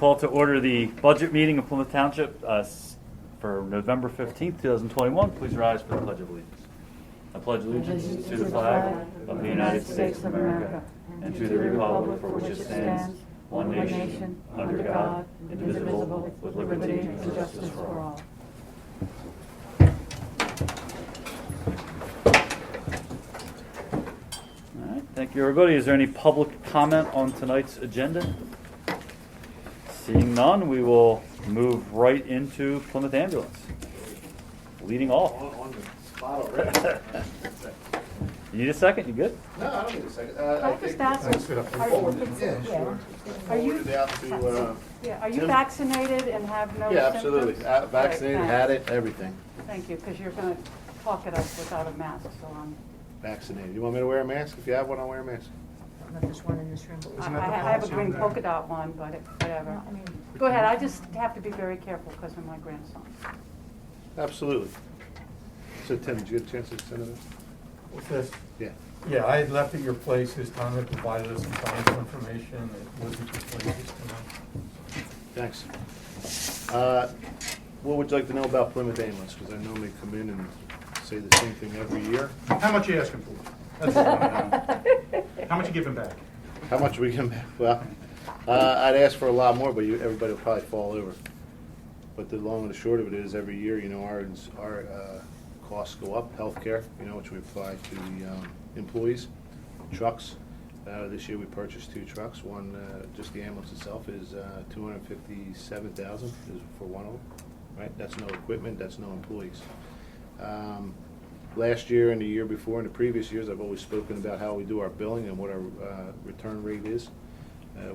call to order the budget meeting of Plymouth Township for November 15th, 2021. Please rise for the Pledge of Allegiance. I pledge allegiance to the flag of the United States of America and to the republic for which it stands, one nation, under God, indivisible, with liberty and justice for all. All right, thank you, everybody. Is there any public comment on tonight's agenda? Seeing none, we will move right into Plymouth Ambulance. Leading off. On the spot already. You need a second? You good? No, I don't need a second. I just asked, Yeah, sure. Are you- Forwarded out to, are you Tim? vaccinated and have no symptoms? yeah, absolutely. Vaccinated, Great, had thanks. it, everything. Thank you, because you're going to talk at us without a mask, so Vaccinated. You want me to wear a mask? If you have one, I'll wear a mask. I don't know if there's one in this room. I have a green polka dot one, but whatever. I mean, Go ahead, I just have to be very careful because of my grandson. Absolutely. So Tim, did you get a chance to send it in? What's this? Yeah. Yeah, I had left at your place this time. It provided us some financial information. It wasn't your place this time. Thanks. What would you like to know about Plymouth Ambulance? Because I normally come in and say the same thing every year. How much are you asking for? That's what I wanna know. How much you giving back? How much we can, well, I'd ask for a lot more, but everybody will probably fall over. But the long and the short of it is, every year, our costs go up, healthcare, which we apply to the employees, trucks. This year we purchased 2 trucks. One, just the ambulance itself is $257,000 is for one of them, right? That's no equipment, that's no employees. Last year and the year before and the previous years, I've always spoken about how we do our billing and what our return rate is.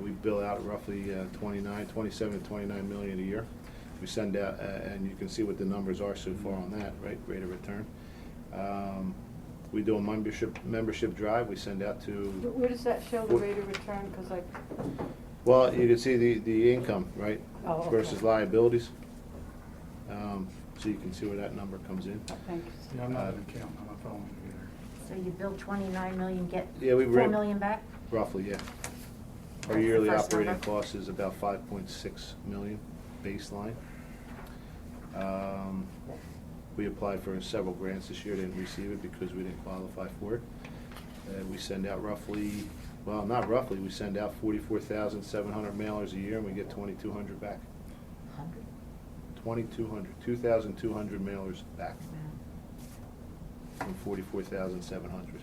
We bill out roughly 27 to 29 million a year. We send out, and you can see what the numbers are so far on that, right? Rate of return. We do a membership drive. We send out to. Where does that show the rate of return? Because Well, you can see the income, right, Oh, okay. versus liabilities. So you can see where that number comes in. thank you. Yeah, I'm not an accountant, I'm not following you either. so you build 29 million, get Yeah, we 4 million back? Roughly, yeah. Our That's the yearly first operating number. cost is about 5.6 million baseline. We applied for several grants this year, didn't receive it because we didn't qualify for it. We send out we send out 44,700 mailers a year and we get 2,200 back. 2,200 mailers back from 44,700.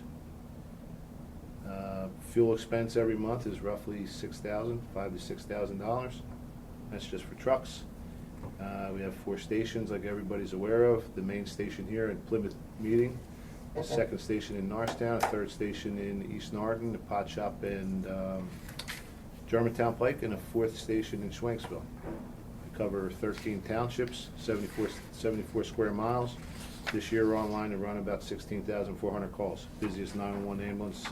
Fuel expense every month is roughly $5,000 to $6,000. That's just for trucks. We have 4 stations, like everybody's aware of. The main station here at Plymouth Meeting, the second station in Norristown, a third station in East Norton, the pot shop in Germantown Pike, and a 4th station in Schwenksville. We cover 13 townships, 74 square miles. This year we're online and run about 16,400 calls. Busiest 911 ambulance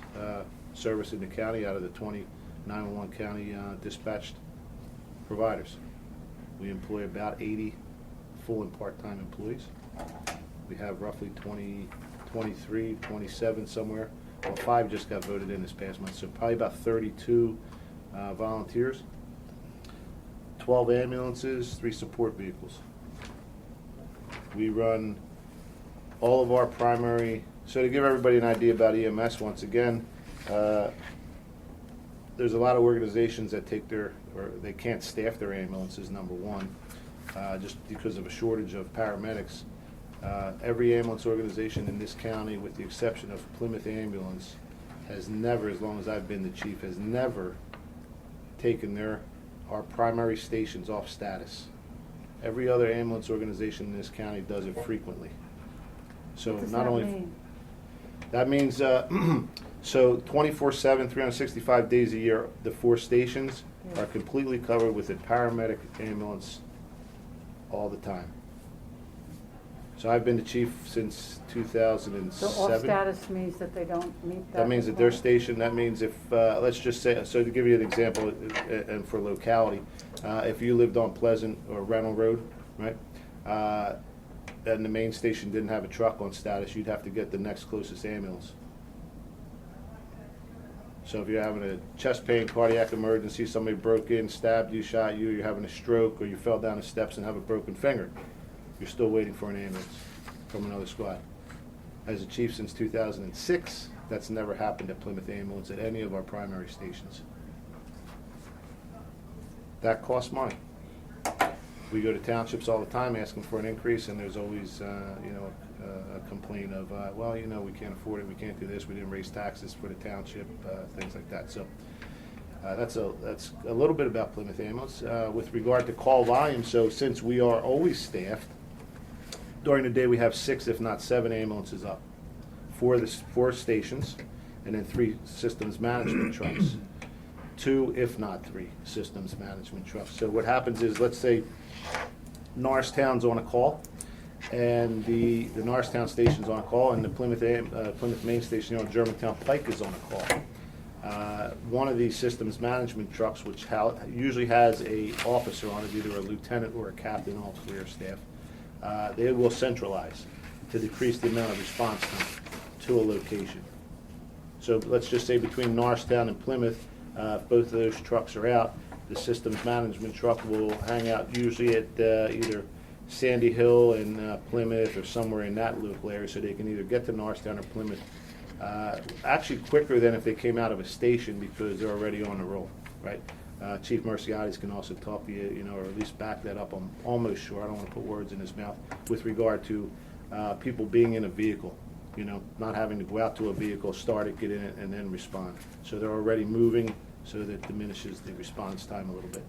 service in the county out of the 20 911 county dispatched providers. We employ about 80 full and part-time employees. We have roughly 23, 27 somewhere. Well, 5 just got voted in this past month, so probably about 32 volunteers, 12 ambulances, 3 support vehicles. We run all of our primary, so to give everybody an idea about EMS, once again, there's a lot of organizations that they can't staff their ambulances, number one, just because of a shortage of paramedics. Every ambulance organization in this county, with the exception of Plymouth Ambulance, has never, as long as I've been the chief, has never taken our primary stations off status. Every other ambulance organization in this county does it frequently. So What does not that only mean? that means so 24/7, 365 days a year, the 4 stations Yeah. are completely covered with a paramedic ambulance all the time. So I've been the chief since 2007. So off status means that they don't meet that? That means that their requirement? station, that means if, let's just say, so to give you an example, and for locality, if you lived on Pleasant or Reynolds Road, right, and the main station didn't have a truck on status, you'd have to get the next closest ambulance. So if you're having a chest pain, cardiac emergency, somebody broke in, stabbed you, shot you, you're having a stroke, or you fell down the steps and have a broken finger, you're still waiting for an ambulance from another squad. As a chief since 2006, that's never happened at Plymouth Ambulance at any of our primary stations. That costs money. We go to townships all the time asking for an increase, and there's always, a complaint of, well, we can't afford it, we can't do this, we didn't raise taxes for the township, things like that. So that's a little bit about Plymouth Ambulance. With regard to call volume, so since we are always staffed, during the day we have 6, if not 7 ambulances up, 4 stations, and then 3 systems management trucks. 2, if not 3, systems management trucks. So what happens is, let's say Norristown's on a call, and the Norristown station's on a call, and the Plymouth main station on Germantown Pike is on a call. One of these systems management trucks, which usually has a officer on it, either a lieutenant or a captain, all career staff, they will centralize to decrease the amount of response time to a location. So let's just say between Norristown and Plymouth, if both of those trucks are out, the systems management truck will hang out usually at either Sandy Hill and Plymouth or somewhere in that local area, so they can either get to Norristown or Plymouth actually quicker than if they came out of a station, because they're already on the roll, right? Chief Merciades can also talk to you, or at least back that up. I'm almost sure, I don't want to put words in his mouth, with regard to people being in a vehicle, not having to go out to a vehicle, start it, get in it, and then respond. So they're already moving, so that diminishes the response time a little bit.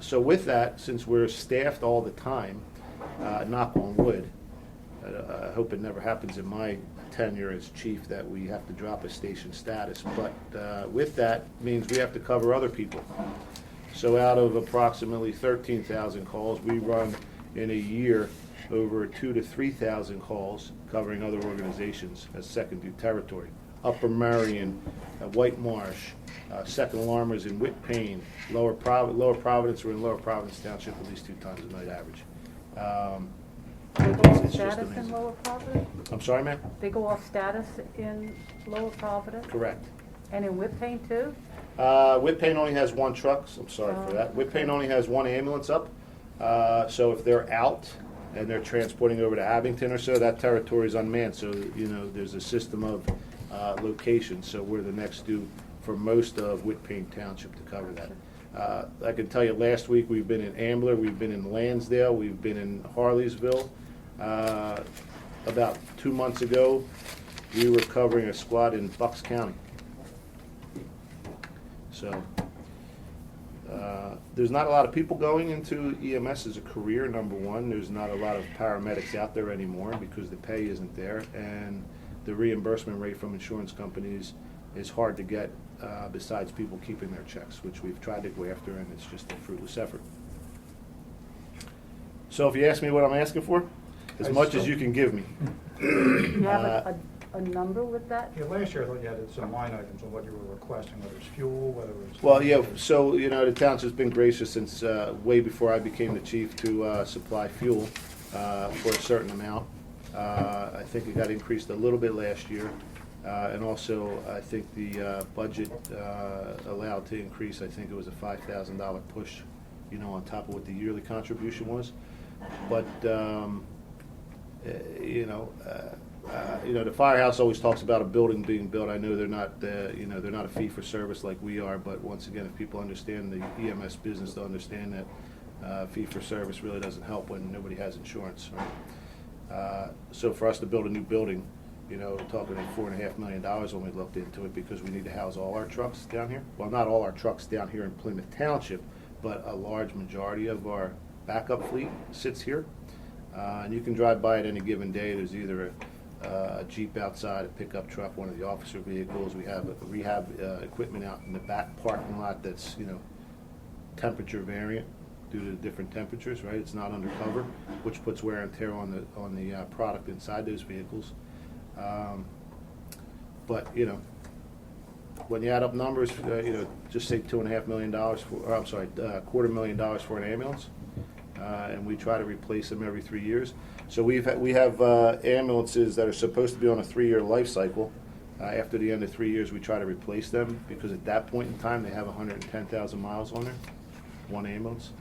So with that, since we're staffed all the time, knock on wood, I hope it never happens in my tenure as chief that we have to drop a station status, but with that means we have to cover other people. So out of approximately 13,000 calls, we run in a year over 2,000 to 3,000 calls covering other organizations as second due territory. Upper Marion, White Marsh, Second Alarmers in Whitpain, Lower Providence, we're in Lower Providence Township at least 2 times a night average. They go off It's just status in amazing. Lower Providence? I'm sorry, ma'am? They go off status in Lower Providence? Correct. And in Whitpain too? Whitpain only has 1 truck, so I'm sorry for that. Whitpain only has 1 ambulance up, so if they're out and they're transporting over to Abington or so, that territory is unmanned, so, there's a system of locations, so we're the next due for most of Whitpain Township to cover that. I can tell you last week we've been in Ambler, we've been in Lansdale, we've been in Harleysville. About 2 months ago, we were covering a squad in Bucks County. So there's not a lot of people going into EMS as a career, number one. There's not a lot of paramedics out there anymore because the pay isn't there, and the reimbursement rate from insurance companies is hard to get, besides people keeping their checks, which we've tried to go after, and it's just a fruitless effort. So if you ask me what I'm asking for, as much as you can give me. You have a number with that? Yeah, last year I thought you had some line items on what you were requesting, whether it's fuel, whether it's... Well, yeah, so, the township's been gracious since way before I became the chief to supply fuel for a certain amount. I think it got increased a little bit last year. And also, I think the budget allowed to increase, I think it was a $5,000 push, on top of what the yearly contribution was. But, the firehouse always talks about a building being built. I know they're not a fee for service like we are, but once again, if people understand the EMS business, they'll understand that fee for service really doesn't help when nobody has insurance, right? So for us to build a new building, talking at $4.5 million when we looked into it, because we need to house all our trucks down here. Well, not all our trucks down here in Plymouth Township, but a large majority of our backup fleet sits here. And you can drive by at any given day. There's either a Jeep outside, a pickup truck, one of the officer vehicles. We have rehab equipment out in the back parking lot that's, temperature variant due to the different temperatures, right? It's not undercover, which puts wear and tear on the product inside those vehicles. But, when you add up numbers, just say $2.5 million $250,000 for an ambulance, and we try to replace them every 3 years. So we have ambulances that are supposed to be on a 3-year life cycle, After the end of 3 years, we try to replace them because at that point in time, they have 110,000 miles on there, one ambulance.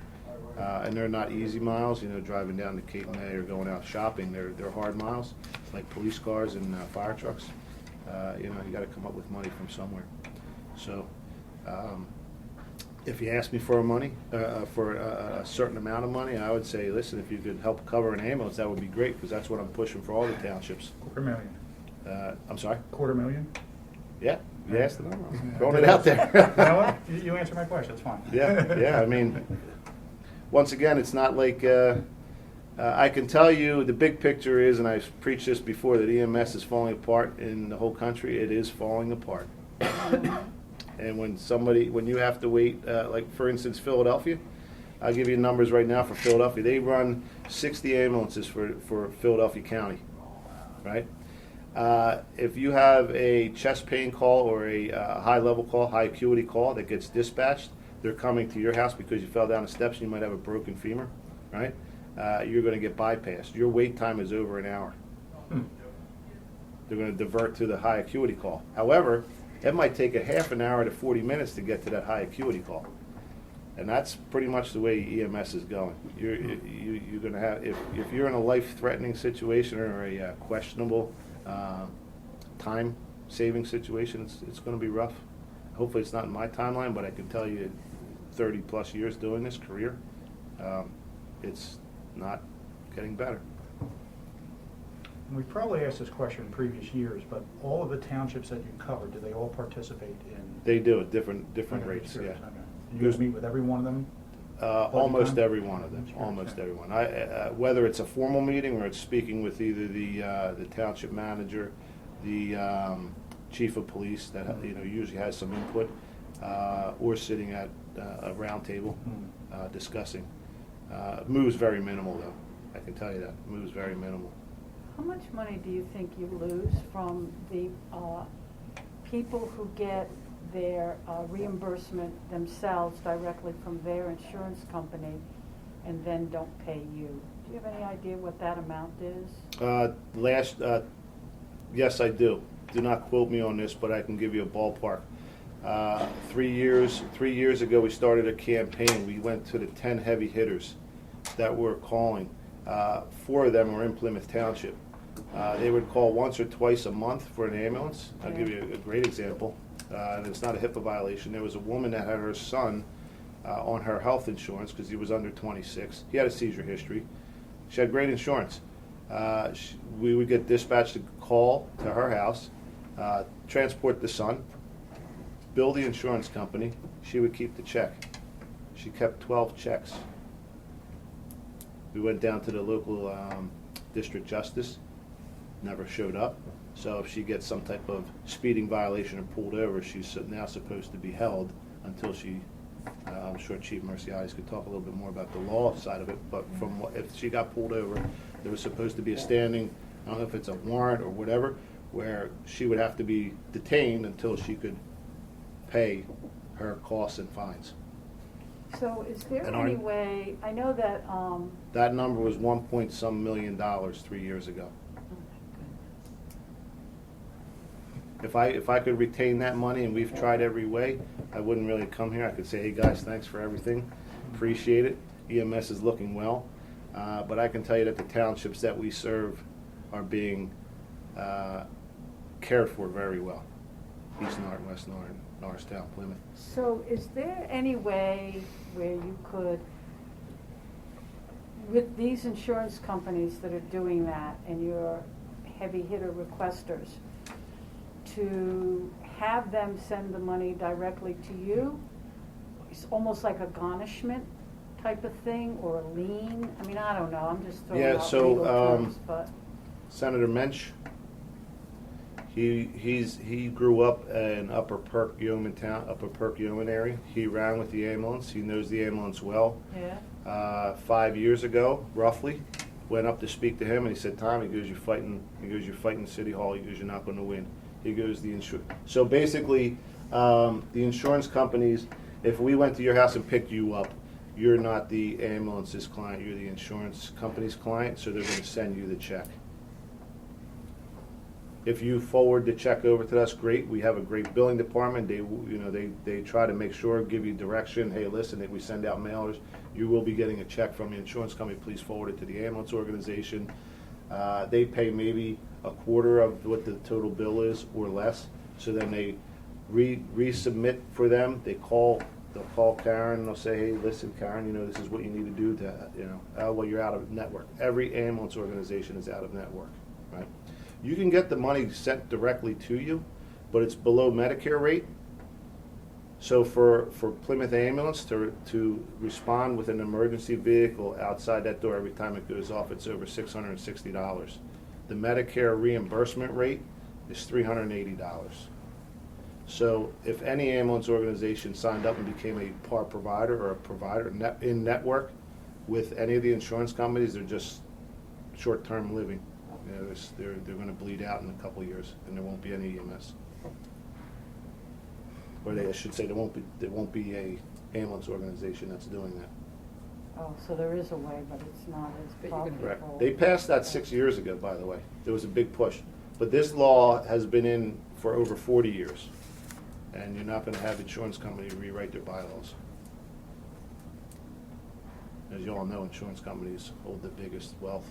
And they're not easy miles, driving down to Cape May or going out shopping. They're hard miles, like police cars and fire trucks. You got to come up with money from somewhere. So, if you ask me for a certain amount of money, I would say, listen, if you could help cover an ambulance, that would be great, because that's what I'm pushing for all the townships. $250,000. I'm sorry? $250,000? Yeah, you asked the number. I'm throwing it out there. You know what? You answer my question, it's fine. Yeah, I mean, once again, it's not like, I can tell you the big picture is, and I've preached this before, that EMS is falling apart in the whole country. It is falling apart. And when you have to wait, like for instance, Philadelphia, I'll give you numbers right now for Philadelphia. They run 60 ambulances for Philadelphia County, right? If you have a chest pain call or a high-level call, high acuity call that gets dispatched, they're coming to your house because you fell down the steps and you might have a broken femur, right? You're going to get bypassed. Your wait time is over an hour. They're going to divert to the high acuity call. However, it might take a half an hour to 40 minutes to get to that high acuity call. And that's pretty much the way EMS is going. You're going to have, if you're in a life-threatening situation or a questionable time-saving situation, it's going to be rough. Hopefully it's not in my timeline, but I can tell you 30-plus years doing this career, it's not getting better. We've probably asked this question in previous years, but all of the townships that you covered, do they all participate in? They do at different rates, Okay. yeah. You guys meet with every one of them? Almost time? every one of them. That's Almost great. every one. Whether it's a formal meeting or it's speaking with either the township manager, the chief of police that usually has some input, or sitting at a round table discussing. Moves very minimal though. I can tell you that. Moves very minimal. How much money do you think you lose from the people who get their reimbursement themselves directly from their insurance company and then don't pay you? Do you have any idea what that amount is? Yes, I do. Do not quote me on this, but I can give you a ballpark. 3 years ago, we started a campaign. We went to the 10 heavy hitters that were calling. 4 of them were in Plymouth Township. They would call once or twice a month for an ambulance. I'll give you a great example, and it's not a HIPAA violation. There was a woman that had her son on her health insurance because he was under 26. He had a seizure history. She had great insurance. We would get dispatched to call to her house, transport the son, bill the insurance company. She would keep the check. She kept 12 checks. We went down to the local district justice, never showed up. So if she gets some type of speeding violation or pulled over, she's now supposed to be held until she, I'm sure Chief Merciades could talk a little bit more about the law side of it, but if she got pulled over, there was supposed to be a standing, I don't know if it's a warrant or whatever, where she would have to be detained until she could pay her costs and fines. So is there And any way, I know that, That number was $1.some million 3 years ago. If I could retain that money, and we've tried every way, I wouldn't really come here. I could say, hey guys, thanks for everything, appreciate it. EMS is looking well, but I can tell you that the townships that we serve are being cared for very well. East Norton, West Norton, Norristown, Plymouth. so is there any way where you could, with these insurance companies that are doing that and your heavy hitter requesters, to have them send the money directly to you? It's almost like a garnishment type of thing, or a lien? I mean, I don't know, I'm just throwing Yeah, out so, legal terms, but. Senator Mensch, he grew up in Upper Perk Yeoman area. He ran with the ambulance. He knows the ambulance well. Yeah. 5 years ago, roughly, went up to speak to him, and he said, "Tom," he goes, "you're fighting City Hall." He goes, "You're not going to win." He goes, So basically, the insurance companies, if we went to your house and picked you up, you're not the ambulance's client. You're the insurance company's client. So they're going to send you the check. If you forward the check over to us, great. We have a great billing department. They try to make sure, give you direction. Hey, listen, if we send out mailers, you will be getting a check from the insurance company. Please forward it to the ambulance organization. They pay maybe a quarter of what the total bill is or less. So then they resubmit for them. They'll call Karen. They'll say, hey, listen, Karen, this is what you need to do to, well, you're out of network. Every ambulance organization is out of network, right? You can get the money sent directly to you, but it's below Medicare rate. So for Plymouth Ambulance to respond with an emergency vehicle outside that door every time it goes off, it's over $660. The Medicare reimbursement rate is $380. So if any ambulance organization signed up and became a PAR provider or a provider in network with any of the insurance companies, they're just short-term living. They're going to bleed out in a couple of years, and there won't be any EMS. Or I should say, there won't be a ambulance organization that's doing that. Oh, so there is a way, but it's not as profitable. Correct. They passed that 6 years ago, by the way. There was a big push. But this law has been in for over 40 years, and you're not going to have insurance companies rewrite their bylaws. As you all know, insurance companies hold the biggest wealth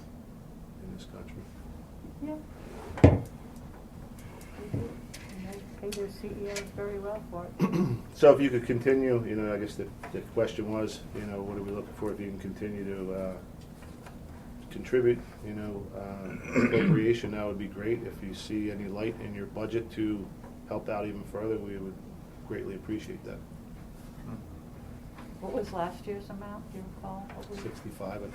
in this country. Yeah. And they pay their CEOs very well for it. So if you could continue, I guess the question was, what are we looking for? If you can continue to contribute, appropriation, that would be great. If you see any light in your budget to help out even further, we would greatly appreciate that. What was last year's amount, do you recall? What was it? 65, I think,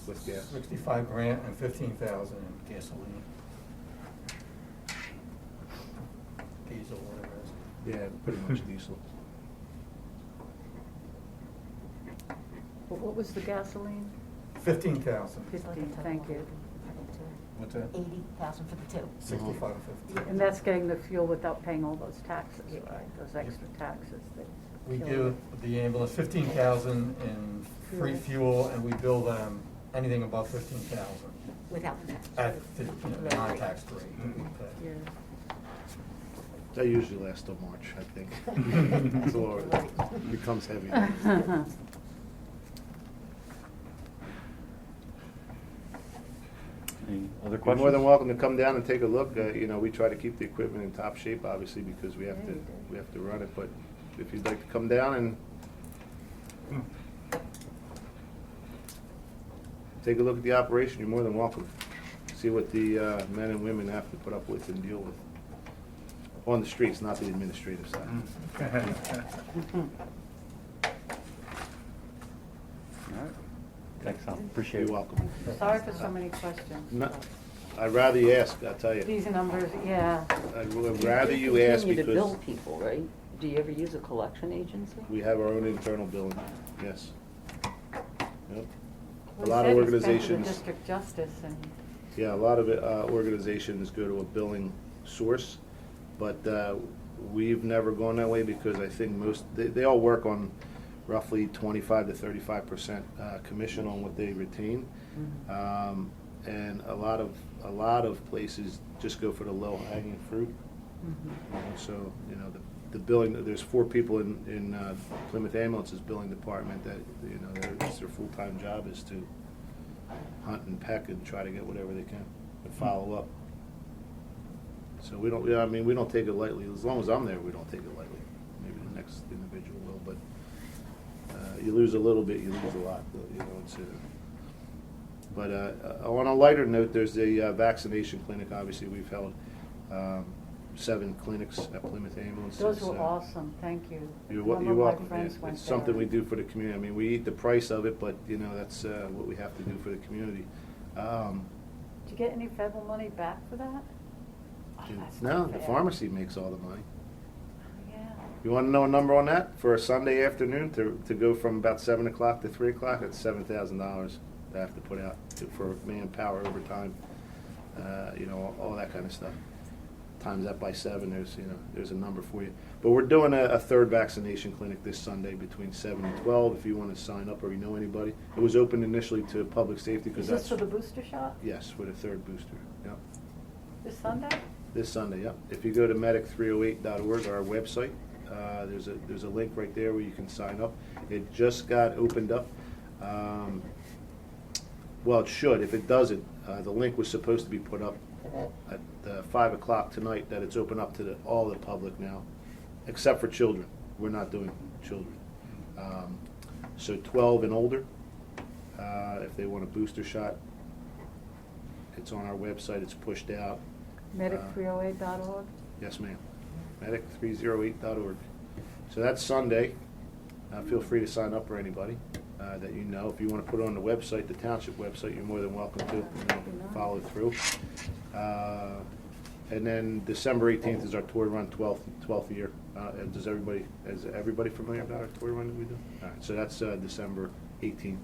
with gas. 65 grant and 15,000 in gasoline. Diesel, whatever it is. Yeah, pretty much diesel. What was the gasoline? 15,000. 15, thank you. What's that? 80,000 for the two. 65 and 50. And that's getting the fuel without paying all those taxes, right? Those extra taxes that We kill give it. the ambulance 15,000 in free fuel, and we bill them anything above 15,000 Without the tax. at the non-tax rate that we pay. Yeah. That usually lasts till March, I think. Until it becomes heavy. Any other You're questions? more than welcome to come down and take a look. We try to keep the equipment in top shape, obviously, because we have Yeah, to you do. we have to run it. But if you'd like to come down and take a look at the operation, you're more than welcome. See what the men and women have to put up with and deal with on the streets, not the administrative side. All right. Thanks, Tom. Appreciate it. You're welcome. Sorry for so many questions. No, I'd rather you ask, I'll tell you. These numbers, yeah. I'd rather you ask continue to bill because people, right? Do you ever use a collection agency? we have our own internal billing, yes. Yep. A We lot said of it's been to the organizations, district justice and, yeah, a lot of organizations go to a billing source, but we've never gone that way because I think they all work on roughly 25 to 35% commission on what they retain. And a lot of places just go for the low hanging fruit. So, the billing, there's 4 people in Plymouth Ambulance's billing department that, that's their full-time job is to hunt and peck and try to get whatever they can and follow up. So we don't take it lightly. As long as I'm there, we don't take it lightly. Maybe the next individual will, but you lose a little bit, you lose a lot. But on a lighter note, there's a vaccination clinic. Obviously, we've held 7 clinics at Plymouth Ambulance. those were awesome, thank you. You're One of my welcome. friends Yeah, went it's something there. we do for the community. I mean, we eat the price of it, but that's what we have to do for the community. Did you get any federal money back for that? Oh, that's No, not the fair. pharmacy makes all the money. Yeah. You want to know a number on that for a Sunday afternoon to go from about 7 o'clock to 3 o'clock? That's $7,000 they have to put out for manpower, overtime, all that kind of stuff. Times that by 7, there's a number for you. But we're doing a 3rd vaccination clinic this Sunday between 7 and 12. If you want to sign up or you know anybody, it was open initially to public safety because Is this for the booster shot yes, for the 3rd booster. Yep. this Sunday? This Sunday, yep. If you go to medic308.org, our website, there's a link right there where you can sign up. It just got opened up. Well, it should. If it doesn't, the link was supposed to be put up at 5 o'clock tonight, that it's open up to all the public now, except for children. We're not doing children. So 12 and older, if they want a booster shot, it's on our website. It's pushed out. Medic308.org? Yes, ma'am. Medic308.org. So that's Sunday. Feel free to sign up for anybody that you know. If you want to put it on the website, the township website, you're more than welcome to. Follow through. And then December 18th is our tour run, 12th year. Is everybody familiar about our tour run that we do? All right, so that's December 18th.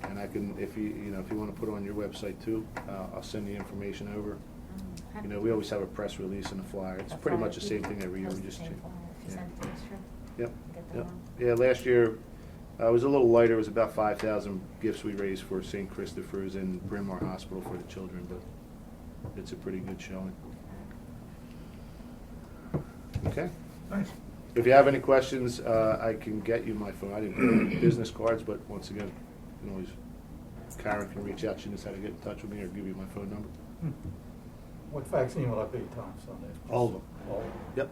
And I can, if you want to put it on your website too, I'll send the information over. You know, we always have a press release and a flyer. It's pretty much the same thing every year. We just change. Yep. Yeah, last year it was a little lighter. It was about 5,000 gifts we raised for St. Christopher's and Bryn Mawr Hospital for the children, but it's a pretty good showing. Okay. Nice. If you have any questions, I can get you my phone. I didn't put any business cards, but once again, you can always, Karen can reach out. She knows how to get in touch with me or give you my phone number. What vaccine will I be, Tom, Sunday? All of them. All of them? Yep.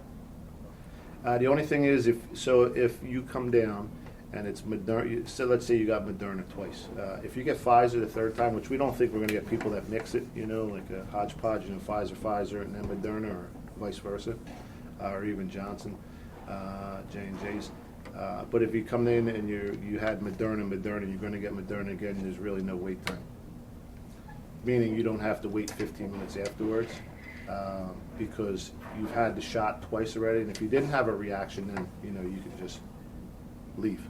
The only thing is, if you come down and it's Moderna, so let's say you got Moderna twice. If you get Pfizer the third time, which we don't think we're going to get people that mix it, like a hodgepodge, Pfizer, and then Moderna, or vice versa, or even Johnson, J&J's. But if you come in and you had Moderna, you're going to get Moderna again. There's really no wait time. Meaning you don't have to wait 15 minutes afterwards, because you've had the shot twice already. And if you didn't have a reaction, then you could just leave.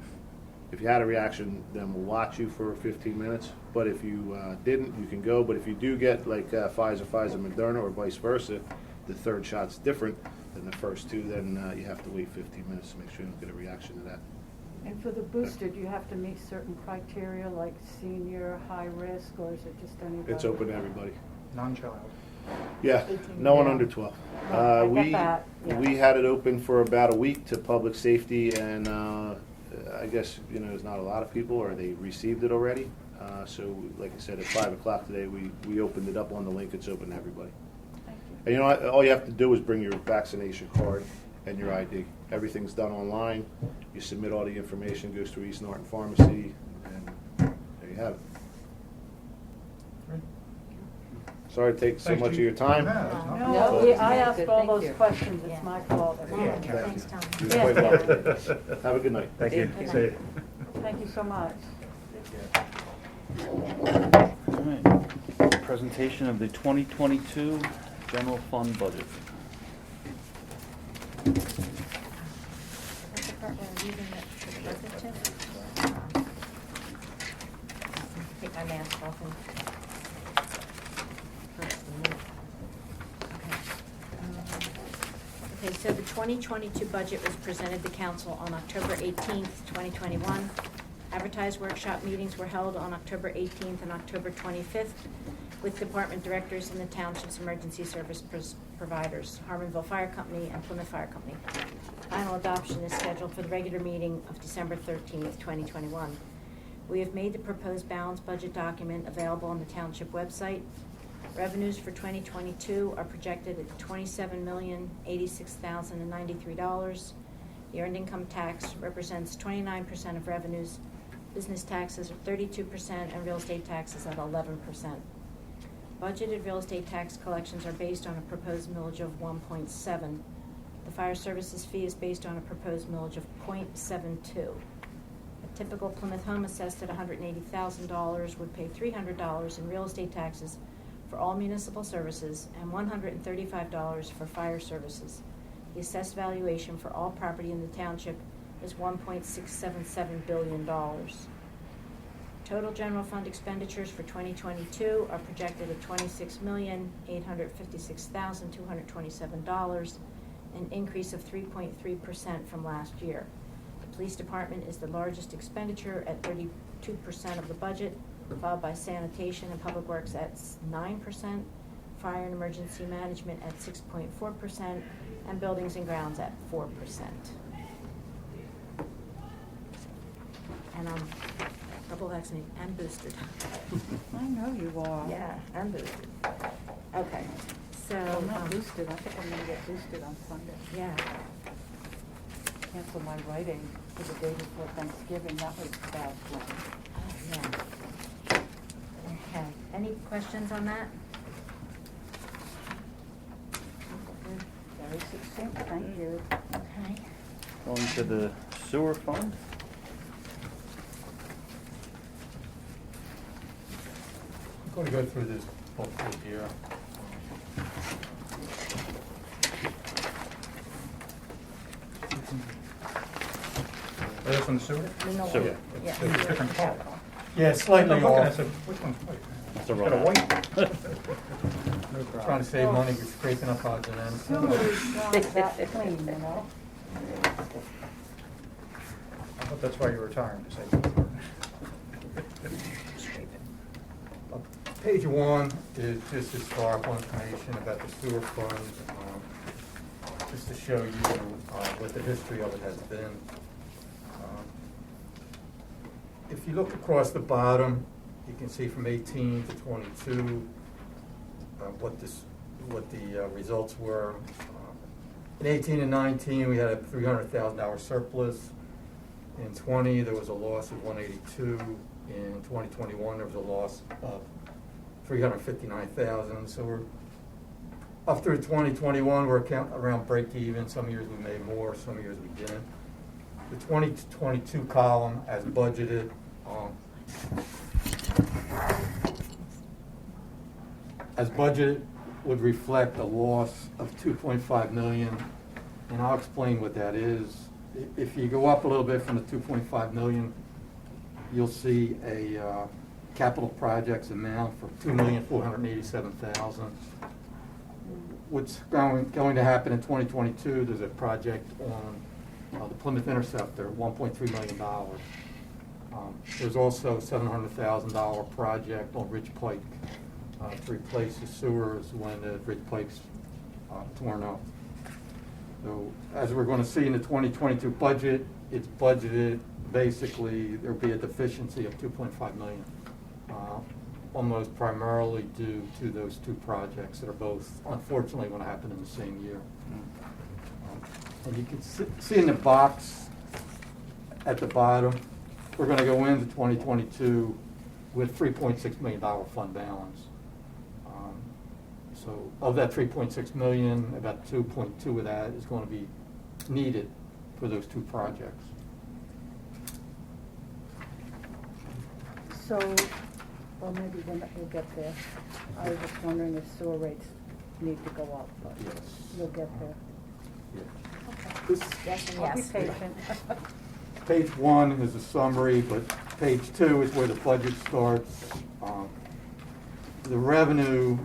If you had a reaction, then we'll watch you for 15 minutes. But if you didn't, you can go. But if you do get like Pfizer, Moderna, or vice versa, the third shot's different than the first two. Then you have to wait 15 minutes to make sure you don't get a reaction to that. And for the booster, do you have to meet certain criteria, like senior, high risk, or is it just anybody? It's open to everybody. Non-child. Yeah, 18. no one under 12. Right, I get that, yeah. We had it open for about a week to public safety, and I guess there's not a lot of people, or they received it already. So, like I said, at 5 o'clock today, we opened it up on the link. It's open to everybody. Thank you. And all you have to do is bring your vaccination card and your ID. Everything's done online. You submit all the information, goes through East Norton Pharmacy, and there you have it. Great. Sorry to take so Thanks, much of Chief. your time. No, it's not. No, No, I asked good, all thank those you. questions, it's Yeah. my fault. Yeah. Thanks, Tom. You're Yeah. quite welcome. Have a good night. Thank you. Good See night. you. Thank you so much. All right. Presentation of the 2022 general fund budget. That's the part where I'm using it for the record, Take my mask off and. Okay, so the 2022 budget was presented to council on October 18th, 2021. Advertised workshop meetings were held on October 18th and October 25th with department directors and the township's emergency service providers, Harmonville Fire Company and Plymouth Fire Company. Final adoption is scheduled for the regular meeting of December 13th, 2021. We have made the proposed balanced budget document available on the township website. Revenues for 2022 are projected at $27,086,093. The earned income tax represents 29% of revenues. Business taxes are 32% and real estate taxes at 11%. Budgeted real estate tax collections are based on a proposed millage of 1.7. The fire services fee is based on a proposed millage of 0.72. A typical Plymouth home assessed at $180,000 would pay $300 in real estate taxes for all municipal services and $135 for fire services. The assessed valuation for all property in the township is $1.677 billion. Total general fund expenditures for 2022 are projected at $26,856,227, an increase of 3.3% from last year. The police department is the largest expenditure at 32% of the budget, followed by sanitation and public works at 9%, fire and emergency management at 6.4%, and buildings and grounds at 4%. And I'm double vaccinated and boosted. I know you are. Yeah, and boosted. Okay, so. I'm not boosted, I think I'm gonna get boosted on Sunday. Yeah. Cancel my writing for the day before Thanksgiving, that was a bad one. Oh, yeah. Okay, any questions on that? Very succinct, thank you. Okay. Going to the sewer fund. I'm going to go through this hopefully here. Are they from the sewer? No, So- yeah. It's a different color. Yeah, it's slightly I'm looking, I off. said, which one's white? It's a Got a runoff. white? No problem. Trying to save money, we're scraping up odds and ends. Sewer is not that clean, you know? I thought that's why you're retiring, to say. Page 1 is just historical information about the sewer fund, just to show you what the history of it has been. If you look across the bottom, you can see from 18 to 22 what the results were. In 18 and 19, we had a $300,000 surplus. In 20, there was a loss of 182. In 2021, there was a loss of 359,000. So we're up through 2021, we're around break even. Some years we made more, some years we didn't. The 2022 column, as budgeted, would reflect a loss of 2.5 million, and I'll explain what that is. If you go up a little bit from the 2.5 million, you'll see a capital projects amount for 2,487,000. What's going to happen in 2022? There's a project on the Plymouth Interceptor, $1.3 million. There's also a $700,000 project on Ridge Pike to replace the sewers when the Ridge Pike's torn up. So as we're going to see in the 2022 budget, it's budgeted basically there'll be a deficiency of 2.5 million, almost primarily due to those two projects that are both unfortunately going to happen in the same year. And you can see in the box at the bottom, we're going to go into 2022 with $3.6 million fund balance. So of that 3.6 million, about 2.2 of that is going to be needed for those two projects. So, well, maybe we'll get there. I was just wondering if sewer rates need to go up, but Yes. you'll get there. Yeah. Okay. This, Yes and I'll be yes. patient. page 1 is a summary, but page 2 is where the budget starts. The revenue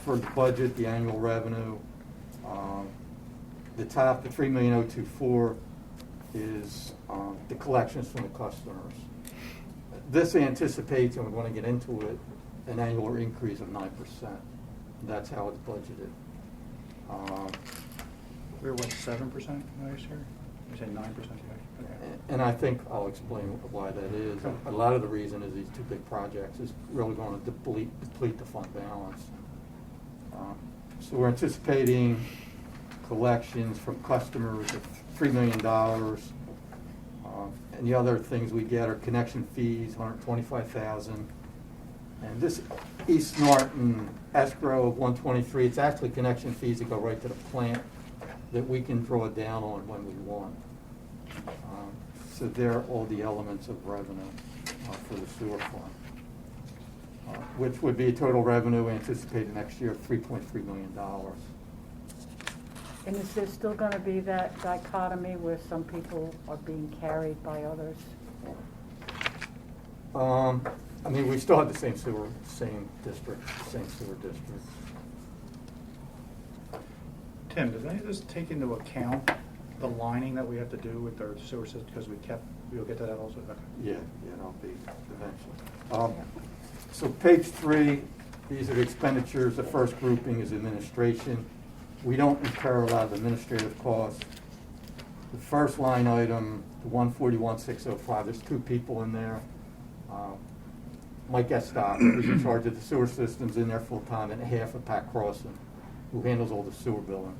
for the budget, the annual revenue, the top, the 3,024,000 is the collections from the customers. This anticipates, and we're going to get into it, an annual increase of 9%. That's how it's budgeted. We were what, 7% last year? You say 9% today? Okay. And I think I'll explain why that is. A lot of the reason is these two big projects is really going to deplete the fund balance. So we're anticipating collections from customers of $3 million. And the other things we get are connection fees, $125,000. And this East Norton escrow of $123,000, it's actually connection fees that go right to the plant that we can draw down on when we want. So they're all the elements of revenue for the sewer fund, which would be a total revenue anticipated next year of $3.3 million. And is there still gonna be that dichotomy where some people are being carried by others? I mean, we still have the same sewer, same sewer districts. Tim, does any of this take into account the lining that we have to do with our sewer system? Because we'll get to that also? Okay. Yeah, it'll be eventually. So page 3 These are the expenditures. The first grouping is administration. We don't incur a lot of administrative costs. The first line item, the 141,605, there's two people in there. Mike Estock, who's in charge of the sewer systems, in there full-time, and half of Pat Crossan, who handles all the sewer billing.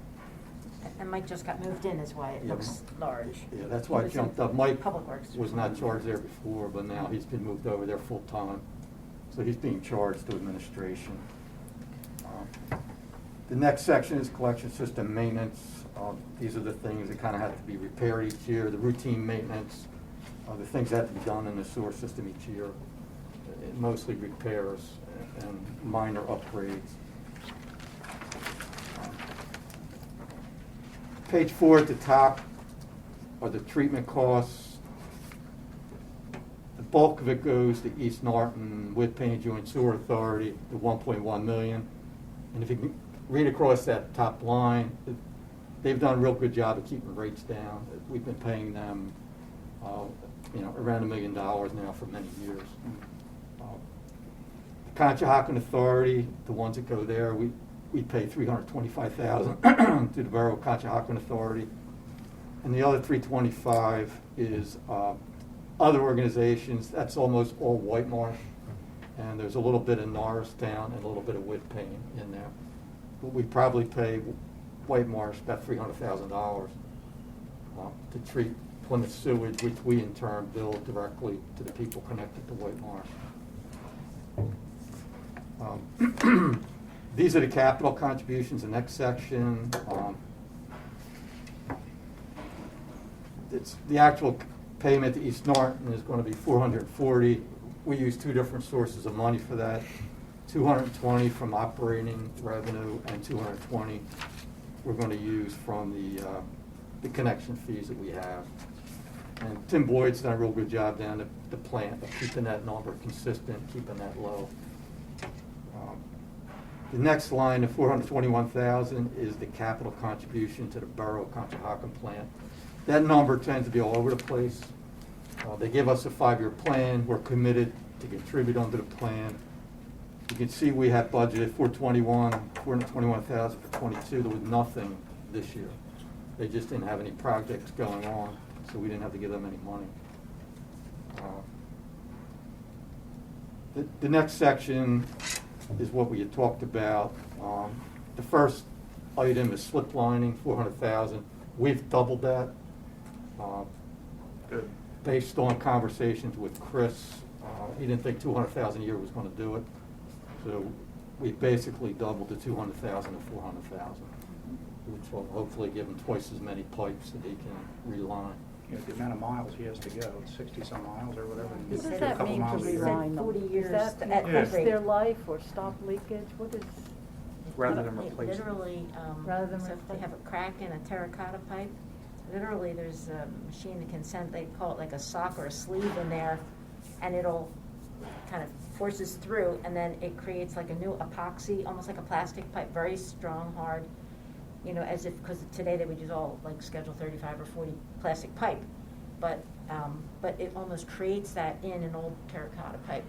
And Mike just got moved in, is why it Yeah. looks large. Yeah, that's why He it was in jumped up. Mike Public Works. was not charged there before, but now he's been moved over there full-time. So he's being charged to administration. The next section is collection system maintenance. These are the things that kind of have to be repaired each year, the routine maintenance, the things that have to be done in the sewer system each year. Mostly repairs and minor upgrades. Page 4 at the top are the treatment costs. The bulk of it goes to East Norton with Payne Joint Sewer Authority, the 1.1 million. And if you can read across that top line, they've done a real good job of keeping rates down. We've been paying them, around $1 million now for many years. The Conshohocken Authority, the ones that go there, we pay $325,000 to the Borough Conshohocken Authority, and the other $325,000 is other organizations. That's almost all White Marsh, and there's a little bit of Norristown and a little bit of Whitpain in there. But we probably pay White Marsh about $300,000 to treat Plymouth sewage, which we in turn bill directly to the people connected to White Marsh. These are the capital contributions, the next section. It's the actual payment to East Norton is going to be $440. We use two different sources of money for that. $220 from operating revenue and $220 we're going to use from the connection fees that we have. And Tim Boyd's done a real good job down at the plant of keeping that number consistent, keeping that low. The next line, the $421,000, is the capital contribution to the Borough Conshohocken plant. That number tends to be all over the place. They give us a 5-year plan. We're committed to contribute under the plan. You can see we have budgeted $421,000 for 22. There was nothing this year. They just didn't have any projects going on, so we didn't have to give them any money. The next section is what we had talked about. The first item is slip lining, $400,000. We've doubled that. Good. Based on conversations with Chris, he didn't think $200,000 a year was going to do it. So we basically doubled the $200,000 to $400,000, which will hopefully give him twice as many pipes that he can reline. You know, the amount of miles he has to go, it's 60-some miles or whatever. and What a does that couple mean to miles a year. reline them? 40 years Is that to at increase rate. their life or stop leakage? What is? Rather than It replace it. literally, Rather than so if they replace- have a crack in a terracotta pipe, literally there's a machine that can send, they call it like a sock or a sleeve in there, and it'll kind of forces through, and then it creates like a new epoxy, almost like a plastic pipe, very strong, hard, as if, because today they would use all like Schedule 35 or 40 plastic pipe, but it almost creates that in an old terracotta pipe.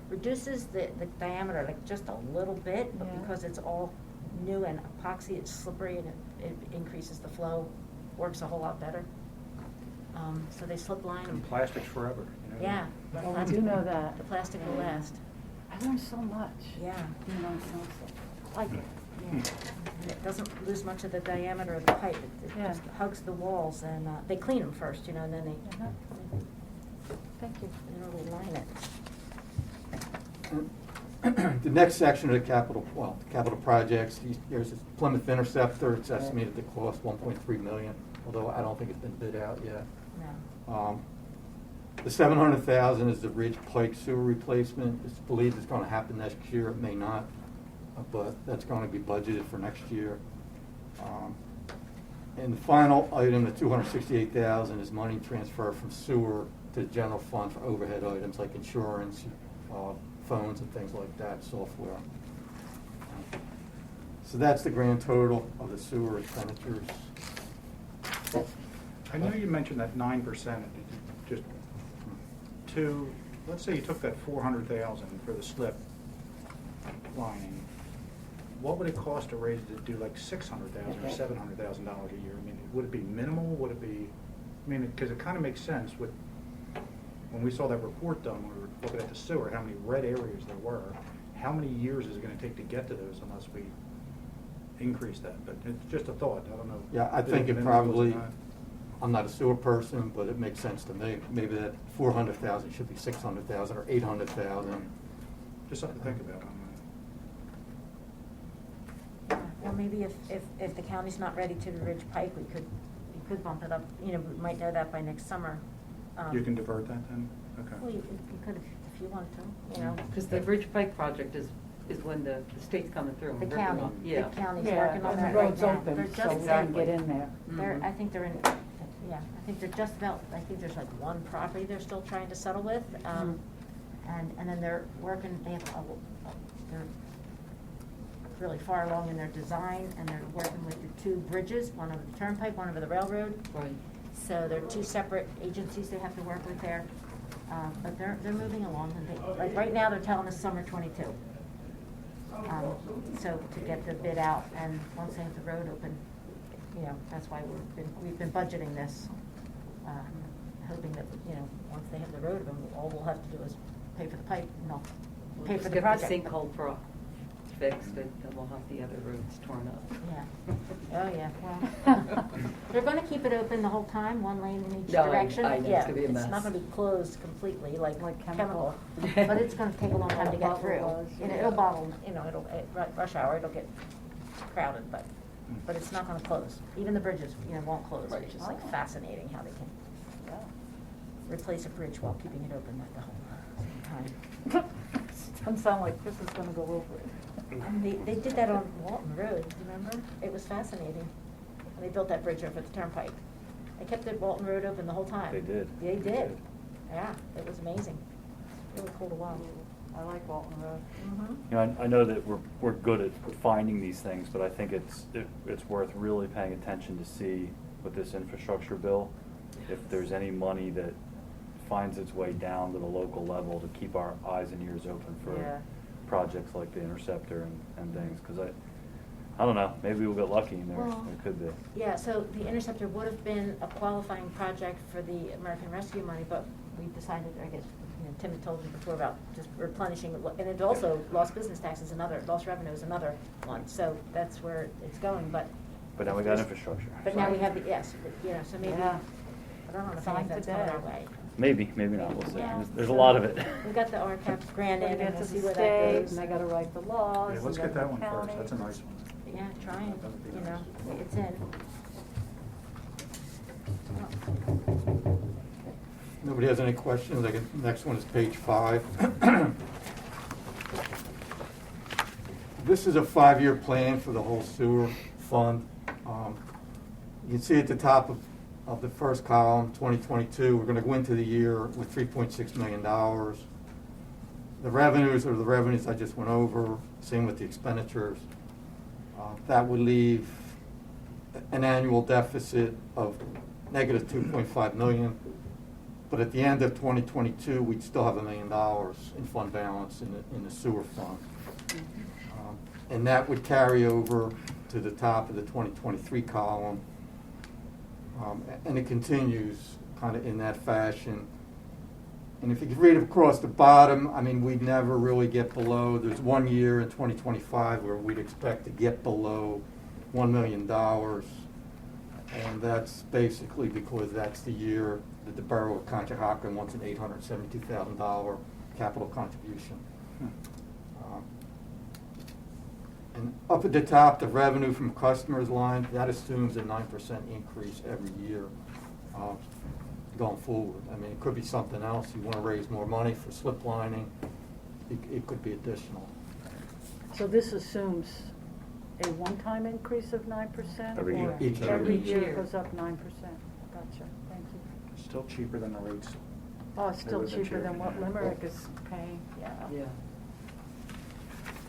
Reduces the diameter like just a little bit, but Yeah. because it's all new and epoxy, it's slippery and it increases the flow, works a whole lot better. So they slip line them. And plastics forever. Yeah. the Well, we plastic- do know that. The plastic will last. I learned so much. Yeah. I like it. Yeah. And it doesn't lose much of the diameter of the pipe. It Yeah. just hugs the walls, and they clean them first, and then they Uh-huh. Thank you. literally line it. The next section of the capital projects, there's this Plymouth Interceptor. It's estimated to cost $1.3 million, although I don't think it's been bid out yet. No. The $700,000 is the Ridge Pike sewer replacement. It's believed it's going to happen next year. It may not, but that's going to be budgeted for next year. And the final item, the $268,000, is money transfer from sewer to the general fund for overhead items like insurance, phones and things like that, software. So that's the grand total of the sewer expenditures. I know you mentioned that 9%, just let's say you took that 400,000 for the slip, slip lining, what would it cost to raise to do like $600,000 or $700,000 a year? I mean, would it be minimal? Would it be, I mean, because it kind of makes sense with, when we saw that report done, when we were looking at the sewer, how many red areas there were, how many years is it going to take to get to those unless we increase that? But it's just a thought, I don't know. Yeah, I if think it minimal is probably, not. I'm not a sewer person, but it makes sense to me. Maybe that 400,000 should be 600,000 or 800,000. Just something to think about. Or maybe if the county's not ready to Ridge Pike, we could bump it up, you know, we might know that by next summer. You can divert that then? Well, Okay. you could if you want to, you know. Because the Ridge Pike project is when the state's coming through. and The working county, on- the Yeah. county's Yeah, working on and that the right road's now. open, They're so just we can get exactly. in there. They're, Mhm. I think they're in, yeah, I think they're just about, I think there's like one property they're still trying to settle with. And then they're working, they're really far along in their design, and they're working with the two bridges, one over the turnpike, one over the railroad. Right. So they're two separate agencies they have to work with there. But they're moving along, and they, like, right now, they're telling us summer '22. So to get the bid out, and once they have the road open, you know, that's why we've been budgeting this, hoping that, you know, once they have the road open, all we'll have to do is pay for the pipe, no, We'll pay just for the get project. sinkhole fixed, and then we'll have the other roads torn up. Yeah. Oh, yeah, well, they're gonna keep it open the whole time, one lane in each No, direction. I know, it's Yeah, gonna be a it's not mess. gonna be closed completely like Like chemical, chemical. but it's gonna take a long time to get Bottle through. was, You know, yeah. it'll bottle, you know, it'll, at rush hour, it'll get crowded, but it's not gonna close. Even the bridges, you know, won't close, Right. which is like Oh. fascinating how they can replace a bridge while keeping it open at the whole same time. Doesn't sound like Chris is gonna go over it. And they did that on Walton Road, do you remember? It was fascinating. And they built that bridge over the turnpike. They kept the Walton Road open the whole time. They did. They They did. did. Yeah, it was amazing. Really cool to watch. I like Walton Road. You know, I know that we're good at finding these things, but I think it's worth really paying attention to see with this infrastructure bill, if there's any money that finds its way down to the local level to keep our eyes and ears open for Yeah. projects like the Interceptor and things, because I don't know, maybe we'll get lucky and there Well, could be. Yeah, so the Interceptor would have been a qualifying project for the American Rescue money, but we decided, I guess, you know, Tim had told me before about just replenishing, and it also, lost business tax is another, lost revenue is another one, so that's where it's going, but. But now we if got there's- infrastructure. But now we have the, yes, but, you know, so maybe, Yeah. I don't know if Sign that's coming our today. way. Maybe not, we'll see. Yeah. There's a lot of it. We got the RCAP grant Gotta in, get and we'll to see the where that state, goes. and they gotta write the laws. Yeah, let's and get then that one the first, county. that's a nice one. Yeah, trying, That would be you nice. know, it's in. Nobody has any questions? Next one is page 5. This is a 5-year plan for the whole sewer fund. You can see at the top of the first column, 2022, we're going to go into the year with $3.6 million. The revenues are the revenues I just went over, same with the expenditures. That would leave an annual deficit of negative $2.5 million. But at the end of 2022, we'd still have $1 million in fund balance in the sewer fund. And that would carry over to the top of the 2023 column. And it continues kind of in that fashion. And if you could read across the bottom, I mean, we'd never really get below, there's 1 year in 2025 where we'd expect to get below $1 million. And that's basically because that's the year that the Borough of Conshohocken wants an $872,000 capital contribution. And up at the top, the revenue from customers line, that assumes a 9% increase every year going forward. I mean, it could be something else. You want to raise more money for slip lining, it could be additional. So this assumes a one-time increase of 9%? Every year. or Each year. Every Each year year. goes up 9%. Gotcha, thank you. Still cheaper than the rates. Oh, it's still would've been cheaper than what cheaper. Limerick is paying, yeah. Yeah.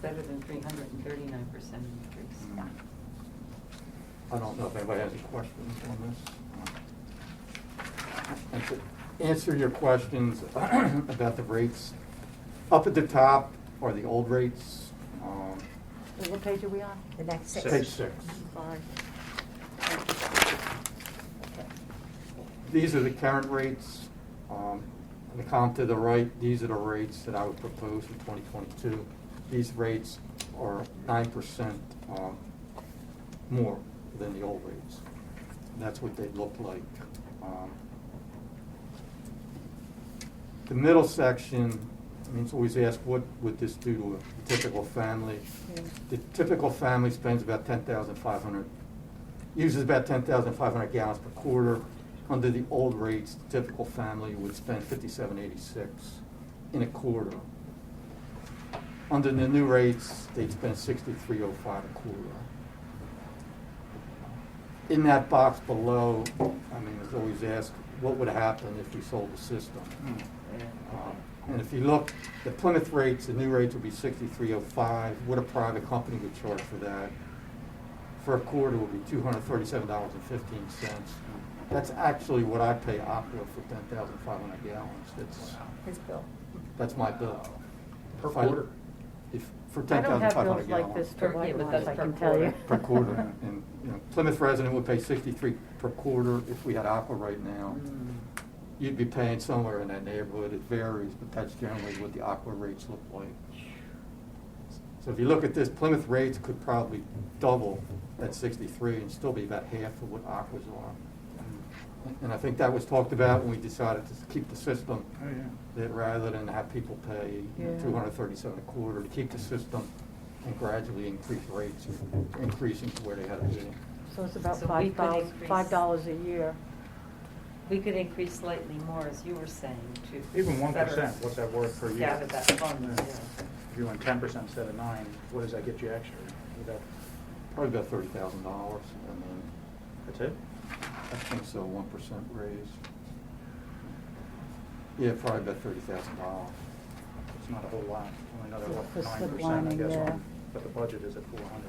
Better than 339% increase. I don't know if anybody has any questions on this. And to answer your questions about the rates, up at the top are the old rates. What page are we on? The next six. Page 6. Five. These are the current rates. In the column to the right, these are the rates that I would propose for 2022. These rates are 9% more than the old rates. And that's what they look like. The middle section, I mean, it's always asked, what would this do to a typical family? Yeah. The typical family spends about 10,500, uses about 10,500 gallons per quarter. Under the old rates, the typical family would spend 57.86 in a quarter. Under the new rates, they'd spend 63.05 a quarter. In that box below, I mean, it's always asked, what would happen if we sold the system? And if you look, the Plymouth rates, the new rates would be 63.05. What a private company would charge for that for a quarter would be $237.15. That's actually what I pay Aqua for 10,500 gallons. His bill. That's my bill. Per If I- quarter? For I don't have 10,500 bills like this gallons. for Yeah, white but ones, that's I per can tell you. Per quarter. And, you know, Plymouth resident would pay 63 per quarter. If we had Aqua right now, you'd be paying somewhere in that neighborhood. It varies, but that's generally what the Aqua rates look like. So if you look at this, Plymouth rates could probably double at 63 and still be about half of what Aqua's are. And I think that was talked about when we decided to keep the system, Oh, yeah. that rather than have people pay Yeah. $237 a quarter, to keep the system and gradually increase rates, increasing to where they had to be. So it's about So we could $5 a year. We could increase slightly more, as you were saying, to. Even 1%, better what's that worth per year? Gather that fund, Yeah. yeah. If you went 10% instead of 9, what does that get you extra? Would that- Probably about $30,000. I mean, That's it? I think so, 1% raise. Yeah, probably about $30,000. It's not a whole lot, only another, Yeah, what, for 9%, I slip guess, lining, on, but the budget is at 400.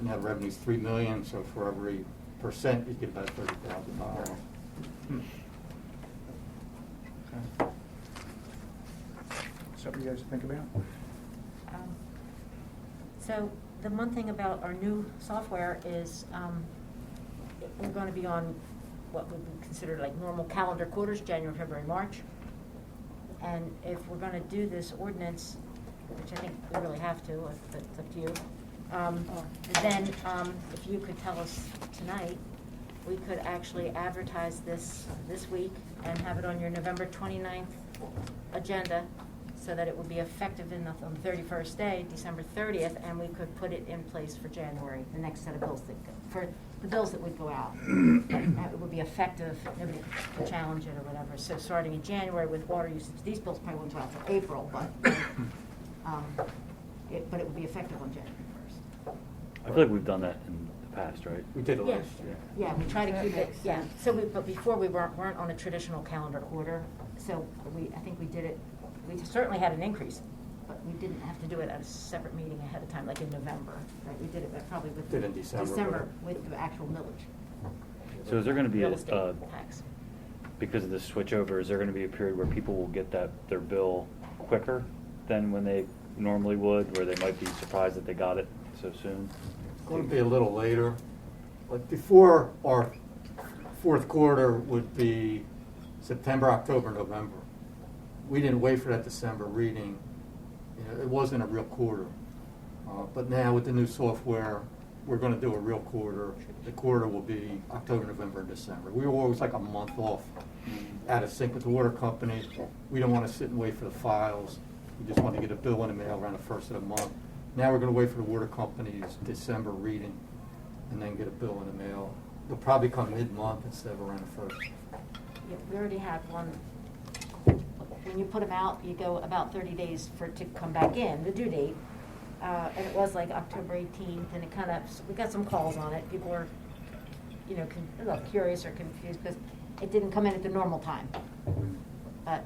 Net revenue's $3 million, so for every percent, you get about $30,000. Hmm. Okay. Something you guys think about? So the one thing about our new software is we're going to be on what would be considered like normal calendar quarters, January, February, March. And if we're going to do this ordinance, which I think we really have to, but it's up to you, then if you could tell us tonight, we could actually advertise this week and have it on your November 29th agenda, so that it would be effective on the 31st day, December 30th, and we could put it in place for January, the next set of bills for the bills that would go out. It would be effective, nobody could challenge it or whatever. So starting in January with water usage, these bills probably won't go out till April, but it would be effective on January 1st. I feel like we've done that in the past, right? We did it Yeah, last year. yeah, we try to That keep it, makes yeah. sense. So but before we weren't on a traditional calendar quarter, so I think we did it, we certainly had an increase, but we didn't have to do it at a separate meeting ahead of time, like in November, right? We did it probably with. Did in December, with the actual millage. So is there gonna be Real a, estate tax. because of the switchover, is there gonna be a period where people will get their bill quicker than when they normally would, where they might be surprised that they got it so soon? It's going to be a little later. Like before, our fourth quarter would be September, October, November. We didn't wait for that December reading. You know, it wasn't a real quarter. But now with the new software, we're going to do a real quarter. The quarter will be October, November, and December. We were always like a month off, out of sync with the water company. We don't want to sit and wait for the files. We just want to get a bill in the mail around the first of the month. Now we're going to wait for the water company's December reading and then get a bill in the mail. They'll probably come mid-month instead of around the first. Yeah, we already had one. When you put them out, you go about 30 days for it to come back in, the due date. And it was like October 18th, and it kind of, we got some calls on it. People were, you know, a little curious or confused because it didn't come in at the normal time. But,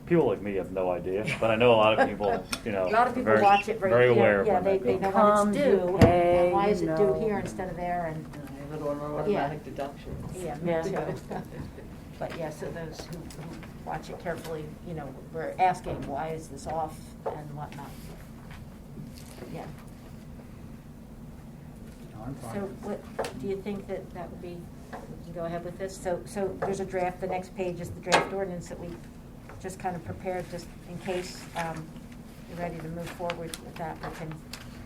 People like me have no idea, but I know a lot of people, you know, a lot of people very, watch it very you know, aware of yeah, when they that know goes. when it's Comes, due, you pay, and why is you it due know. here instead of there, and, A little automatic deduction. yeah, Yeah. me too. But yeah, so those who watch it carefully, you know, we're asking, why is this off and whatnot. But yeah. No, I'm fine. So what, do you think that would be, we can go ahead with this? So there's a draft, the next page is the draft ordinance that we just kind of prepared, just in case you're ready to move forward with that. We can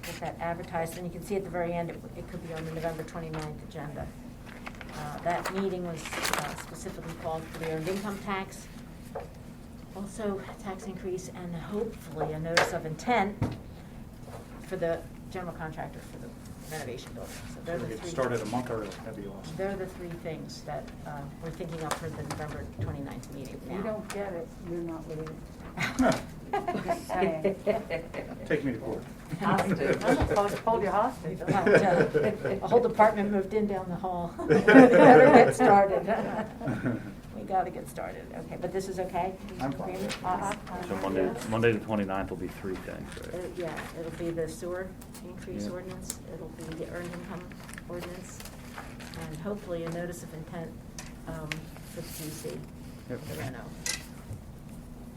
get that advertised, and you can see at the very end, it could be on the November 29th agenda. That meeting was specifically called for the earned income tax, also tax increase, and hopefully a notice of intent for the general contractor for the renovation building. So they're If the we three. get started a month early, that'd be awesome. They're the three things that we're thinking of for the November 29th meeting If now. you don't get it, you're not leaving. Just saying. Take me to court. Hostage. I'm supposed to hold you hostage. A whole department moved in down the hall. We better get started. We gotta get started, okay, but this is okay? I'm fine. So Monday the 29th will be three things, right? Yeah, it'll be the sewer increase Yeah. ordinance, it'll be the earned income ordinance, and hopefully a notice of intent for the GC, Yep. for the Reno.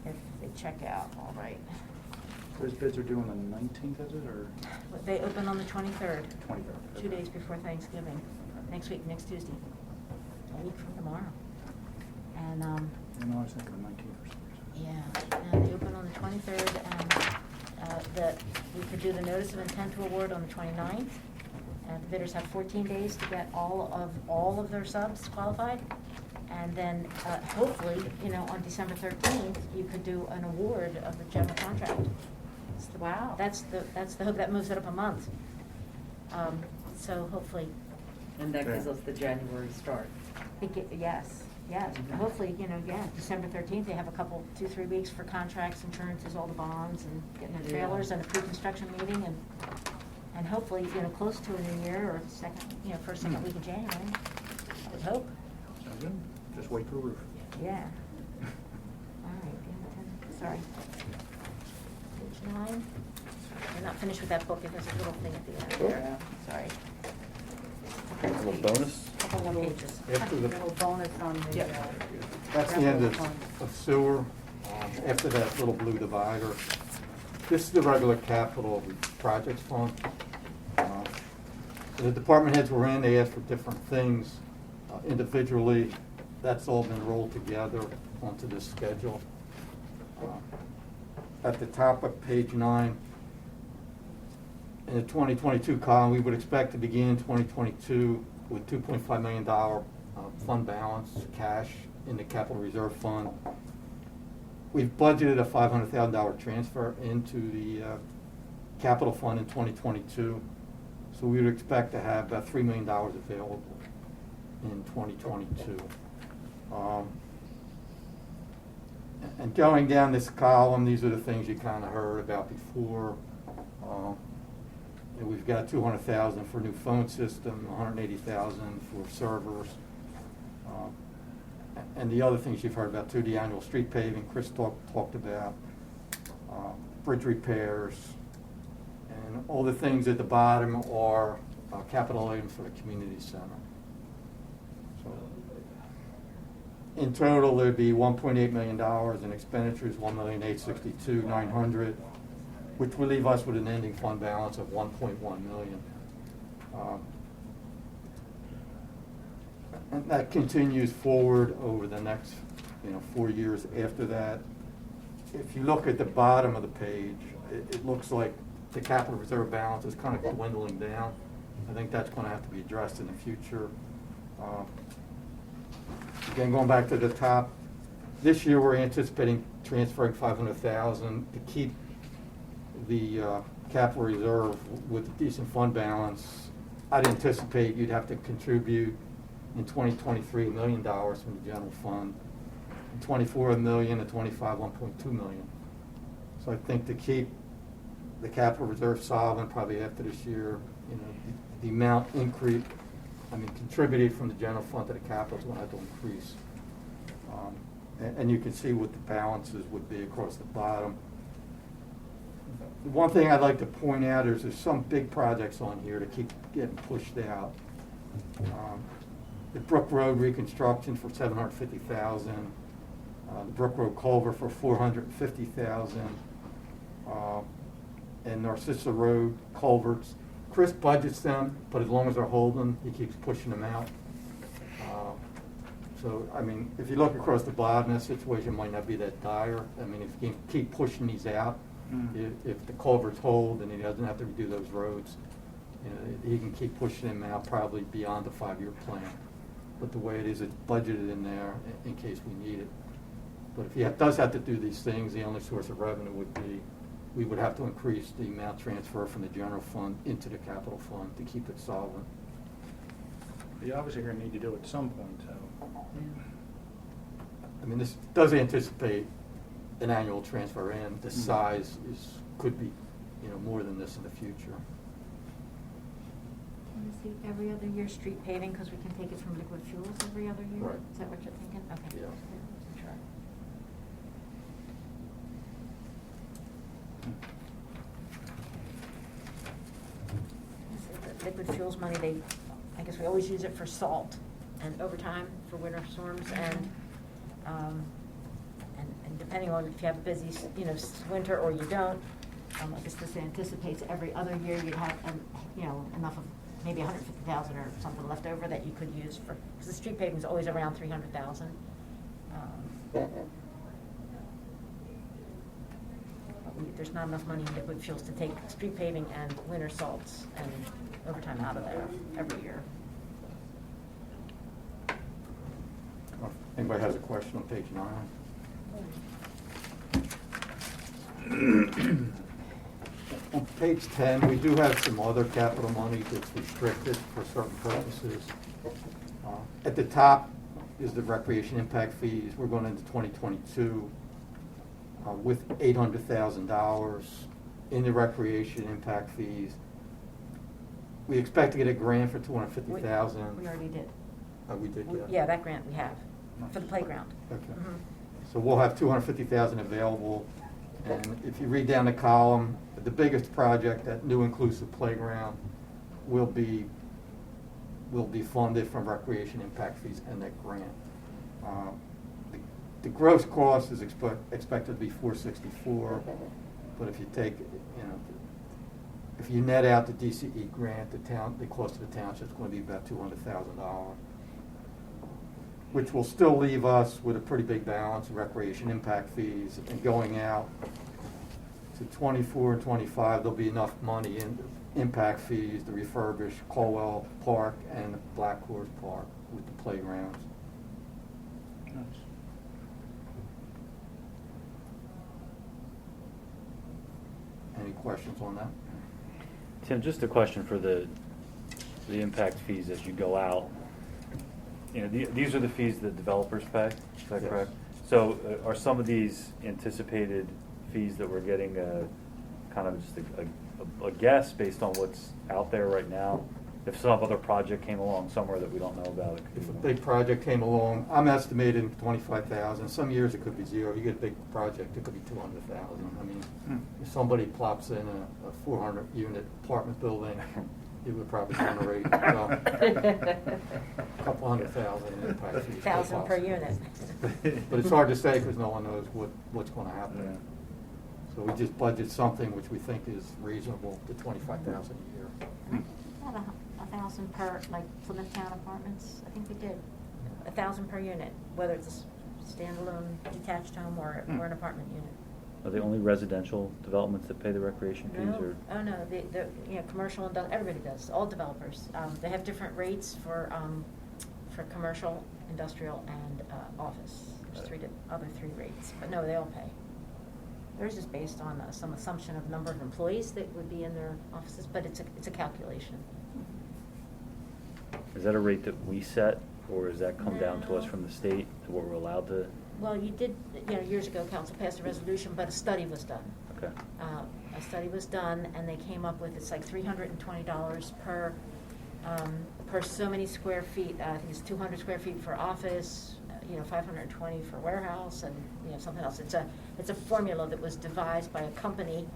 If they check out, all right. Those bids are due on the 19th, is it, or They open on the 23rd, 23rd? 2 days before Thanksgiving, next week, next Tuesday, a week from tomorrow. And, You know, I was thinking the 19th or something. yeah, and they open on the 23rd, and we could do the notice of intent to award on the 29th. And the bidders have 14 days to get all of their subs qualified. And then, hopefully, you know, on December 13th, you could do an award of the general contract. Wow. That's the hope, that moves it up a month. So hopefully, And that gives us the January start. yes, hopefully, you know, December 13th, they have a couple, 2-3 weeks for contracts, insurances, all the bonds, and getting the trailers, and a pre-construction meeting, and hopefully, you know, close to a new year, or first, second week of January, I would hope. Sounds good. Just wait for a roof. Yeah. All right, sorry. Page 9. We're not finished with that book, there's a little thing at the end there, sorry. A little bonus? Couple more pages. After the, Little bonus on the. that's the end of sewer. After that little blue divider, this is the regular capital projects fund. The department heads were in, they asked for different things individually. That's all been rolled together onto this schedule. At the top of page 9, in the 2022 column, we would expect to begin 2022 with $2.5 million fund balance, cash in the capital reserve fund. We've budgeted a $500,000 transfer into the capital fund in 2022. So we would expect to have about $3 million available in 2022. And going down this column, these are the things you kind of heard about before. And we've got $200,000 for new phone system, $180,000 for servers. And the other things you've heard about too, the annual street paving, Chris talked about, bridge repairs, and all the things at the bottom are capital items for the community center. So in total, there'd be $1.8 million in expenditures, $1,862,900, which would leave us with an ending fund balance of $1.1 million. And that continues forward over the next, 4 years after that. If you look at the bottom of the page, it looks like the capital reserve balance is kind of dwindling down. I think that's going to have to be addressed in the future. Again, going back to the top, this year we're anticipating transferring $500,000 to keep the capital reserve with a decent fund balance. I'd anticipate you'd have to contribute in 2023 $1 million from the general fund, in 24 $1 million, and 25 $1.2 million. So I think to keep the capital reserve solvent probably after this year, the amount contributed from the general fund to the capital is going to have to increase. And you can see what the balances would be across the bottom. The one thing I'd like to point out is there's some big projects on here to keep getting pushed out. The Brook Road reconstruction for $750,000. The Brook Road culvert for $450,000. And Narcissa Road culverts. Chris budgets them, but as long as they're holding, he keeps pushing them out. So, I mean, if you look across the bottom, that situation might not be that dire. I mean, if you can keep pushing these out, if the culverts hold and he doesn't have to redo those roads, you know, he can keep pushing them out probably beyond the 5-year plan. But the way it is, it's budgeted in there in case we need it. But if he does have to do these things, the only source of revenue would be, we would have to increase the amount transfer from the general fund into the capital fund to keep it solvent. You obviously are gonna need to do it at some point, so. I mean, this does anticipate an annual transfer in. The size could be, you know, more than this in the future. Can you see every other year street paving, because we can take it from liquid fuels every other year? Right. Is that what you're thinking? Okay. Yeah. Sure. The liquid fuels money, I guess we always use it for salt and overtime for winter storms and depending on if you have a busy, winter or you don't, I guess this anticipates every other year you'd have, enough of maybe 150,000 or something left over that you could use for, because the street paving is always around 300,000. There's not enough money in liquid fuels to take street paving and winter salts and overtime out of there every year. Anybody has a question on page 9? On page 10, we do have some other capital money that's restricted for certain purposes. At the top is the recreation impact fees. We're going into 2022 with $800,000 in the recreation impact fees. We expect to get a grant for $250,000. We already did. We did, yeah. Yeah, that grant we have for the playground. Okay. Mhm. So we'll have $250,000 available, and if you read down the column, the biggest project, that new inclusive playground, will be funded from recreation impact fees and that grant. The gross cost is expected to be $464, but if you take, if you net out the DCE grant, the cost of the township is going to be about $200,000. Which will still leave us with a pretty big balance of recreation impact fees, and going out to 24 and 25, there'll be enough money in impact fees to refurbish Colwell Park and Black Horse Park with the playgrounds. Nice. Any questions on that? Tim, just a question for the impact fees as you go out. These are the fees that developers pay, is that Yes. correct? So are some of these anticipated fees that we're getting kind of just a guess based on what's out there right now? If some other project came along somewhere that we don't know about, it could If a be big project came along, I'm estimating 25,000. Some years it could be zero. You get a big project, it could be 200,000. I mean, if somebody plops in a 400-unit apartment building, it would probably generate a couple $100,000 in impact fees. $1,000 per unit. But it's hard to say because no one knows what's going to happen. Yeah. So we just budget something which we think is reasonable, to $25,000 a year. About 1,000 per, like Plymouth Town Apartments, I think we did. 1,000 per unit, whether it's a standalone detached home or an apartment unit. Are they only residential developments that pay the recreation fees, No, or? oh no, commercial, everybody does, all developers. They have different rates for commercial, industrial, and office. There's other three rates, but no, they all pay. Theirs is based on some assumption of number of employees that would be in their offices, but it's a calculation. Is that a rate that we set, or does that come down to us from the state, to what we're allowed to? Well, you did, years ago, council passed a resolution, but a study was done. Okay. A study was done, and they came up with, it's like $320 per so many square feet. I think it's 200 square feet for office, 520 for warehouse, and, something else. It's a formula that was devised by a company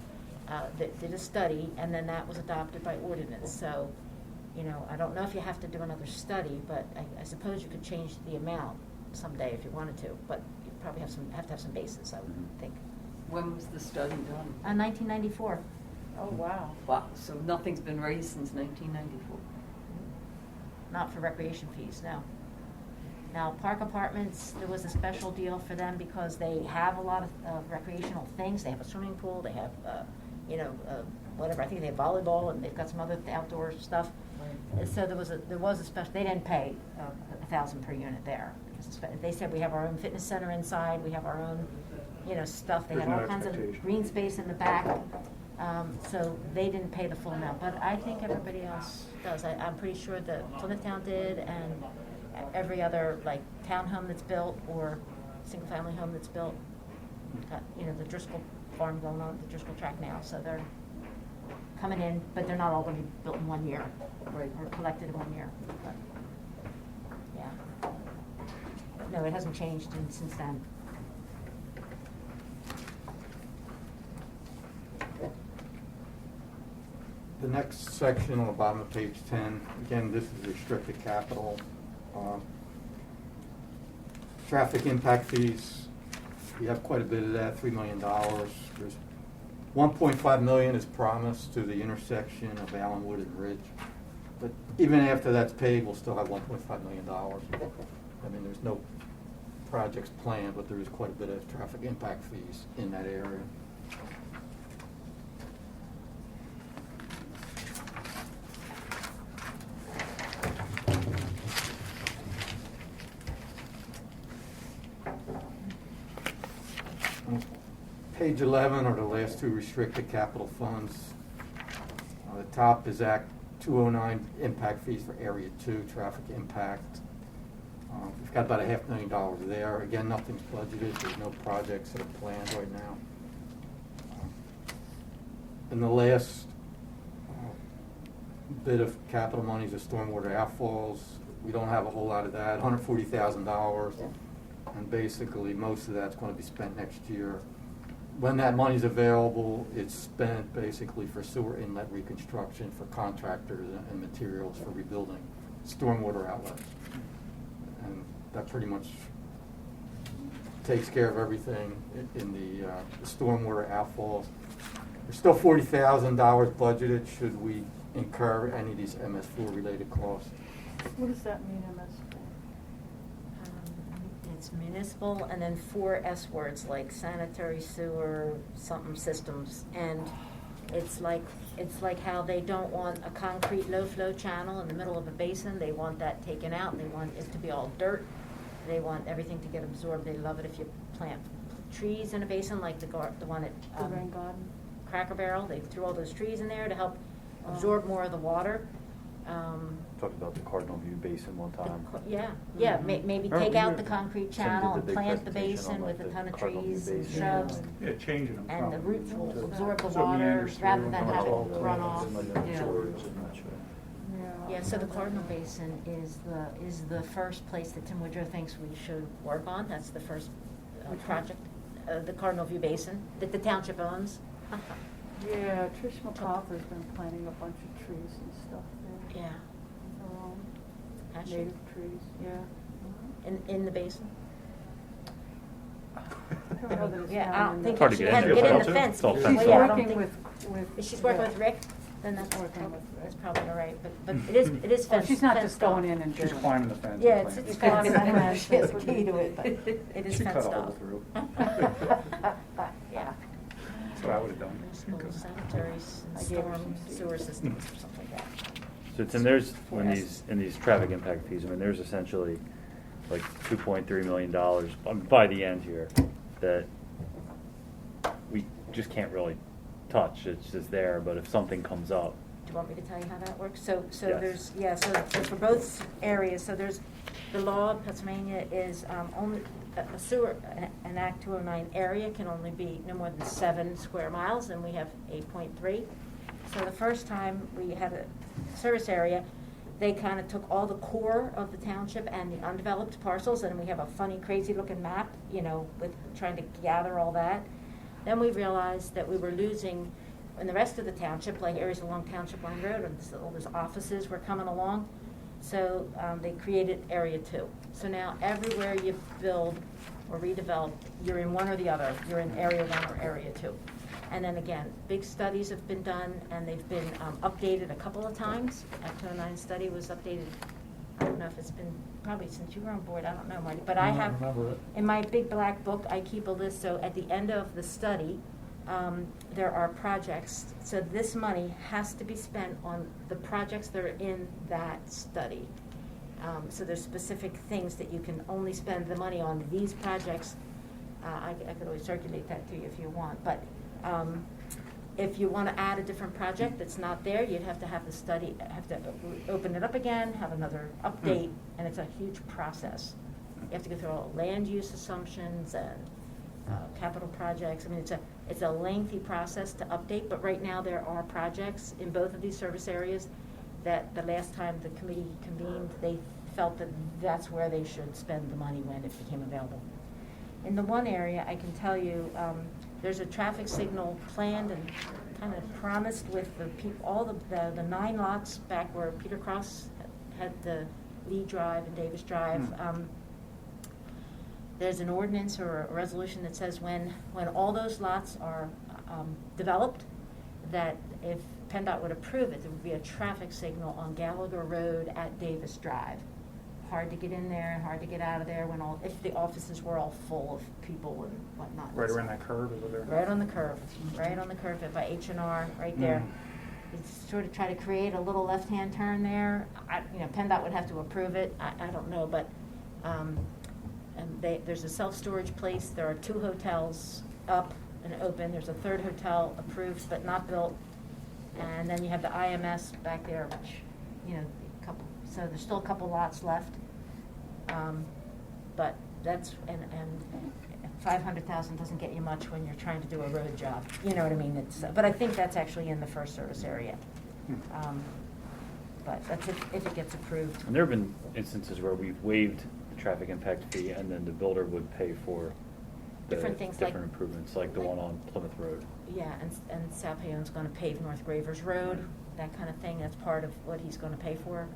that did a study, and then that was adopted by ordinance. So, you know, I don't know if you have to do another study, but I suppose you could change the amount someday if you wanted to, but you probably have to have some basis, I would think. When was the study done? 1994. Oh, wow. Wow, so nothing's been raised since 1994. Not for recreation fees, no. Now, park apartments, there was a special deal for them because they have a lot of recreational things. They have a swimming pool, they have, whatever, I think they have volleyball, and they've got some other outdoor stuff. And so there was a special, they didn't pay $1,000 per unit there. They said we have our own fitness center inside, we have our own, stuff. They There's had no all kinds of expectation. green space in the back. So they didn't pay the full amount, but I think everybody else does. I'm pretty sure that Plymouth Town did, and every other, like, townhome that's built or single-family home that's built. Got, the Driscoll farm going on, the Driscoll track now, so they're coming in, but they're not all gonna be built in 1 year. Right. Or collected in 1 year, but, yeah. No, it hasn't changed since then. The next section on the bottom of page 10, again, this is restricted capital. Traffic impact fees, we have quite a bit of that, $3 million. There's $1.5 million is promised to the intersection of Allenwood and Ridge. But even after that's paid, we'll still have $1.5 million. I mean, there's no projects planned, but there is quite a bit of traffic impact fees in that area. Page 11 are the last two restricted capital funds. The top is Act 209 impact fees for Area 2 traffic impact. We've got about $500,000 there. Again, nothing's budgeted. There's no projects that are planned right now. And the last bit of capital money is the stormwater outfalls. We don't have a whole lot of that, $140,000. And basically, most of that's going to be spent next year. When that money's available, it's spent basically for sewer inlet reconstruction, for contractors and materials for rebuilding stormwater outlets. And that pretty much takes care of everything in the stormwater outfalls. There's still $40,000 budgeted should we incur any of these MS4 related costs. What does that mean, MS4? It's municipal, and then 4 S words like sanitary sewer, something systems, and it's like how they don't want a concrete low-flow channel in the middle of a basin. They want that taken out. They want it to be all dirt. They want everything to get absorbed. They love it if you plant trees in a basin, like the one at The rain garden? Cracker Barrel. They threw all those trees in there to help absorb more of the water. Talked about the Cardinal View Basin one time. Maybe Remember take out we the were- concrete Tim did channel the and big plant the presentation basin on, with like, a ton of the Cardinal View trees and Basin. shrubs. Yeah, changing them. And the from- roots will to- absorb the so it water meanders through rather and than runs have it all the- run off. I'm Yeah. not sure. Yeah, so the Cardinal Basin is the first place that Tim Woodrow thinks we should work on. That's the first project, the Cardinal View Basin, that the township owns. Yeah, Trish McCarthy's been planting a bunch of trees and stuff there. Yeah. Her own Has she? native trees, yeah. In the basin? I don't know that it's Yeah, I down don't in think It's hard to she get had to in get there. in the It's all fence. fenced. She's Well, yeah, I don't working think- with. If she's working yeah. with Rick, then that's Working with Rick. that's probably all right, but it is Oh, fenced. she's not fenced just going off. in and She's doing it. climbing the fence. Yeah, and it's planting. fenced. I don't know if That's she has a what key we to do. it, but it is She cut fenced a hole off. through. Yeah. That's what I would've done. Municipal because- sanitary I gave her storm some seeds. sewer systems or something like that. So Tim, there's, Four S. in these traffic impact fees, I mean, there's essentially like $2.3 million by the end here that we just can't really touch. It's just there, but if something comes up, Do you want me to tell you how that works? So Yes. so for both areas, so there's, the law in Pennsylvania is only, a sewer, an Act 209 area can only be no more than 7 square miles, and we have 8.3. So the first time we had a service area, they kind of took all the core of the township and the undeveloped parcels, and we have a funny, crazy-looking map, with trying to gather all that. Then we realized that we were losing in the rest of the township, like areas along Township Line Road, and all those offices were coming along. So they created Area 2. So now everywhere you build or redevelop, you're in one or the other. You're in Area 1 or Area 2. And then again, big studies have been done, and they've been updated a couple of times. Act 209 study was updated, I don't know if it's been, probably since you were on board, I don't know, Marty. But I have, remember it. in my big black book, I keep a list, so at the end of the study, there are projects. So this money has to be spent on the projects that are in that study. So there's specific things that you can only spend the money on these projects. I could always circulate that to you if you want, but if you want to add a different project that's not there, you'd have to have the study, have to open it up again, have another update, and it's a huge process. You have to go through all land use assumptions and capital projects. I mean, it's a lengthy process to update, but right now there are projects in both of these service areas that the last time the committee convened, they felt that that's where they should spend the money when it became available. In the one area, I can tell you, there's a traffic signal planned and kind of promised with the people, all the 9 lots back where Peter Cross had the Lee Drive and Davis Drive. There's an ordinance or a resolution that says when all those lots are developed, that if PennDOT would approve it, there would be a traffic signal on Gallagher Road at Davis Drive. Hard to get in there and hard to get out of there if the offices were all full of people and whatnot. Right around that curve over there. Right on the curve by H&R, right there. It's sort of try to create a little left-hand turn there. PennDOT would have to approve it. I don't know, but and there's a self-storage place. There are 2 hotels up and open. There's a 3rd hotel approved but not built. And then you have the IMS back there, which, so there's still a couple lots left. But that's, and 500,000 doesn't get you much when you're trying to do a road job. You know what I mean? But I think that's actually in the first service area. But that's if it gets approved. And there have been instances where we've waived the traffic impact fee and then the builder would pay for the Different things different like- improvements, like the one on Plymouth Road. Yeah, and Sal Payon's going to pave North Gravers Road, that kind of thing. That's part of what he's going to pay for.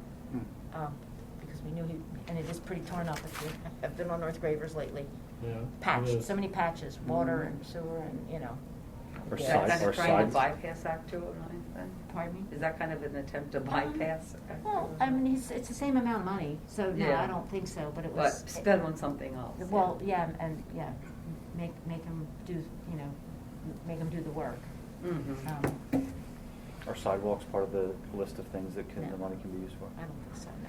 Because we knew and it is pretty torn up if you have been on North Gravers lately. Yeah. Patched, so many patches, water and sewer and, Or Is side- that kind or of trying to sides. bypass Act 209 then? Pardon me? Is that kind of an attempt to bypass Act Well, 209? I mean, it's the same amount of money, so no, Yeah. I don't think so, but it But was. spend on something else. Well, yeah, make them do, make them do the work. Mm-hmm. Are sidewalks part of the list of things that No. the money can be used for? I don't think so, no.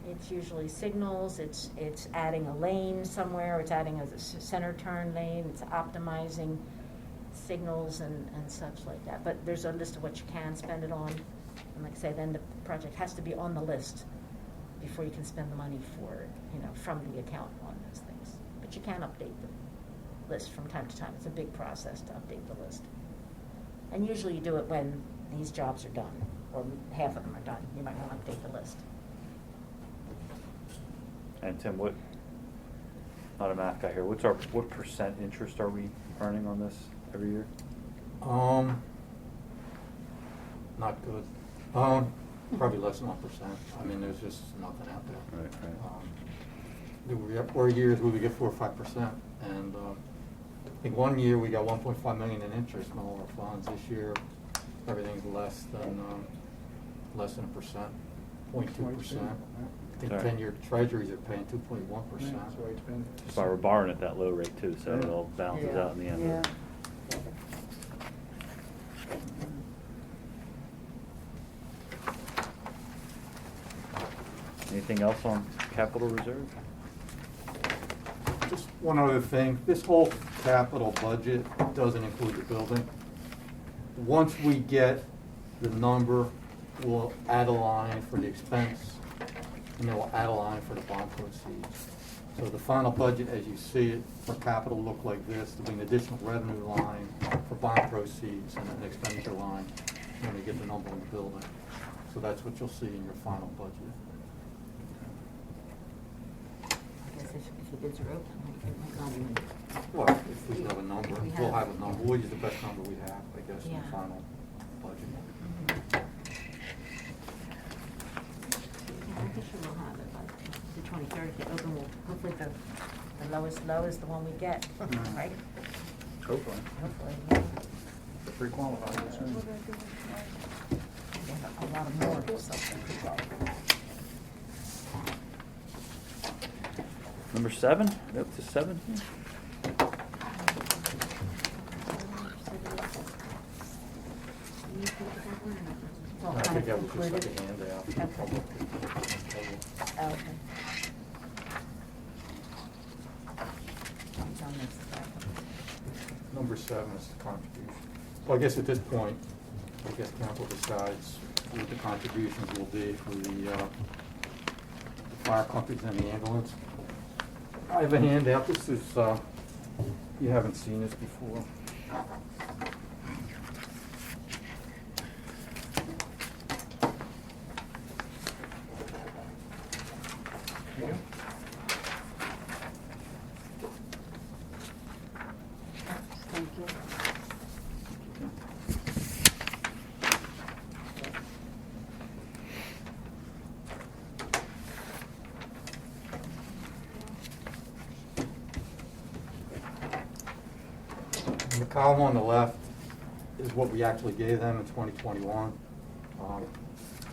It's usually signals, it's adding a lane somewhere, it's adding a center turn lane, it's optimizing signals and such like that. But there's a list of what you can spend it on. And like I say, then the project has to be on the list before you can spend the money for it, from the account on those things. But you can update the list from time to time. It's a big process to update the list. And usually you do it when these jobs are done, or half of them are done. You might want to update the list. And Tim, not a math guy here, what percent interest are we earning on this every year? Not good. Probably less than 1%. I mean, there's just nothing out there. Right. There were years where we get 4 or 5%, and I think one year we got 1.5 million in interest in all our funds. This year, everything's less than 1%, 0.2%. I think Sorry. 10-year treasuries are paying 2.1%. That's the way it's been. That's why we're borrowing at that low rate too, so it all balances Yeah. out in the end. Yeah. Anything else on capital reserve? Just one other thing, this whole capital budget doesn't include the building. Once we get the number, we'll add a line for the expense, and then we'll add a line for the bond proceeds. So the final budget, as you see it, for capital look like this. There'll be an additional revenue line for bond proceeds and an expenditure line when we get the number on the building. So that's what you'll see in your final budget. I guess if you bids are open, it might not even. Well, if we have a number, We we'll have- have a number, we'll use the best number we have, I guess, in the Yeah. final budget. Yeah, I'm pretty sure we'll have it by the 23rd, if they open, we'll, hopefully the lowest low is the one we get, Mhm. right? Hopefully. Hopefully, yeah. The pre-qualified, soon. They have a lot of more stuff than pre-qualified. Number 7, up to 7. It's all I kind think of that was just like included. a handout. Okay. Oh, okay. It's on this side. Number 7 is the contribution. So I guess at this point, I guess council decides what the contributions will be for the fire companies and the ambulance. I have a handout, this is, you haven't seen this before. Here you go. Thank you. And the column on the left is what we actually gave them in 2021.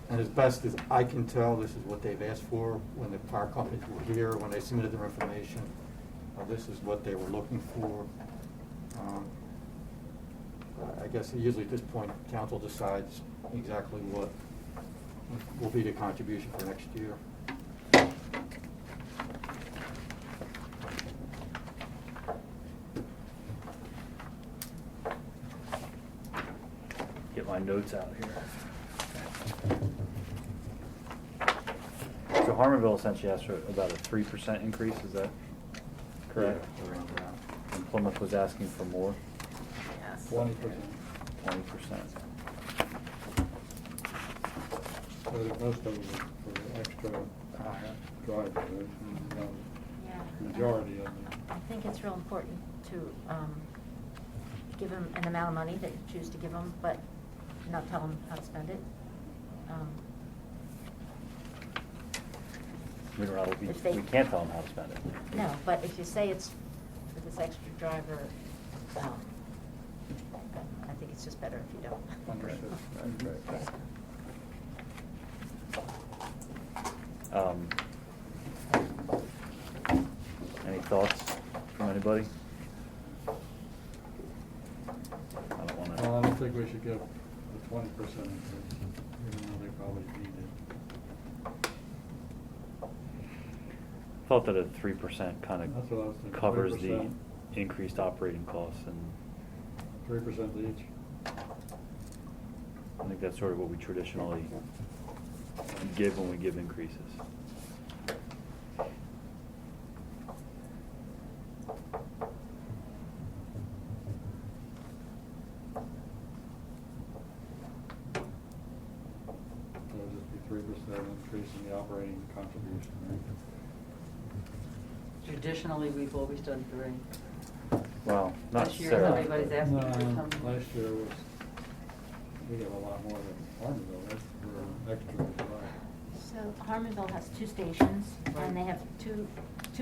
And as best as I can tell, this is what they've asked for when the power companies were here, when they submitted their information. This is what they were looking for. I guess usually at this point, council decides exactly what will be the contribution for next year. Get my notes out here. So Harmonville essentially asked for about a 3% increase, is that correct? Yeah, around that. And Plymouth was asking for more, Yes. 20%. 20%. Most of them are for extra drivers, Yeah. majority of them. I think it's real important to give them an amount of money that you choose to give them, but not tell them how to spend it. We don't know, If they- we can't tell them how to spend it. No, but if you say it's for this extra driver, I think it's just better if you don't. Understood. Right. Any thoughts from anybody? I don't Well, wanna, I don't think we should give the 20% increase, even though they probably need it. thought that a 3% kind That's what I was thinking, covers the 3%. increased operating costs, and 3% each. I think that's sort of what we traditionally give when we give increases. So it'll just be 3% increase in the operating contribution, right? Traditionally, we've always done 3. Well, not This year, necessarily. everybody's asking for No, something. last year was, we got a lot more than Farmville, right, for extra drivers. So Harmonville has 2 stations, and they have two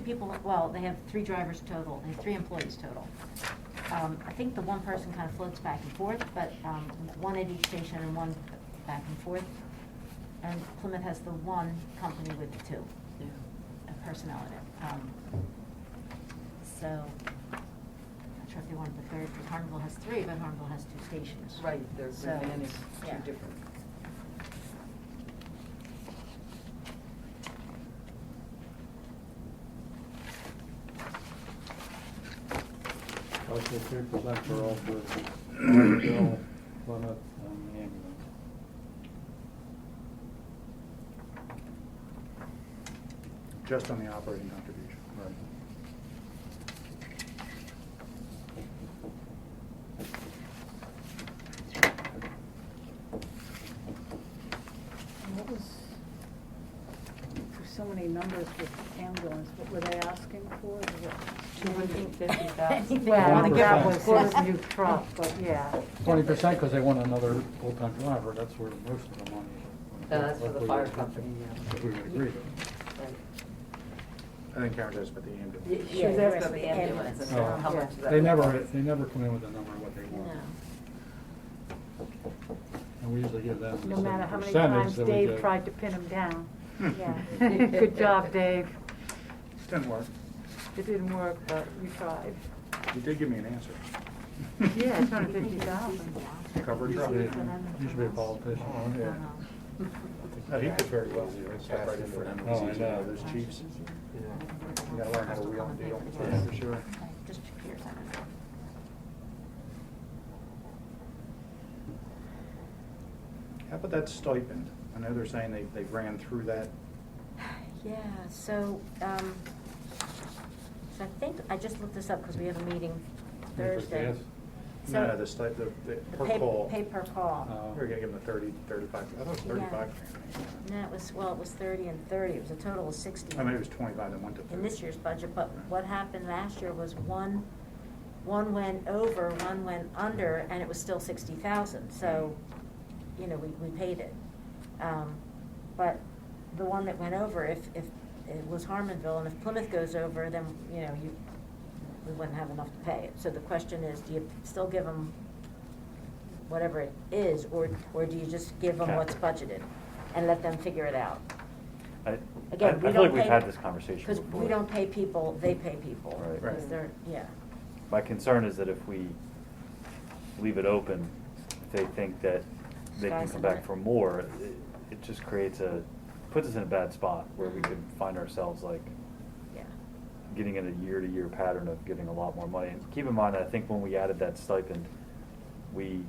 people, well, they have 3 drivers total, they have 3 employees total. I think the one person kind of floats back and forth, but one at each station and one back and forth. And Plymouth has the one company with 2 Yeah. personnel in it. So, not sure if they wanted the third, because Harmonville has 3, but Harmonville has 2 stations. Right, they're So, managed yeah. 2 different. I said 3% for all services, Farmville, Plymouth, and the ambulance. Just on the operating contribution. Right. What was, there's so many numbers with ambulance. was, what were they asking for? 250,000. Well, I think that was 20%. his new truck, but yeah. 20% because they want another full-time driver, that's where most of the money is. No, that's for the Like we fire would- company, if we would agree to. Right. I think Karen's asked about the ambulance. She Yeah, was you're asking right, about the the ambulance and ambulance. how Oh. much of that. They was. never come in with a number of what they want. No. And we usually give them the No same matter how many percentage times that we Dave give. tried to pin him down. Yeah. Good job, Dave. Didn't work. It didn't work, but you tried. You did give me an answer. Yeah, 250,000. Coverage. You should be a politician. Oh, yeah. No, he could very well step right in for them. Oh, I know. Those chiefs. You gotta learn how to wheel and deal, Yeah. for sure. Just appears, I don't know. How about that stipend? I know they're saying they ran through that. Yeah, so I think, I just looked this up because we have a meeting Thursday. Yes. So- No, the The per pay, call. pay per call. They were gonna give them the 30, 35, I thought it was 35. No, it was, well, it was 30 and 30. It was a total of 60. I mean, it was 25 that went to 30. In this year's budget, but what happened last year was one went over, one went under, and it was still 60,000, so, you know, we paid it. But the one that went over, if it was Harmonville, and if Plymouth goes over, then, you know, we wouldn't have enough to pay it. So the question is, do you still give them whatever it is, or do you just give them Cap. what's budgeted and let them figure it out? I Again, we feel don't like we've pay- had this conversation Because before. we don't pay people, they pay people. Right. Right. Because they're, yeah. My concern is that if we leave it open, if they think that they can Sky's come the back limit. for more, it just puts us in a bad spot where we could find ourselves like Yeah. getting in a year-to-year pattern of getting a lot more money. And keep in mind, I think when we added that stipend, we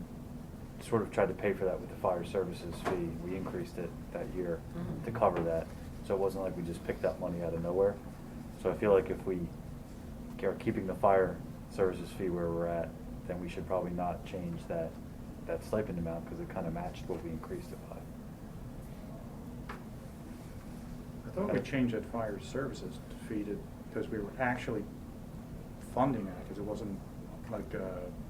sort of tried to pay for that with the fire services fee. We increased it that year Mhm. to cover that. So it wasn't like we just picked that money out of nowhere. So I feel like if we are keeping the fire services fee where we're at, then we should probably not change that stipend amount because it kind of matched what we increased it by. I thought we changed that fire services fee to, because we were actually funding that, because it wasn't like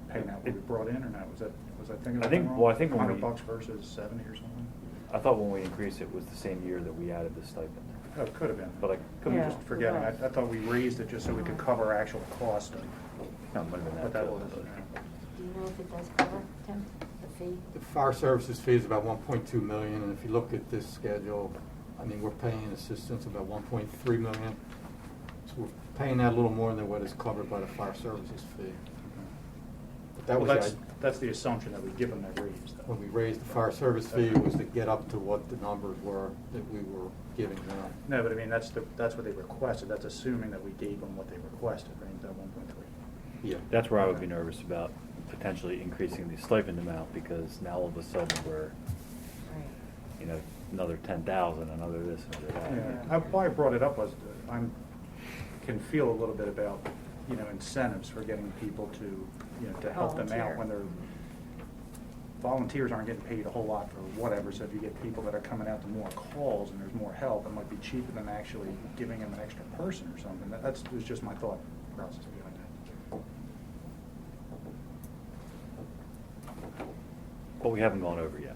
paying out what we brought in, or not? Was I thinking I about think- that wrong? well, I think when we- $100 versus 70 or something? I thought when we increased it was the same year that we added the stipend. Oh, it could have been. But I Could be Yeah, just forgetting. it I was. thought we raised it just so we could cover actual cost of No, it might have been what that that too, was. but- Do you know if it does cover, Tim, the fee? The fire services fee is about 1.2 million, and if you look at this schedule, I mean, we're paying assistants about 1.3 million. So we're paying that a little more than what is covered by the fire services fee. But that Well, was, that's the assumption that we give them that raise, though. when we raised the fire service fee, it was to get up to what the numbers were that we were giving them. No, but I mean, that's what they requested. That's assuming that we gave them what they requested, right, that 1.3. Yeah. That's where I would be nervous about potentially increasing the stipend amount, because now all of a sudden we're, Right. you know, another 10,000, another this, another that. Yeah, why I brought it up was can feel a little bit about, you know, incentives for getting people to, you know, to help them Volunteer. out when they're, volunteers aren't getting paid a whole lot for whatever, so if you get people that are coming out to more calls and there's more help, it might be cheaper than actually giving them an extra person or something. That was just my thought process behind that. But we haven't gone over yet.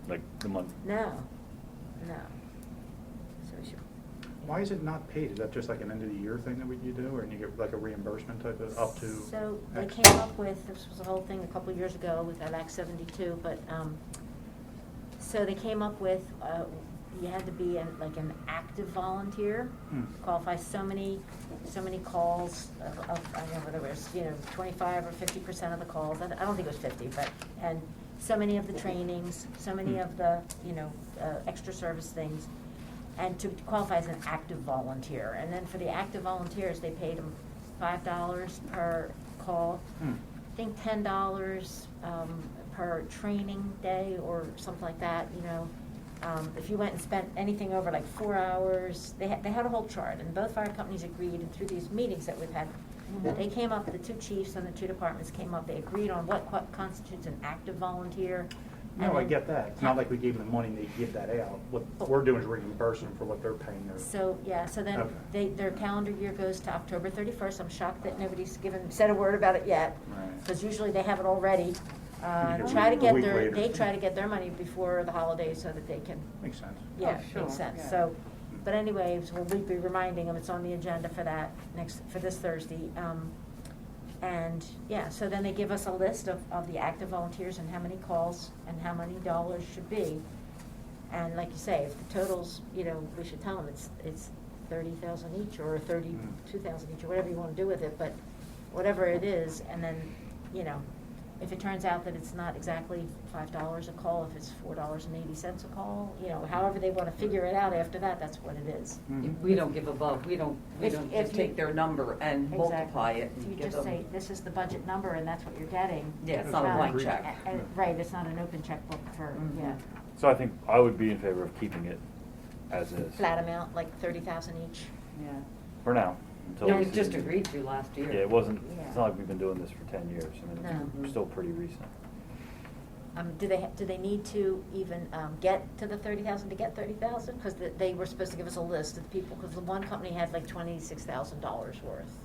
Like the month. No. So we should. Why is it not paid? Is that just like an end of the year thing that you do, or you get like a reimbursement type of up to? So they X? came up with, this was the whole thing a couple years ago with that Act 72, but, so they came up with, you had to be like an active volunteer, qualify so many calls of, I don't know whether it was, you know, 25 or 50% of the calls, I don't think it was 50, but, and so many of the trainings, so many of the, you know, extra service things, and to qualify as an active volunteer. And then for the active volunteers, they paid them $5 per call. I think $10 per training day or something like that, you know. If you went and spent anything over like 4 hours, they had a whole chart, and both fire companies agreed, and through these meetings that we've had, they came up, the two chiefs and the two departments came up, they agreed on what constitutes an active volunteer, No, I get that. It's not like we gave them the money and they give that out. What we're doing is reimbursing them for what they're paying their. So, yeah, so then Okay. their calendar year goes to October 31st. I'm shocked that nobody's said a word about it yet. Right. Because usually they have it all ready. Because Try to a get week later. they try to get their money before the holidays so that they can, Makes sense. yeah, sure, makes sense. yeah. So, but anyways, we'll be reminding them, it's on the agenda for that for this Thursday. And, yeah, so then they give us a list of the active volunteers and how many calls and how many dollars should be. And like you say, if the totals, we should tell them it's 30,000 each or 32,000 each or whatever you want to do with it, but whatever it is, and then, if it turns out that it's not exactly $5 a call, if it's $4.80 a call, however they want to figure it out after that, that's what it is. Mhm. We don't give above, we don't If just you- take their number and multiply it If and you give just say, them. this is the budget number and that's what you're getting. Yeah, it's not a blank check. Right, it's not an open checkbook for, Mhm. yeah. So I think I would be in favor of keeping it as is. Flat amount, like 30,000 each. Yeah. For now. Until It we was see- just agreed to last year. Yeah, it wasn't, Yeah. it's not like we've been doing this for 10 years. I mean, No. it's still pretty recent. Do they need to even get to the 30,000 to get 30,000? Because they were supposed to give us a list of people, because the one company had like $26,000 worth.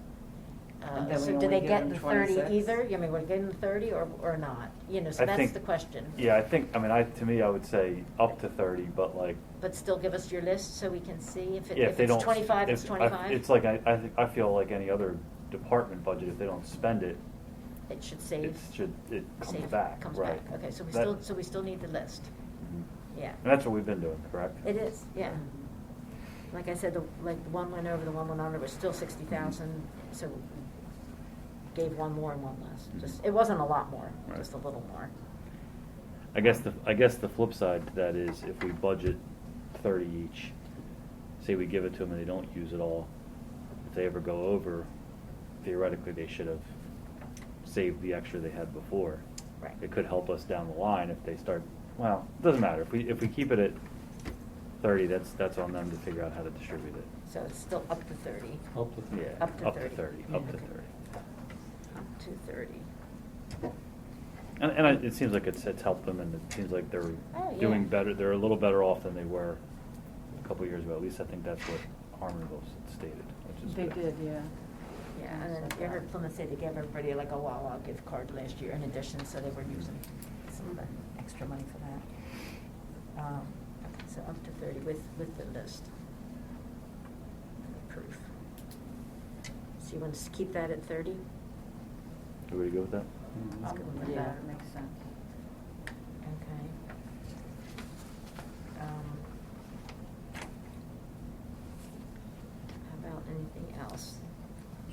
And then we So do only they give get them the 30 26? either? We're getting the 30 or not? So I that's think- the question. Yeah, to me, I would say up to 30, but like, But still give us your list so we can see if yeah, if they it's don't. 25, it's if- 25? It's like, I feel like any other department budget, if they don't spend it, It should save. it comes Save, back, comes right? back. Okay, so That- we still need the list. Mhm. Yeah. And that's what we've been doing, correct? It is, yeah. Like I said, the one went over, the one went under, was still 60,000, so gave one more and one less. Just, it wasn't a lot more, Right. just a little more. I guess the flip side to that is if we budget 30 each, say we give it to them and they don't use it all, if they ever go over, theoretically they should have saved the extra they had before. Right. It could help us down the line if they start, well, it doesn't matter. If we keep it at 30, that's on them to figure out how to distribute it. So it's still up to 30. Up to Yeah, Up to 30. 30, up to 30. Up to 30. And it seems like it's helped them, and it seems like they're Oh, yeah. doing better. They're a little better off than they were a couple of years ago. At least I think that's what Harmonville stated, which is They good. did, yeah. Yeah, and then you heard Plymouth say they gave everybody like a Wawa gift card last year in addition, so they were using some of the extra money for that. Okay, so up to 30 with the list. Proof. So you want to keep that at 30? Everybody go with that? Mhm. I'm good with Yeah. that, it makes sense. Okay. How about anything else?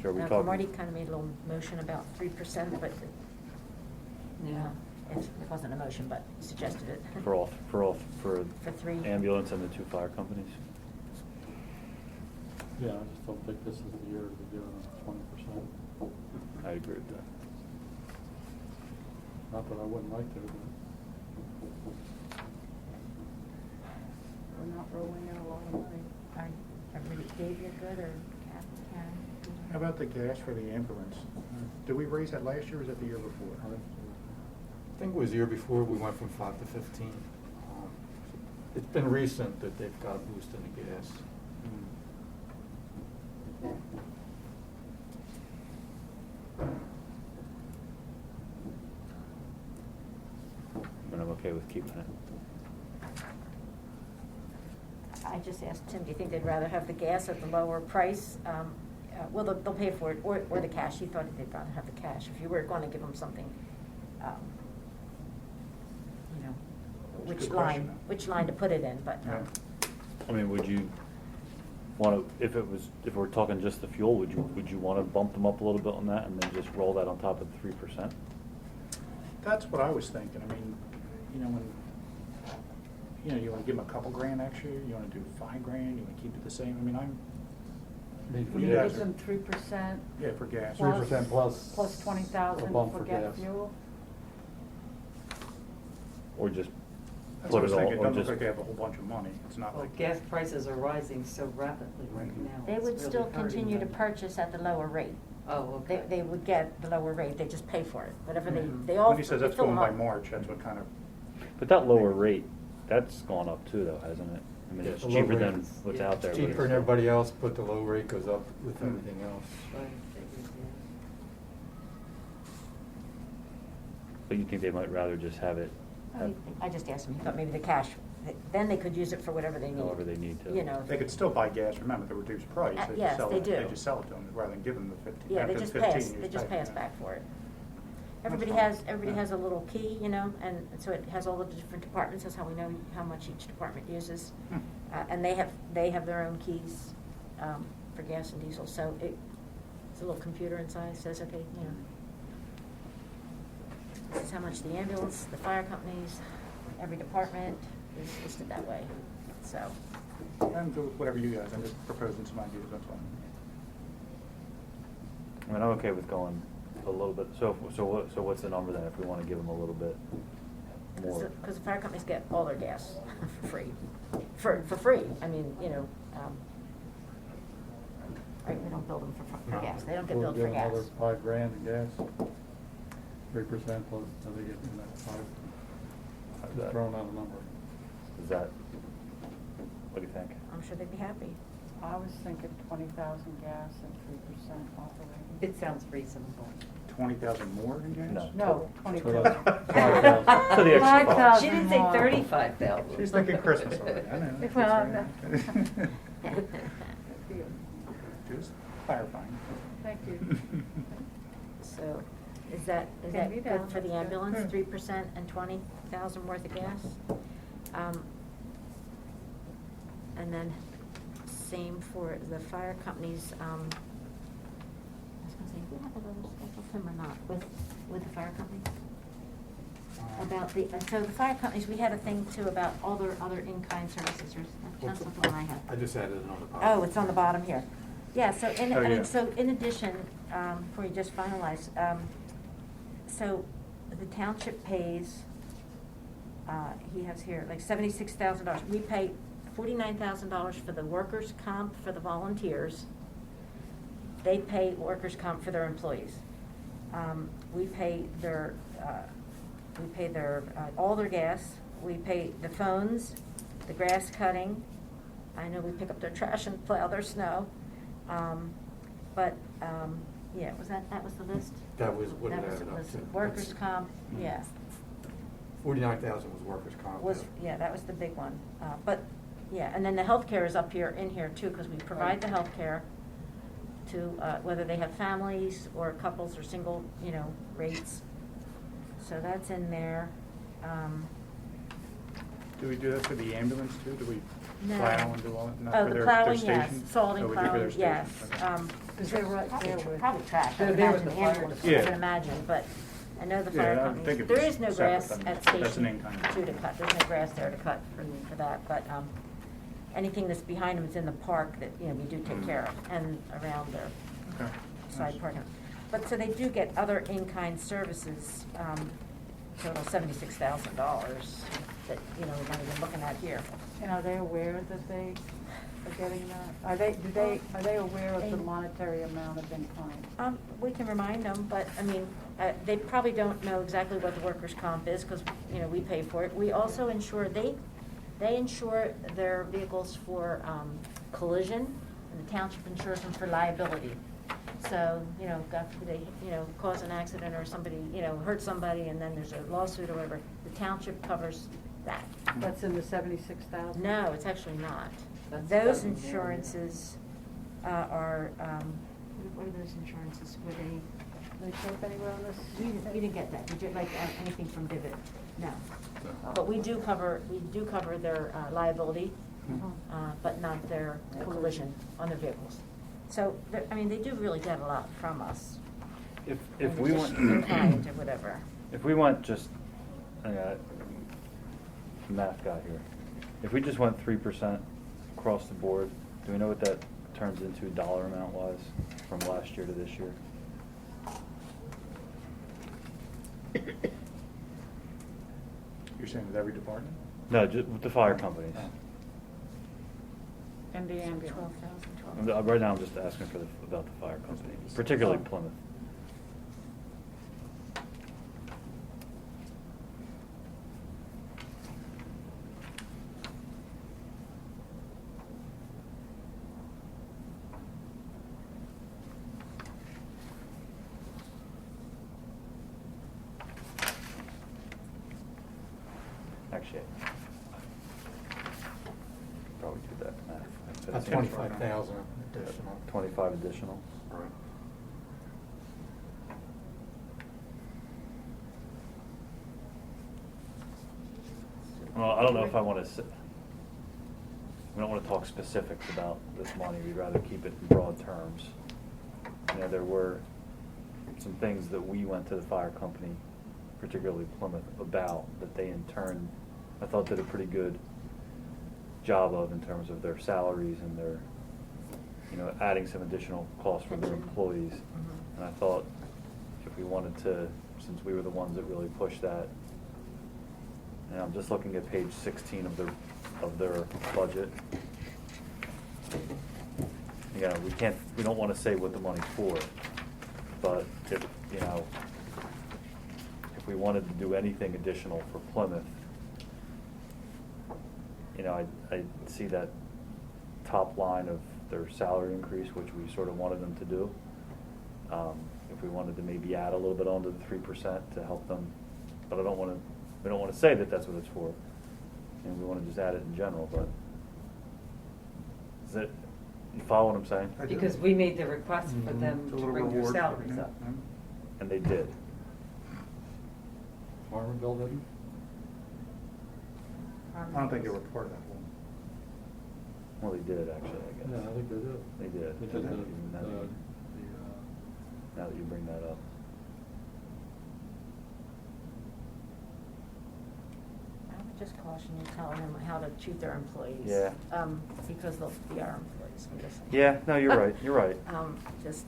Sure, we Now, talked. Marty kind of made a little motion about 3%, but Yeah. it wasn't a motion, but he suggested it. For For three. ambulance and the 2 fire companies. Yeah, I just don't think this is the year to be giving them 20%. I agree with that. Not that I wouldn't like to, but. We're not rolling in a lot of money. Everybody, Dave, you're good, or Karen? How about the gas for the ambulance? Did we raise that last year or was that the year before? I think it was the year before, we went from 5 to 15. It's been recent that they've got a boost in the gas. But I'm okay with keeping it. I just asked Tim, do you think they'd rather have the gas at the lower price? Well, they'll pay for it, or the cash. He thought they'd rather have the cash. If you were going to give them something, That's a good question. which line to put it in, but. Yeah. I mean, would you want to, if we're talking just the fuel, would you want to bump them up a little bit on that and then just roll that on top of the 3%? That's what I was thinking. I mean, you want to give them a couple grand extra, you want to do $5,000, you want to keep it the same. I mean, Need for You You guys give gas. them 3%. yeah, for gas. 3% Plus 20,000 a bump for for gas gas. fuel. Or just That's what I put was it thinking. It all, or doesn't look just, like they have a whole bunch of money. It's not Well, like. gas prices are rising so rapidly right now. They It's would really still hurting continue to them. purchase at the lower rate. Oh, okay. They would get the lower rate, they just pay for it, whatever Mhm. they all. When he says they that's fill going them by up. March, that's what kind of. But that lower rate, that's gone up too though, hasn't it? I mean, it's The low cheaper rate than is- what's yeah, out there. It's but cheaper than everybody else, but the low rate goes up with everything else. Right, figures, But you think they might rather just have it, I just asked him, he thought maybe the cash, then they could use it for whatever they need. however they need to. You know. They could still buy gas, remember, at the reduced price. They just Yes, sell they it- do. They just sell it to them rather than give them the 15. Yeah, they after just the pass, 15 they years just pay, pass yeah. back for it. That's Everybody fine. everybody Yeah. has a little key, you know, and so it has all the different departments, that's how we know how much each department uses. Hmm. And they have their own keys, for gas and diesel, so it's a little computer inside, says, okay, you know. This is how much the ambulance, the fire companies, every department is listed that way, so. And do whatever you guys, I'm just proposing some ideas, that's all. I mean, I'm okay with going a little bit, so what's the number then, if we wanna give them a little bit more? Because the fire companies get all their gas for free, for free, I mean, you know, right, we don't bill them for gas, they don't get billed for We'll give gas. another $5,000 in gas, 3% plus, so they get in that 5. How's Just that? throwing out a number. Is that, what do you think? I'm sure they'd be happy. I was thinking 20,000 gas and 3% operating. It sounds reasonable. 20,000 more in gas? No. No, So 20,000. that's 5,000. For the extra cost. 5,000 She didn't say more. 35,000. She's thinking Christmas already, I know. Well, Just clarifying. Thank you. So, is that Can be good done, for the that's good. ambulance, 3% and 20,000 worth of gas? And then, same for the fire companies, I was gonna say, do you have those, with them or not, with the fire companies? About the, so the fire companies, we had a thing too about all their other in-kind services, or that's not the one I have. I just added it on the bottom. Oh, it's on the bottom here. Yeah, so in, Oh, I yeah. mean, so in addition, before you just finalize, so the township pays, he has here, like $76,000. We pay $49,000 for the workers' comp for the volunteers. They pay workers' comp for their employees. We pay their, all their gas. We pay the phones, the grass cutting. I know we pick up their trash and plow their snow. But, yeah, that was the list? That was what it That was added the up list. to. Workers' That's- comp, yeah. 49,000 was workers' comp. Yeah, that was the big one. But, yeah, and then the healthcare is up here, in here too, because we provide the healthcare to, whether they have families or couples or single, you know, rates. So that's in there. Do we do that for the ambulance too? Do we No. plow and do all that? Not Oh, for the their plowing, yes, stations? salting, Oh, we do for their plowing, yes. stations, okay. Because they're right there with. Probably trash, I They're would there with imagine, the fire ambulance, I department. can Yeah. imagine, but I know the Yeah, fire I would companies. think it'd There be is no separate grass than- at that's an Station in-kind. 2 to cut, there's no grass there to cut for that, but, anything that's behind them is in the park that, you know, we do take care of, and around their Okay. side Nice. parking. But, so they do get other in-kind services, total $76,000 that, you know, we're not even looking at here. And are they aware that they are getting that? Are they aware of the monetary amount of in-kind? We can remind them, but, I mean, they probably don't know exactly what the workers' comp is, because, you know, we pay for it. We also insure, they insure their vehicles for collision, and the township insures them for liability. So, you know, God forbid they, you know, cause an accident or somebody, you know, hurt somebody, and then there's a lawsuit or whatever, the township covers that. That's in the 76,000? No, it's actually not. That's Those seven, yeah. insurances are, what are those insurances? Were they? They show up anywhere on this? We didn't get that. Did you, like, anything from Divot? No. But we do cover their liability, but not their collision on their vehicles. So, I mean, they do really get a lot from us. If And we they're went, just in-kind or whatever. if we went just, math guy here, if we just went 3% across the board, do we know what that turns into dollar amount wise from last year to this year? You're saying with every department? No, just with the fire companies. And the ambulance? 12,000. Right now, I'm just asking for about the fire company, particularly Plymouth. actually, probably do that math. That's 25,000 additional. 25 additional. Right. Well, I don't know if I want to, we don't want to talk specifics about this money. We'd rather keep it in broad terms. You know, there were some things that we went to the fire company, particularly Plymouth, about that they in turn, I thought did a pretty good job of in terms of their salaries and their, you know, adding some additional costs for their employees. Mhm. And I thought if we wanted to, since we were the ones that really pushed that, and I'm just looking at page 16 of their budget. You know, we don't want to say what the money's for, but if, you know, if we wanted to do anything additional for Plymouth, you know, I see that top line of their salary increase, which we sort of wanted them to do. If we wanted to maybe add a little bit onto the 3% to help them, but we don't want to say that that's what it's for. And we want to just add it in general, but is that, you follow what I'm saying? I do. Because we made the request for Mhm. them It's a to little bring their reward. salaries up. Yeah. And they did. Farmer bill didn't? I don't think they were part of that one. Well, they did actually, I guess. Yeah, I think they did. They did. They did Now that you- now that you bring that up. I would just caution you telling them how to treat their employees. Yeah. Because they'll be our employees, I'm just saying. Yeah, no, you're right, you're right. Just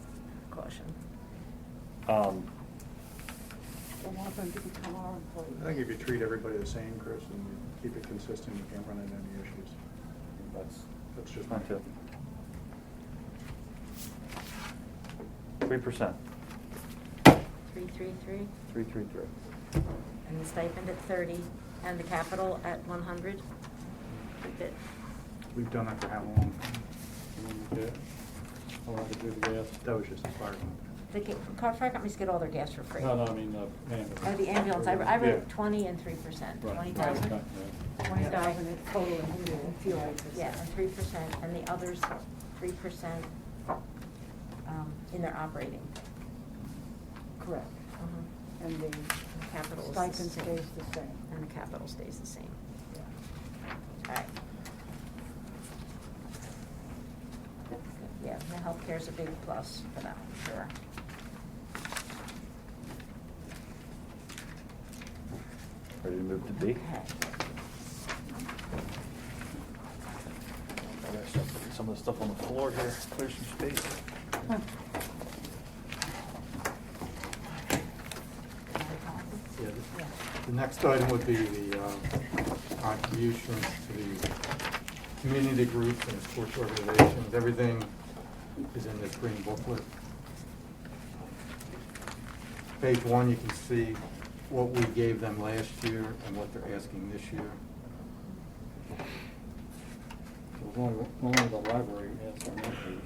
caution. Don't want them to become our employees. I think if you treat everybody the same, Chris, and you keep it consistent, you can't run into any issues. That's just my Mine too. 3%. 333, 333. and the stipend at 30, and the capital at 100. Keep it. We've done that for how long? Yeah. How long to do the gas? That was just the fire company. Fire companies get all their gas for free. No, I mean, ambulance. Oh, the ambulance, I Yeah. wrote 20 and 3%, Right. 20,000. Okay, yeah. 20,000 in total in fuel rates. Yeah, and 3%, and the others, 3% in their operating. Correct. Mhm. And the Capital is the stipend same. stays the same. And the capital stays the same. Yeah. All right. Yeah, the healthcare's a big plus for them, sure. Ready to move to B? Okay. I gotta start putting some of the stuff on the floor here, clear some space. Yeah, the next item would be the contributions to the community groups and sports organizations. Everything is in this green booklet. Page 1, you can see what we gave them last year and what they're asking this year. So only the library has an increase.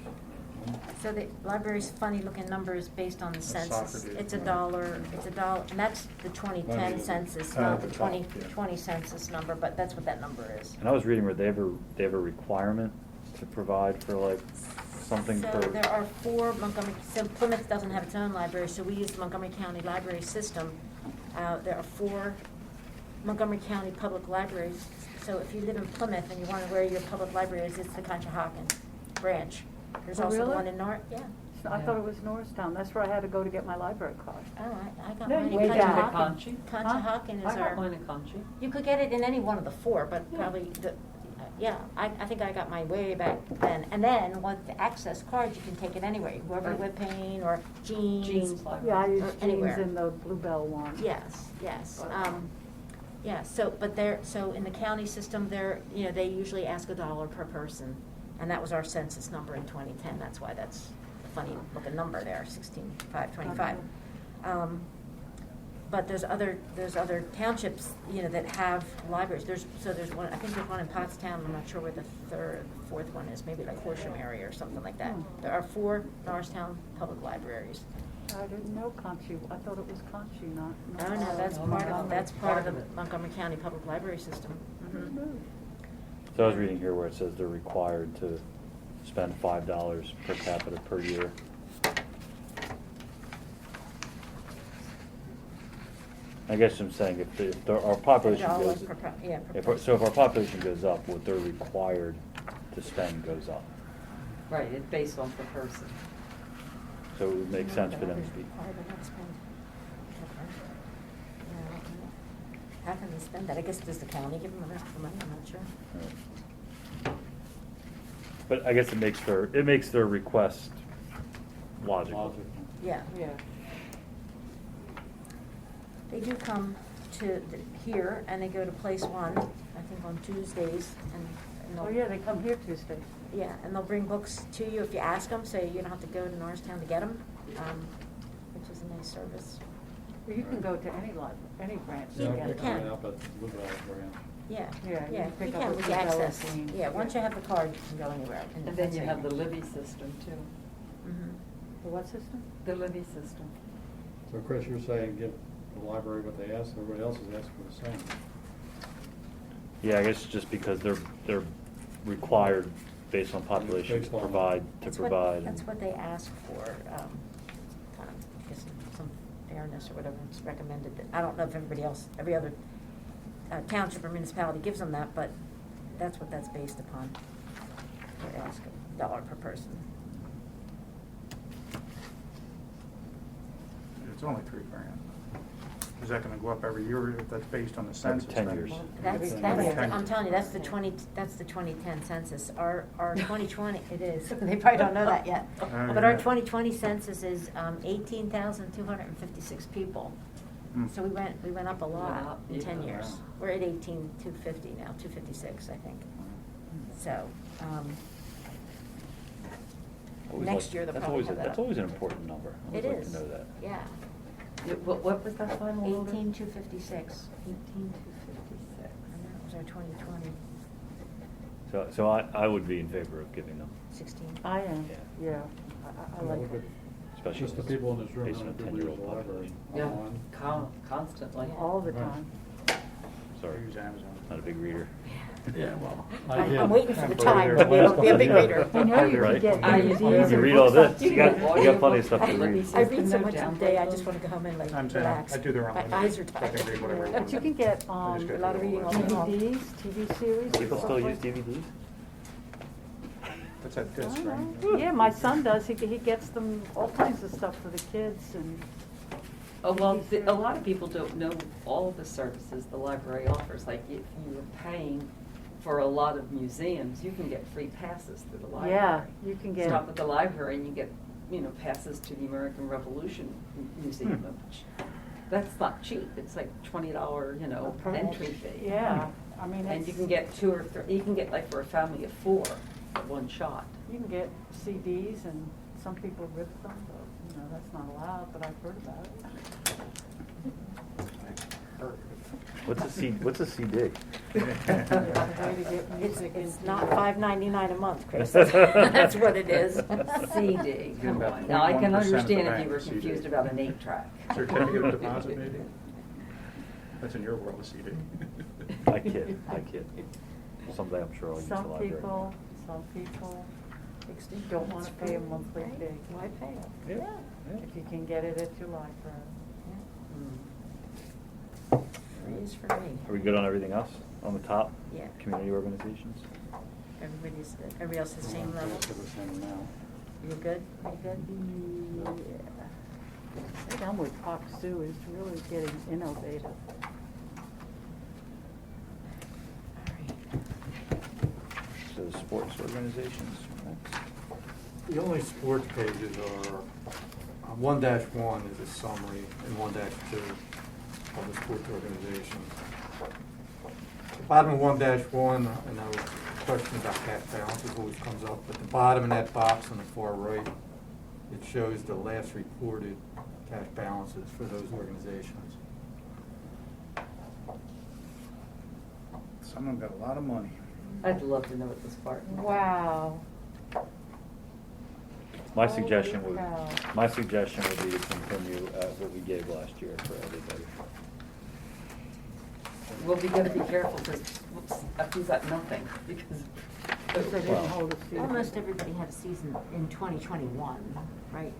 So the library's funny-looking number is based on the That's census. Soccer It's did. $1, and that's the 2010 census, not the the top, 2020 census number, but that's what that number is. And I was reading where they have a requirement to provide for like something So for. there are 4 Montgomery, so Plymouth doesn't have its own library, so we use the Montgomery County Library System. There are 4 Montgomery County public libraries. So if you live in Plymouth and you wonder where your public library is, it's the Conshohocken branch. There's Oh, also the really? one in North, yeah. I thought it was Norristown. That's where I had to go to get my library card. Oh, I got No, mine way in down. Conshohocken. Huh? Conshohocken I is got our, mine in Conchi. you could get it in any one of the 4, but Yeah. probably, I think I got mine way back then. And then with the access card, you can take it anywhere, whoever Right. Whippane or Jeans. Jeans Library. Yeah, I Or used Jeans anywhere. in the Bluebell one. Yes, yes. But, Yeah, so in the county system, they usually ask $1 per person. And that was our census number in 2010. That's why that's a funny looking number there, 16,525. But there's other townships, that have libraries. There's one, I think there's one in Pottstown. I'm not sure where the 4th one is, maybe like Horsham area or something like that. Hmm. There are 4 Norristown public libraries. I didn't know Conchi, I thought it was Conchi, not. Oh, no, that's no, part of, Montgomery. that's part of Part the of it. Montgomery County Public Library System. Mhm. So I was reading here where it says they're required to spend $5 per capita per year. I guess I'm saying if our population $5 goes, per yeah, per so if our population goes up, what they're required to spend goes up. Right, it's based on per person. So it would make sense for them to be. Required to not spend. Yeah, I don't know. How can they spend that? I guess does the county give them the rest of the money? I'm not sure. But I guess it makes their request logical. Logical. Yeah. Yeah. They do come to here, and they go to place one, I think on Tuesdays, and they'll. Oh, yeah, they come here Tuesdays. Yeah, and they'll bring books to you if you ask them, so you don't have to go to Norristown to get them, which is a nice service. Well, you can go to any library, any branch. Yeah, and you get can. them. Up at Blue Valley branch. Yeah, Yeah, you yeah, can pick you up can, a with few access. things. Yeah, once you have the card, you can go anywhere. And then you have the Libby system too, Mhm. The what system? the Libby system. So Chris, you're saying give the library what they ask, everybody else is asking for the same. Yeah, I guess just because they're required based on population to Based on- provide. That's what they ask for, kind of, I guess, some fairness or whatever, it's recommended that, I don't know if everybody else, every other township or municipality gives them that, but that's what that's based upon. They ask $1 per person. It's only $3,000. Is that gonna go up every year if that's based on the census? 10 then? years. That's, Okay. I'm telling you, that's the 2010 census. Our 2020, it is, they probably don't know that yet. Oh, But our yeah. 2020 census is 18,256 people. Hmm. So we went up a lot Wow, in 10 yeah. years. Wow. We're at 18,250 now, 256, I think. So, Always next like- year they'll that's probably always have that That's up. always an important number. I it always like is. to know that. Yeah, What was that final number? 18,256. 18,256. And that was our 2020, So I would be in favor of giving them, 16. I am, Yeah. yeah. I like Look it. at especially Just the if people in it's this room, based how on a many people use 10-year-old the library? population. Yeah, constantly. All the Right. time. Sorry, I use Amazon. not a big reader. Yeah, well. I'm waiting for the Temporary time to be able to be a big last reader. I know you Right. can get I- DVDs you and You read all books on- this, you got plenty of stuff to Let me read. see. I read so No much download today, I them. just want to go home and like I'm saying, relax. I do their own My list. eyes are I can tired. read whatever I But you can get I just a get lot of through reading all on that. DVDs, TV series. People stuff still like use DVDs? That's that disc, I right? know. Yeah, my son does. He gets them, all kinds of stuff for the kids and. Oh, well, a lot of people don't know all of the services the library offers. Like if you're paying for a lot of museums, you can get free passes to the library. Yeah, you can get. Stop at the library and you get, passes to the American Revolution Museum, which, that's not cheap. It's like $20, per- entry fee. Yeah, I mean, And you it's, can get 2 or 3, you can get like for a family of 4 at one shot. you can get CDs and some people rip them, but, that's not allowed, but I've heard about it. What's a CD? Yeah, way to get It's, music it's into not your- $5.99 a month, Chris. That's what it is. CD, come about on. Now, I can 0.1% of the understand if bank you were CD. confused about an 8-track. Certificate of deposit, maybe? That's in your world, a CD. I kid. Someday I'm sure I'll use the Some library. some people don't want to pay a monthly Right. fee. Why pay it? Yeah. Yeah. If you can get it at your library. Free is for me. Are we good on everything else on the top? Yeah. Community organizations? Everybody else the same level? To the same amount. You good? You good? Yeah. I think I'm with Fox Sue is really getting innovative. All right. So the sports organizations. next. The only sports pages are, 1-1 is a summary, and 1-2 of the sports organizations. The bottom of 1-1, I know a question about cash balances always comes up, but the bottom of that box on the far right, it shows the last reported cash balances for those organizations. Some of them got a lot of money. I'd love to know what this part. Wow. my Holy suggestion would, cow. my suggestion would be to continue what we gave last year for everybody. Well, we gotta be careful, because, whoops, if you got nothing, because. Because they didn't hold a season. Almost everybody had a season in 2021, right?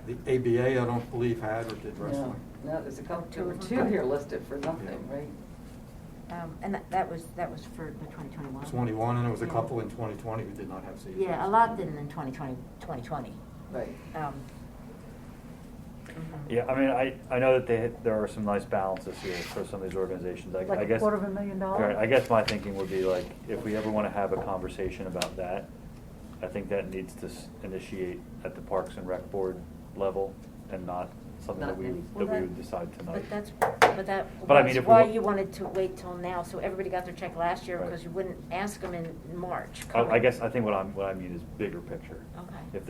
Tim? The ABA, I don't believe had or did No, wrestling. no, there's a couple, there were two here listed for nothing, Yeah. right? And that was for the 2021. 21, and there was a Yeah. couple in 2020 who did not have seasons. Yeah, a lot didn't in 2020. Right. Mhm. Yeah, I mean, I know that there are some nice balances here for some of these organizations. I Like guess, $250,000? Right, I guess my thinking would be like, if we ever want to have a conversation about that, I think that needs to initiate at the Parks and Rec Board level and not something Not that we any- would decide tonight. But that But I mean, was if we why wa- you wanted to wait till now, so everybody got their check last year, Right. because you wouldn't ask them in March. I guess, I think what I mean is bigger picture. Okay. If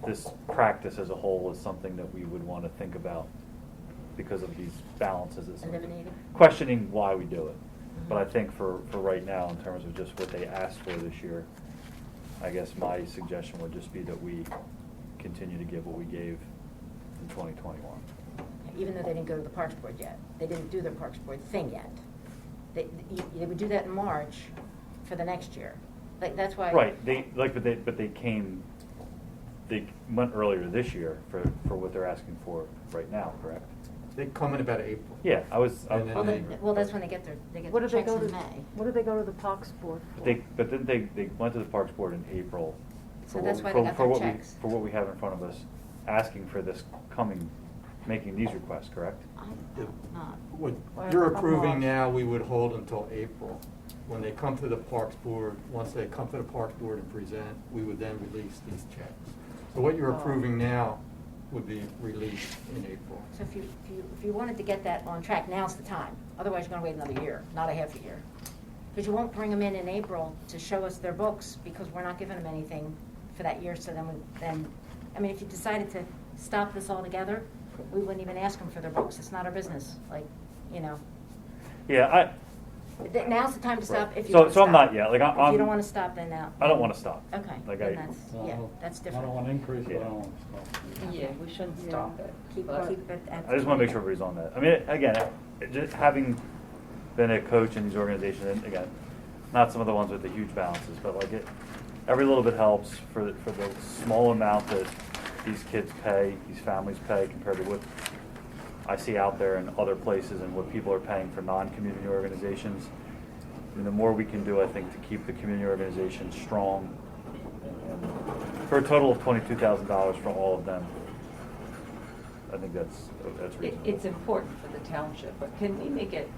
this practice as a whole is something that we would want to think about because of these balances. It's Eliminating? questioning why we do it. But I Mhm. think for right now, in terms of just what they asked for this year, I guess my suggestion would just be that we continue to give what we gave in 2021. Even though they didn't go to the Parks Board yet. They didn't do their Parks Board thing yet. They would do that in March for the next year. Like, that's why. Right, they went earlier this year for what they're asking for right now, correct? They come in about April. Yeah, And then Well, they- well, that's when they get their What did they checks go in to, May. what did they go to the Parks Board for? But then they went to the Parks Board in April. So for that's what- why they got for their what we- checks. For what we have in front of us, asking for this making these requests, correct? I The- thought not. What Well, you're come approving on. now, we would hold until April. When they come to the Parks Board, once they come to the Parks Board and present, we would then release these checks. So what you're Oh. approving now would be released in April. So if you wanted to get that on track, now's the time. Otherwise, you're gonna wait another year, not a half a year. Because you won't bring them in April to show us their books, because we're not giving them anything for that year, so then, I mean, if you decided to stop this altogether, we wouldn't even ask them for their books. It's not our business, like, you know. Yeah, Now's the time to stop if you So- want to so I'm stop. not yet, like, If you I'm- don't want to stop, then now. I don't want to stop. Okay, Like then I- that's I different. don't want to increase, but I Yeah. don't want to stop. Yeah, we shouldn't Yeah. stop it. Keep but- it at. I just want to make sure everybody's on that. I mean, again, just having been a coach in these organizations, and again, not some of the ones with the huge balances, but like every little bit helps for the small amount that these kids pay, these families pay compared to what I see out there in other places and what people are paying for non-community organizations. And the more we can do, I think, to keep the community organizations strong, and for a total of $22,000 for all of them, I think that's reasonable. It's important for the township, but can we make it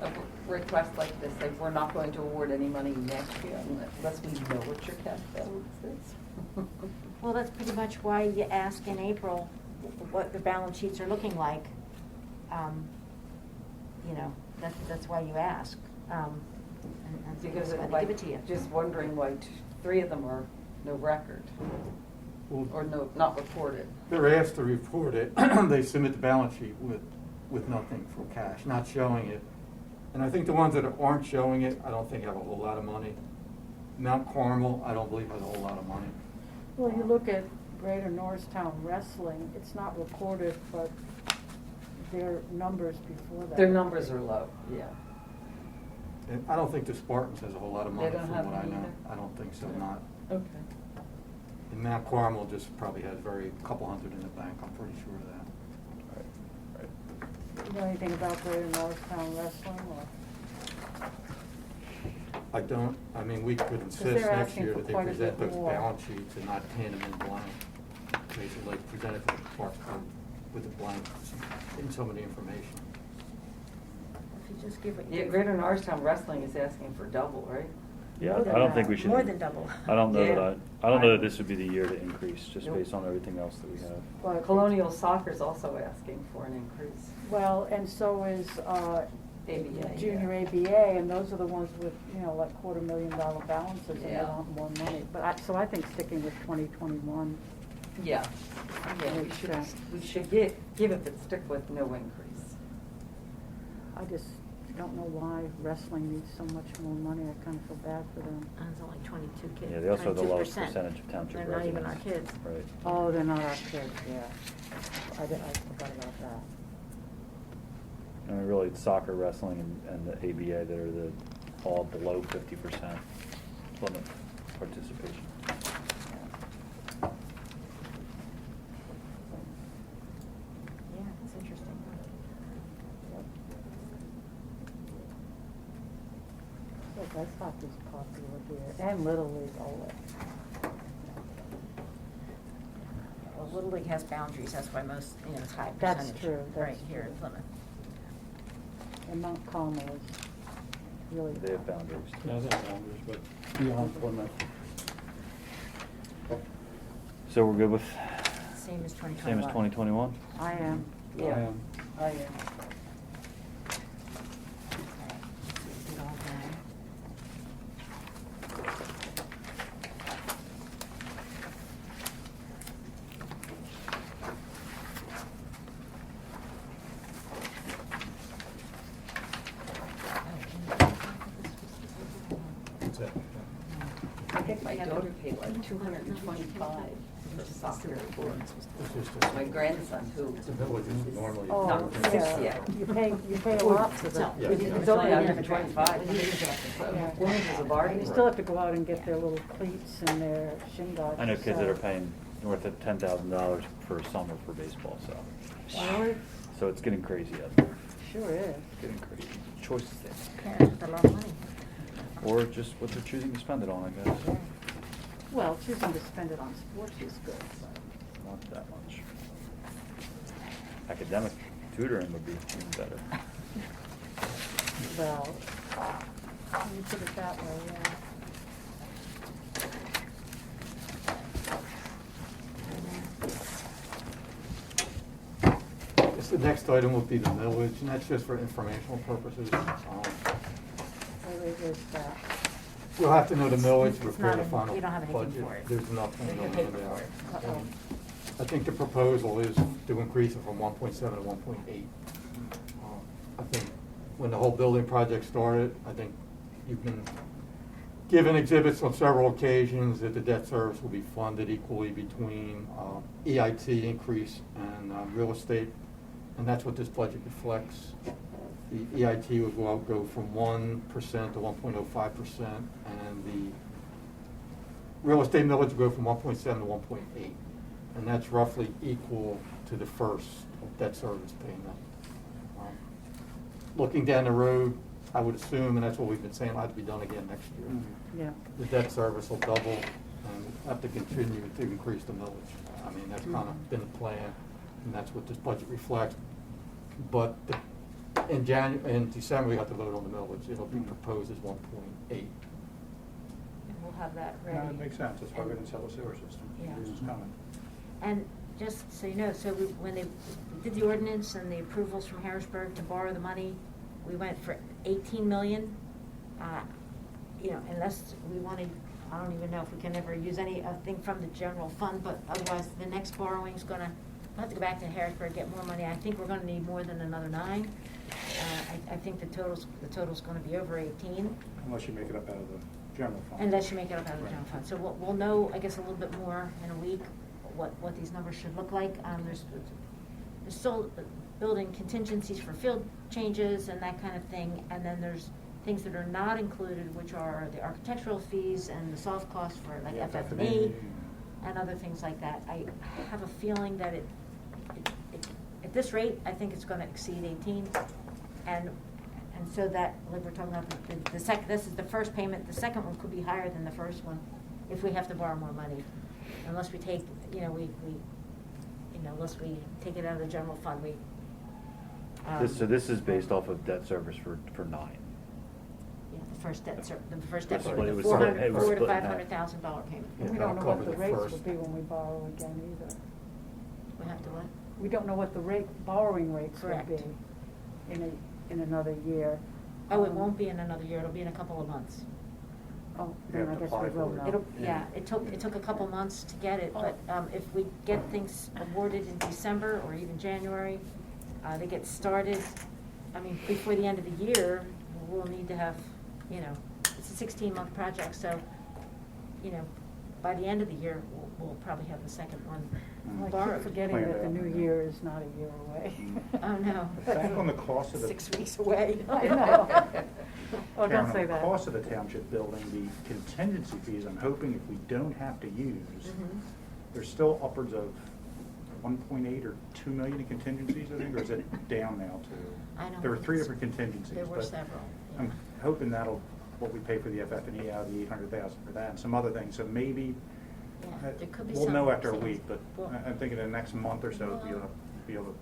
a request like this, like we're not going to award any money next year unless we know what your cash balance is? Well, that's pretty much why you ask in April what the balance sheets are looking like. You know, that's why you ask. And Because somebody like, give it to you. just wondering why three of them are no record, Well, or not reported. they're asked to report it. They submit the balance sheet with nothing for cash, not showing it. And I think the ones that aren't showing it, I don't think have a whole lot of money. Mount Carmel, I don't believe has a whole lot of money. Well, you look at Greater Norristown Wrestling, it's not recorded, but their numbers before that. Their numbers are low, yeah. And I don't think the Spartans has a whole lot of money They don't from have what I any know. either? I don't think so, not. Okay. And Mount Carmel just probably has couple hundred in the bank, I'm pretty sure of that. Right. You know anything about Greater Norristown Wrestling, or? I don't, I mean, we could insist they're next asking year for that they quite a present bit those more. balance sheets and not hand them in blank. Basically, like, present it to the park with a blank, in some of the information. If you just give it. Yeah, Greater Norristown Wrestling is asking for double, right? Yeah, More than I don't that. think we should. More than double. I don't know Yeah. I don't know that this would be the year to increase, just Nope. based on everything else that we have. But- Colonial Soccer's also asking for an increase. Well, and so is, ABA. Junior ABA, and those are the ones with, you know, like $250,000 balances, and they Yeah. want more money. But so I think sticking with 2021. Yeah, yeah, we Makes should, sense. we should give it, but stick with no increase. I just don't know why wrestling needs so much more money. I kind of feel bad for them. It's only 22 kids. Yeah, they also have the lowest 22%. percentage of township They're not even our residents. kids. Right. Oh, they're not our kids, yeah. I forgot about that. And really, it's soccer, wrestling, and the ABA that are the all below 50% limit participation. Yeah, it's interesting. Look, ice hockey's popular here, and Little League, always. Well, Little League has boundaries, that's why most, it's high That's percentage. true, that's Right here in true. Plymouth. And Mount Carmel is really. They have boundaries. Yeah, they have boundaries, but beyond Plymouth. So we're good with Same as 2021. same as 2021? I am, I yeah, am. I am. Okay, let's see, it all done. That's it. I think my daughter paid like 225 for soccer for my grandson, who The village is normally. Oh, not six yeah, yet. you pay a lot for that. Yeah. It's only Yeah. 125. Yeah. Women's is a bargain. You still have to go out and get their little cleats and their shin guards. I know kids that are so- paying north of $10,000 per summer for baseball, so. Really? So it's getting crazy out there. Sure is. It's getting crazy. Choices there. Parents with a lot of money. Or just what they're choosing to spend it on, I guess. Well, choosing to spend it on sports is good, but. Not that much. Academic tutoring would be even better. Well, when you put it that way, yeah. Guess the next item would be the millage, and that's just for informational purposes. Wait, where's that? We'll have to know the millage, It's prepare not the in- final you don't have anything budget. for it. There's nothing There's no on paper there. for it. Uh-oh. I think the proposal is to increase it from 1.7 to 1.8. I think when the whole building project started, I think you've been given exhibits on several occasions that the debt service will be funded equally between EIT increase and real estate, and that's what this budget reflects. The EIT will go from 1% to 1.05%, and the real estate millage will go from 1.7 to 1.8, and that's roughly equal to the first debt service payment. Looking down the road, I would assume, and that's what we've been saying, it'll have to be done again next year. Yeah. The debt service will double, and we'll have to continue to increase the millage. I mean, that's kind of been the plan, and that's what this budget reflects. But in December, we have to vote on the millage. It'll be proposed as 1.8. And we'll have that No, ready. it makes sense, that's why we didn't sell the sewer system. Yeah. It was coming. And just so you know, so when they did the ordinance and the approvals from Harrisburg to borrow the money, we went for 18 million. Unless we wanted, I don't even know if we can ever use anything from the general fund, but otherwise the next borrowing's gonna, we'll have to go back to Harrisburg, get more money. I think we're gonna need more than another 9. I think the total's gonna be over 18. Unless you make it up out of the general fund. Unless you make it up out of the general fund. So we'll know, I guess, a little bit more in a week, what these numbers should look like. There's still building contingencies for field changes and that kind of thing, and then there's things that are not included, which are the architectural fees and the soft costs for like FF&E and other things like that. I have a feeling that it at this rate, I think it's gonna exceed 18, and so that, like we're talking about, this is the first payment, the second one could be higher than the first one if we have to borrow more money, unless we take, unless we take it out of the general fund, So this is based off of debt service for 9. Yeah, the first debt, the first It debt, was the split- it was $400 to split in half. $500,000 payment. Yeah, We that'll don't know what cover the the rates first. will be when we borrow again either. We have to what? We don't know what the borrowing rates will Correct. be in another year. Oh, it won't be in another year, it'll be in a couple of months. Oh, You then have I to guess we apply will for it. know. Yeah, it took a couple months to get it, but if we get things awarded in December or even January, they get started I mean, before the end of the year, we'll need to have, you know, it's a 16-month project, so, you know, by the end of the year, we'll probably have the second one I borrowed. keep forgetting Planned that the out, new yeah. year is not a year away. Oh, no. Back on the cost of the. 6 weeks away. I know. Oh, Karen, don't on say the that. cost of the township building, the contingency fees, I'm hoping if we don't have to use, Mhm. there's still upwards of 1.8 or 2 million in contingencies, I think, or is it down now to? I don't There were think 3 so. different contingencies. There were but several, I'm yeah. hoping that'll, what we pay for the FF&E out of the 800,000 for that, and some other things, so maybe, Yeah, there could be we'll some know after a things. week, but Well- I'm thinking in the next month or so, Well- we'll have a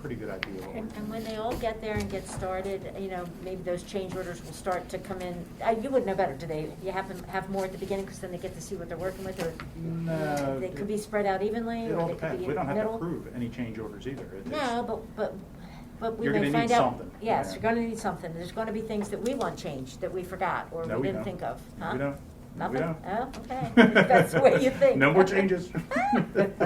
pretty good idea of what we're And when they all get there and get started, you know, maybe those change orders will start to come in. You would know better, do they? You have more at the beginning because then they get to see what they're working with, or No, they could be spread out evenly, It or all they could depends. be in We the don't have to middle? approve any change orders either. It's- No, but we You're may gonna find need out. something. Yes, Yeah. you're gonna need something. There's gonna be things that we want changed that we forgot or No, we we didn't don't. think of. No, Huh? we don't. No, we Nothing? don't. Oh, okay. That's the way you think. No more changes. It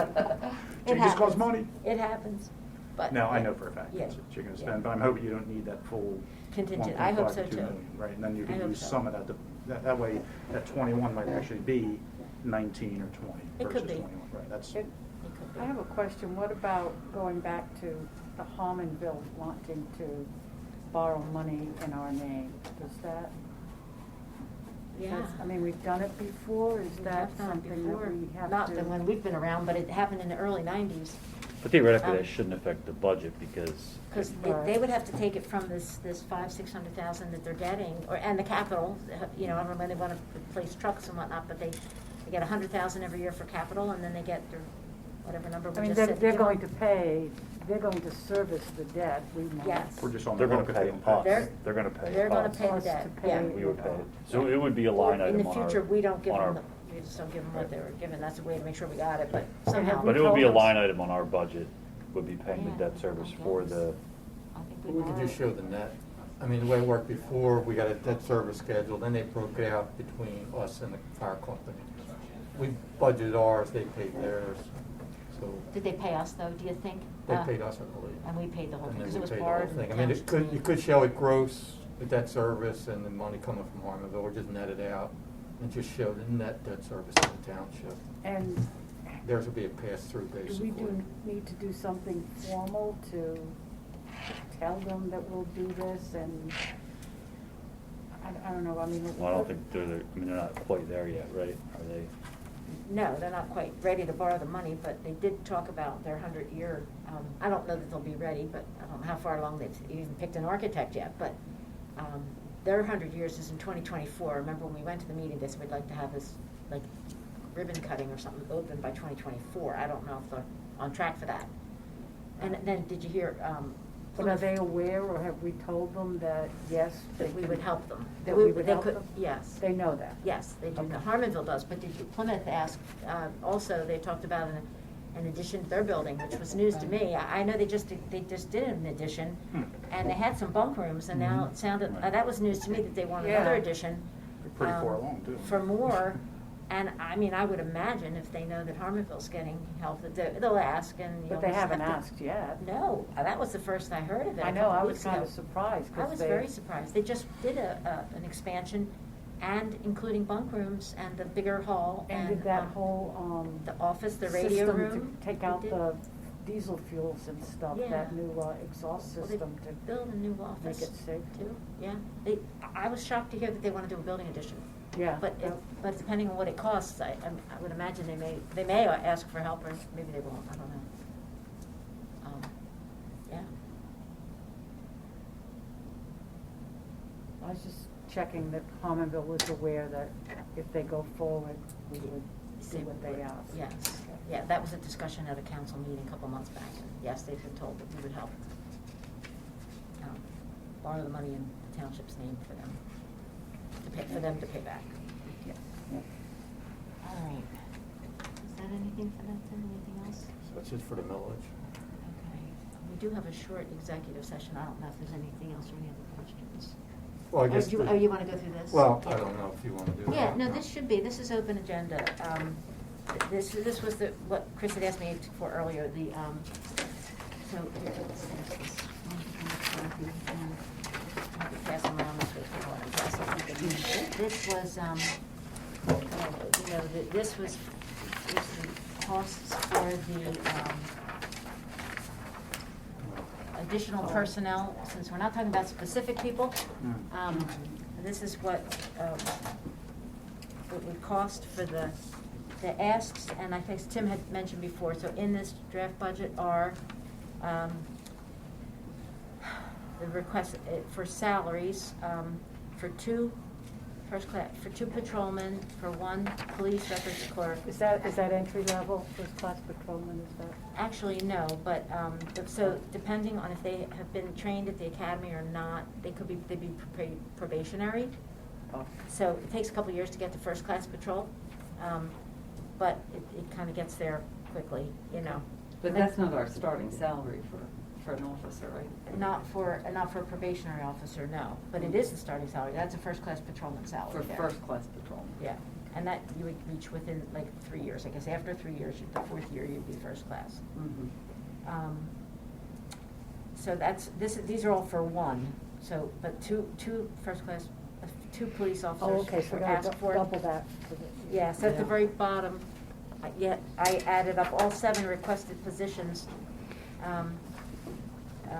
Changes cost happens. money. It happens, but. No, I know for a fact Yeah, that's what you're gonna yeah. spend, but I'm hoping you don't need that full. Contingent. I hope 1.5 so, to 2 too. million, right, and then you I can hope use so. some of that, that way, that 21 might actually be 19 or 20 It could versus be. 21, right, that's. It- It could be. I have a question. What about going back to the Harmonville wanting to borrow money in our name? Does that? Yeah. I mean, we've done it before. Is We that have done it something before. that we have to? Not the when we've been around, but it happened in the early 90s. But theoretically, Um, that shouldn't affect the budget because. Because they would have to take it from this 500,000-600,000 that they're getting, and the capital, you know, I don't know when they want to replace trucks and whatnot, but they get 100,000 every year for capital, and then they get their, whatever number I we mean, just said. they're you know. going to pay, they're going to service the debt. We won't. Yes. We're just on They're the gonna hook if pay they don't us. They're- They're gonna pay us. They're gonna pay the Us to debt, pay yeah. We would pay it. So it would be a line Or item in on the our. future, we don't give on our- them, we just don't give them what they were given, that's a way to make sure we got it, but So have somehow. we But it would be a told us- line item on our budget, would be paying the Yeah, debt service I for guess. the, I think We could borrowed. just show the net. I mean, the way it worked before, we got a debt service schedule, then they broke it out between us and the fire company. We budgeted ours, they paid theirs, so Did they pay us, though, do you think? they paid us, I believe. And we paid the whole And thing, then because we it was paid the borrowed. whole thing. I in mean, township's name. you could show it gross, the debt service and the money coming from Harmonville, or just net it out and just show the net debt service to the township. And Theirs would be a pass-through, do basically. we need to do something formal to tell them that we'll do this and, I don't know, I mean. well, I don't think they're not quite there yet, right? Are they? No, they're not quite ready to borrow the money, but they did talk about their 100-year, I don't know that they'll be ready, but I don't know how far along they've even picked an architect yet, but their 100 years is in 2024. Remember when we went to the meeting, they said we'd like to have this, like, ribbon cutting or something open by 2024. I don't know if they're on track for that. And then, did you hear? But are they aware, or have we told them that, yes? That they we can- would help them. That we would They help could- them? Yes. They know that? Yes, they do. Okay. Harmonville does, but did you, Plymouth asked, also, they talked about an addition to their building, which was news to me. I know they just did an addition, and they had some bunk rooms, and now it sounded, that was news to me that they want another Yeah. addition. They're pretty far along, too. For more, and I mean, I would imagine if they know that Harmonville's getting help, that they'll ask, and But you'll they just haven't have to- asked yet. No, that was the first I heard of it. I a know, couple I weeks was kind ago. of surprised, I because was they. very surprised. They just did an expansion, and including bunk rooms and the bigger hall And and did that whole, the office, the radio system room. to take They out did. the diesel fuels and stuff, Yeah. that new exhaust Well, they system to built a new office make it safe. too. Yeah, I was shocked to hear that they want to do a building addition. Yeah. But but depending on what it costs, I would imagine they may ask for help, or maybe they won't. I don't know. Yeah. I was just checking that Harmonville was aware that if they go forward, we would do what they asked. Yes. Okay. Yeah, that was a discussion at a council meeting a couple months back. And yes, they've been told that we would help borrow the money in the township's name for them to pay back. Yeah, yeah. All right. Is that anything for that then? Anything else? So it's just for the millage. Okay. We do have a short executive session. I don't know if there's anything else or any other questions. Well, I guess. Do you want to go through this? Well, Yeah. I don't know if you want to do that. Yeah, no, this should be, this is open agenda. This was what Chris had asked me for earlier, So here, let's finish this one. I have to pass them around this way for one. This was, this was the costs for the, additional personnel, since we're not talking about specific people. This is what it would cost for the asks, and I think Tim had mentioned before, so in this draft budget are the request for salaries, for two patrolmen, for one police records clerk. Is that entry level, first class patrolman, is that? Actually, no, but, so depending on if they have been trained at the academy or not, they'd be probationary. Oh. So it takes a couple years to get to first class patrol, but it kind of gets there quickly, you know. But that's not our starting salary for an officer, right? Not for a probationary officer, no, but it is the starting salary, that's a first class patrolman salary. For there. first class patrolman. Yeah, and that you would reach within like 3 years, I guess after 3 years, the fourth year you'd be first class. Mm-hmm. So these are all for one, so, but two first class, two police officers Oh, okay, so were we're asked for. double that. Yes, at the Yeah. very bottom, I added up all 7 requested positions.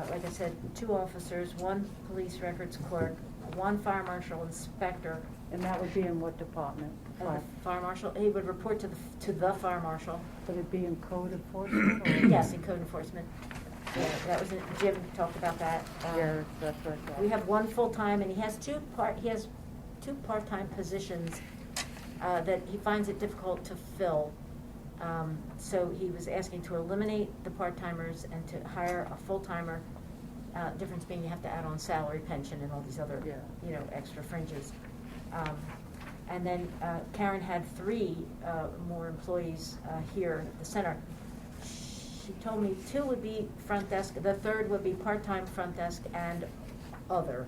Like I said, 2 officers, 1 police records clerk, 1 fire marshal inspector. And that would be in what department? And the fire marshal, he would report to the fire marshal. Would it be in code enforcement? Or? Yes, in code enforcement. Yeah, that was, Jim talked about that. Yeah, that's right. We have 1 full-time, and he has 2 part-time positions that he finds it difficult to fill. So he was asking to eliminate the part-timers and to hire a full-timer. Difference being you have to add on salary, pension, and all these other, extra fringes. And then Karen had 3 more employees here at the center. She told me 2 would be front desk, the 3rd would be part-time front desk and other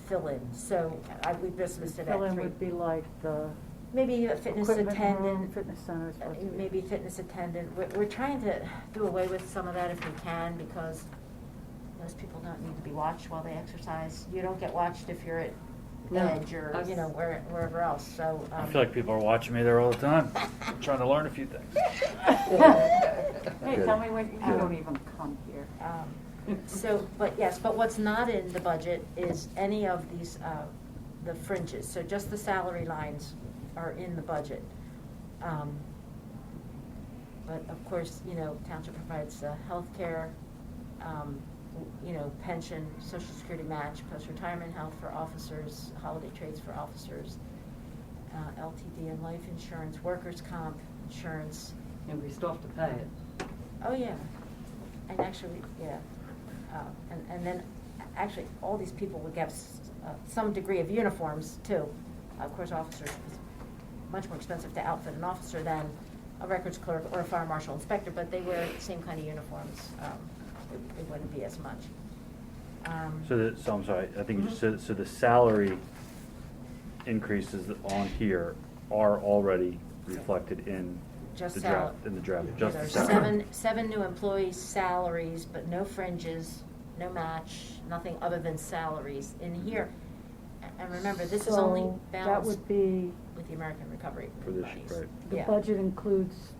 fill-in. So we just listed at 3. Fill-in would be like the Maybe a fitness equipment room, attendant. fitness center. is supposed to be. Maybe fitness attendant. We're trying to do away with some of that if we can, because most people don't need to be watched while they exercise. You don't get watched if you're at No. Edge or, wherever else, so. I feel like people are watching me there all the time. I'm trying to learn a few things. Hey, tell me when, you don't even come here. So, but what's not in the budget is any of these, the fringes, so just the salary lines are in the budget. But of course, township provides healthcare, pension, social security match, post-retirement health for officers, holiday trades for officers, LTD and life insurance, workers' comp insurance. And we still have to pay it. Oh, yeah. And actually, yeah. And then, actually, all these people would get some degree of uniforms, too. Of course, officers, it's much more expensive to outfit an officer than a records clerk or a fire marshal inspector, but they wear the same kind of uniforms. It wouldn't be as much. So I'm sorry, I think you just said, so the salary increases on here are already reflected in Just the sal- draft, in the draft, Yeah, just the there's salary. seven new employees' salaries, but no fringes, no match, nothing other than salaries in here. And remember, this is only So that balanced would be, with the American Recovery For this, monies. right. the Yeah. budget includes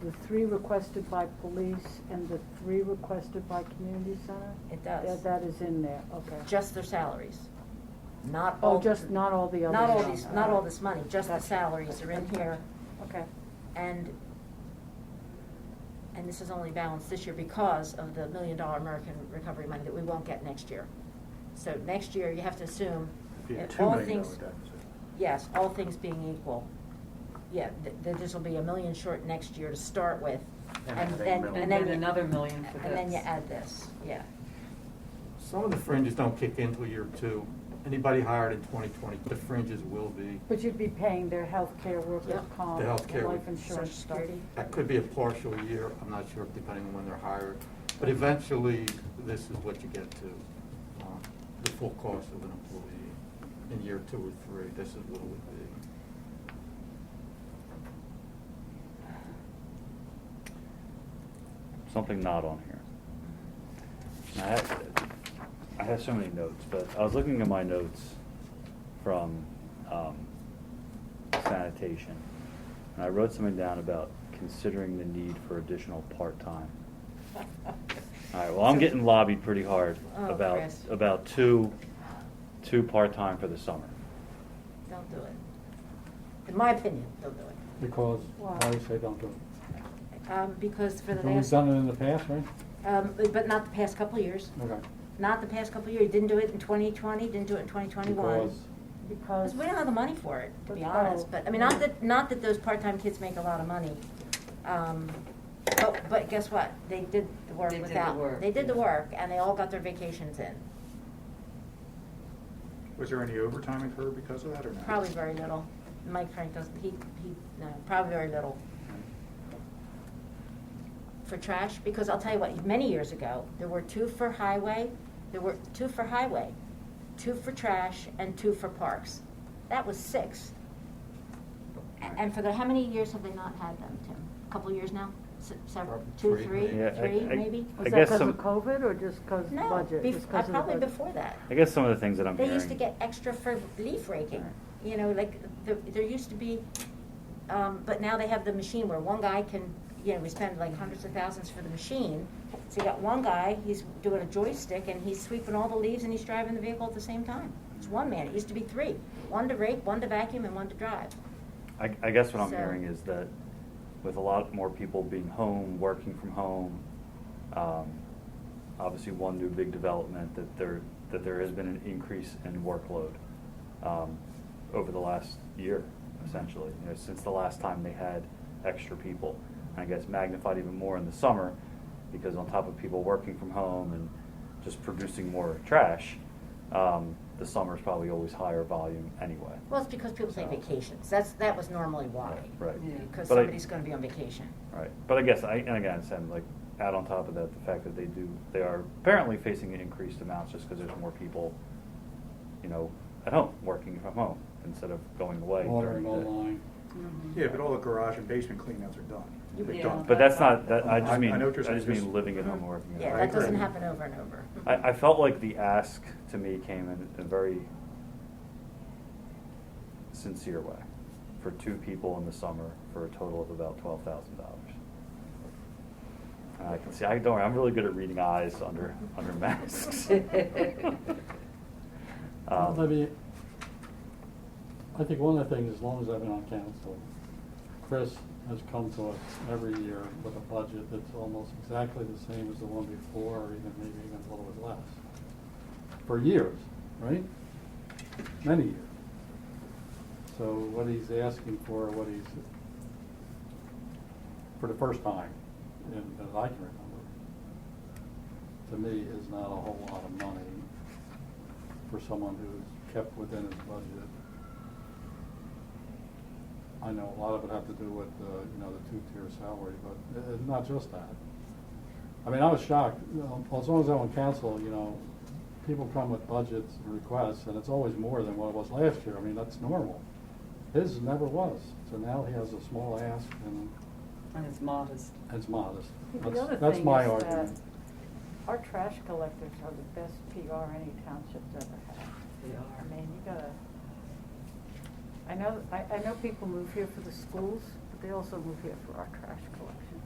the 3 requested by police and the 3 requested by community center? It does. Yeah, that is in there, okay. Just their salaries, not Oh, all. just, not all the others? Not all this money, just the Gotcha. salaries are in here. Okay. And this is only balanced this year because of the $1 million American Recovery money that we won't get next year. So next year, you have to assume, Be a if $2 all million things, deficit. yes, all things being equal, yeah, this will be $1 million short next year to start with. And And then then, $1 And then then you- another $1 million for this. And then you add this, yeah. Some of the fringes don't kick in till year 2. Anybody hired in 2020, the fringes will be. But you'd be paying their health care, workers' Yep. comp, The healthcare life would- insurance Social stuff. Security. That could be a partial year, I'm not sure, depending on when they're hired. But eventually, this is what you get to, the full cost of an employee in year 2 or 3. This is what it would be. something not on here. And I have so many notes, but I was looking at my notes from sanitation, and I wrote something down about considering the need for additional part-time. All right, well, I'm getting lobbied pretty hard Oh, Chris. about two part-time for the summer. Don't do it. In my opinion, don't do it. Because, Why? why do you say don't do it? Because for the We've last, done it in the past, right? but not the past couple of years. Okay. Not the past couple of years. Didn't do it in 2020, didn't do it in 2021. Because, Because. Because we don't have the money for it, to be But- honest. oh. But, I mean, not that those part-time kids make a lot of money. But guess what? They did the work They did the without. work, They did the yeah. work, and they all got their vacations in. Was there any overtime incurred because of that or not? Probably very little. Mike Frank doesn't, no, probably very little. For trash, because I'll tell you what, many years ago, there were 2 for highway, 2 for trash, and 2 for parks. That was 6. And for how many years have they not had them, Tim? A couple of years now? Several, 2, 3, Yeah, 3, maybe? I Was that guess because some- of COVID or just because No, budget? Just 'cause of the probably budget? before that. I guess some of the things that I'm They hearing. used to get extra for leaf raking, Right. you know, like, there used to be, but now they have the machine where one guy can, you know, we spend like hundreds of thousands for the machine. So you got one guy, he's doing a joystick and he's sweeping all the leaves and he's driving the vehicle at the same time. It's one man, it used to be 3, 1 to rake, 1 to vacuum, and 1 to drive. I guess what I'm So- hearing is that with a lot more people being home, working from home, obviously one new big development that there has been an increase in workload over the last year, essentially. You know, since the last time they had extra people. I guess magnified even more in the summer, because on top of people working from home and just producing more trash, the summer is probably always higher volume anyway. Well, it's because people take So- vacations. That was normally why. Right. Yeah. Because But I- somebody's gonna be on vacation. Right, but I guess, and again, Sam, like, add on top of that, the fact that they are apparently facing increased amounts just because there's more people, you know, at home, working from home, instead of going away. ordering during the- online. Yeah, but all the garage and basement cleanouts are done. They're Yeah. done. But that's not, I just I mean, know what you're I just saying, mean just- living at home and working at Yeah, home. that doesn't agree. happen over and over. I felt like the ask to me came in a very sincere way, for 2 people in the summer for a total of about $12,000. And I can see, don't worry, I'm really good at reading eyes under masks. Maybe, I think one of the things, as long as I've been on council, Chris has come to us every year with a budget that's almost exactly the same as the one before, or even maybe even a little bit less. For years, right? Many years. So what he's asking for the first time, that I can remember, to me is not a whole lot of money for someone who's kept within his budget. I know a lot of it had to do with, the 2-tier salary, but it's not just that. I mean, I was shocked, as long as I'm on council, people come with budgets and requests, and it's always more than what it was last year. I mean, that's normal. His never was, so now he has a small ask, and And it's modest. it's modest. The other That's thing my is argument. that our trash collectors are the best PR any township's ever had. They I are. mean, you gotta, I know people move here for the schools, but they also move here for our trash collection.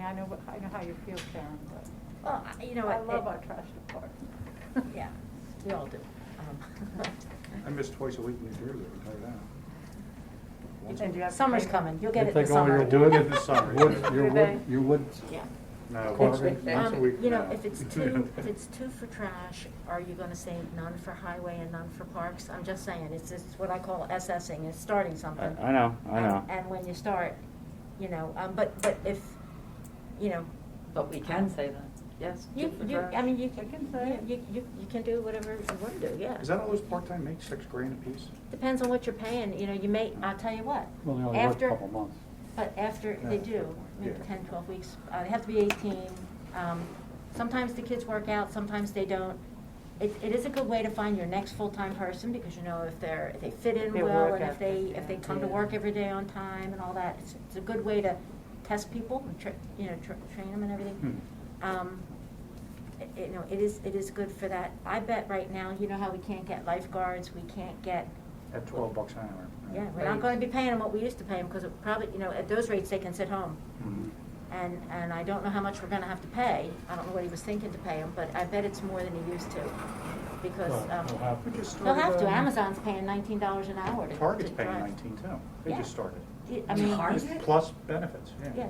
I know how you feel, Karen, but Well, you know I what? love our trash department. Yeah, we all do. I miss twice a week in New Jersey, I can tell you that. Once a And you week. have to Summer's pay- coming, you'll get You it in the take all summer. your Do it wood- in the summer. your wood, Yeah. No, Carving. once a week. You know, no. if it's 2 for trash, are you gonna say none for highway and none for parks? I'm just saying, it's what I call assessing, it's starting something. I know. And when you start, but if, But we can say that, yes. you good for you trash. I mean, you I can can say it. you can do whatever you want to do, yeah. Is that all those part-time make, $6,000 a piece? Depends on what you're paying, you may, I'll tell you what. well, they only work a After, couple months. but after, they Yeah. do, maybe Yeah. 10, 12 weeks, they have to be 18. Sometimes the kids work out, sometimes they don't. it is a good way to find your next full-time person, because you know if they fit in Their well, work and if ethic, they yeah. come to work every day on time and all that. It's a good way to test people and train them and everything. It is good for that. I bet right now, you know how we can't get lifeguards, we can't get. At $12 an hour. Yeah, we're not gonna be paying them what we used to pay them, because probably, at those rates, they can sit home. Mhm. And I don't know how much we're gonna have to pay. I don't know what he was thinking to pay him, but I bet it's more than he used to. Because, Well, we'll have We to. just they'll have to. started, Amazon's paying $19 an hour to Target's to paying drive. 19 too. They Yeah. just started. I mean, Target? Plus benefits, yeah,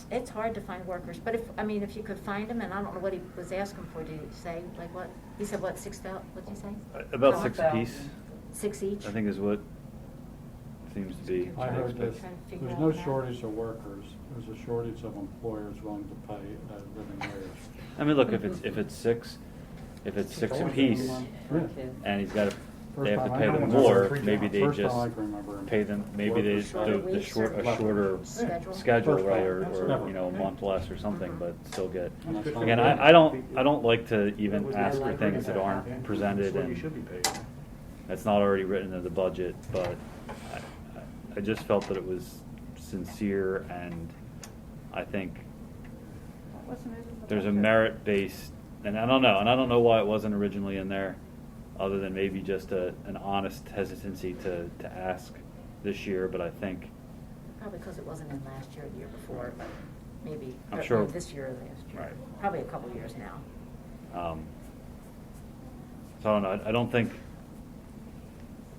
it's hard to find workers, but if you could find them, and I don't know what he was asking for, did he say, like what? He said what, 6,000, what'd you say? About How 6 about- apiece, 6 each? I think is what seems to be. I heard this, Trying to figure there's out no that. shortage of workers, there's a shortage of employers willing to pay a living wage. I mean, look, if it's six apiece, For a kid. and he's got to, they have to First time pay I them know more, one. maybe they First time just I can remember him. pay them, maybe they Shorter do weeks a or- shorter Schedule. schedule, First right, time. or a month less or something, but still get. And that's Again, fine. I don't like to even ask for things that aren't Yeah, presented that's what you and should be paid. it's not already written in the budget, but I just felt that it was sincere, and I think Wasn't it in the there's a budget? merit-based, and I don't know why it wasn't originally in there, other than maybe just an honest hesitancy to ask this year, but I think, Probably because it wasn't in last year or the year before, but maybe, I'm or sure- this year or last year. Right. Probably a couple years now. So I don't know, I don't think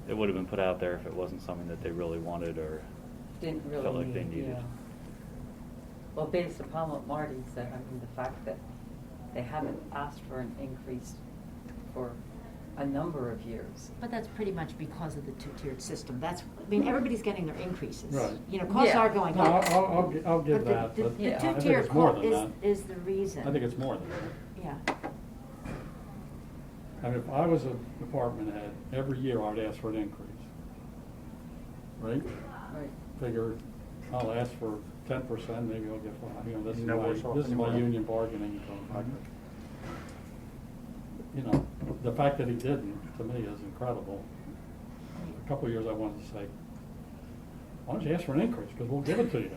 it would have been put out there if it wasn't something that they really wanted or Didn't really felt like they need, needed. yeah. Well, based upon what Marty said, I mean, the fact that they haven't asked for an increase for a number of years. But that's pretty much because of the two-tiered system. Everybody's getting their increases. Right. Costs Yeah. are going No, up. I'll give But that, the but Yeah. I think two-tier it's more cost than that. is the reason. I think it's more than that. Yeah. I mean, if I was a department head, every year I'd ask for an increase. Right? Right. Figure, I'll ask for 10%, maybe I'll get 5, this is No worse off this is my anymore. union bargaining factor. The fact that he didn't, to me, is incredible. A couple of years I wanted to say, why don't you ask for an increase, because we'll give it to you.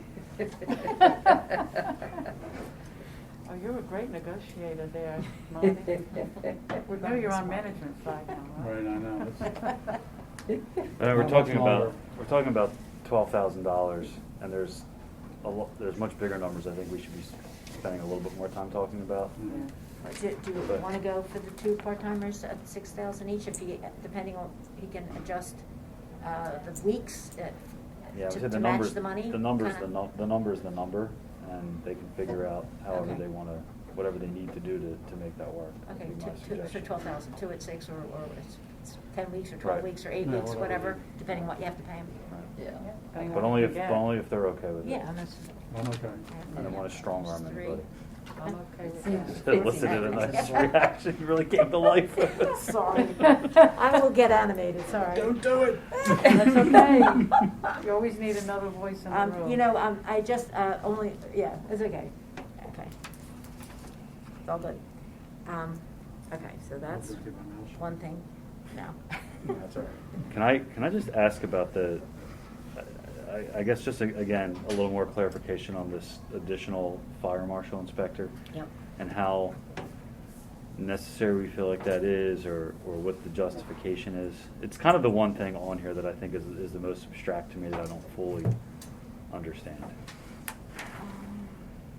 Oh, you're a great negotiator there, Marty. We know you're on management side now, right? Right, I know. We're Not talking much longer. about $12,000, and there's much bigger numbers I think we should be spending a little bit more time talking about. Mhm. Do you want to go for the 2 part-timers at 6,000 each, depending on, he can adjust the weeks Yeah, we to said the match numbers, the money? the number's kinda? the number's the number, and they can figure out however Okay. they want to, whatever they need to do to make that work. Okay, would be my so suggestion. 12,000, 2 at 6, or it's 10 weeks, or 12 Right. weeks, or 8 Yeah, weeks, whatever whatever, it is. depending on what you have to pay them. Yeah. Depending But on only what if, you but get. only if they're okay with it. Yeah, and that's. I'm okay. I don't want to strong arm Three. anybody. I'm okay with Seems that. Listen to the nice reaction, you really came to life with it. Sorry. I will get animated, sorry. Don't do it. That's okay. You always need another voice in the room. I just, it's okay. Okay. It's all good. Okay, so that's I'll just keep my mouth shut. one thing. No. That's all right. Can I just ask about I guess just again, a little more clarification on this additional fire marshal inspector? Yep. And how necessary we feel like that is, or what the justification is. It's kind of the one thing on here that I think is the most abstract to me that I don't fully understand.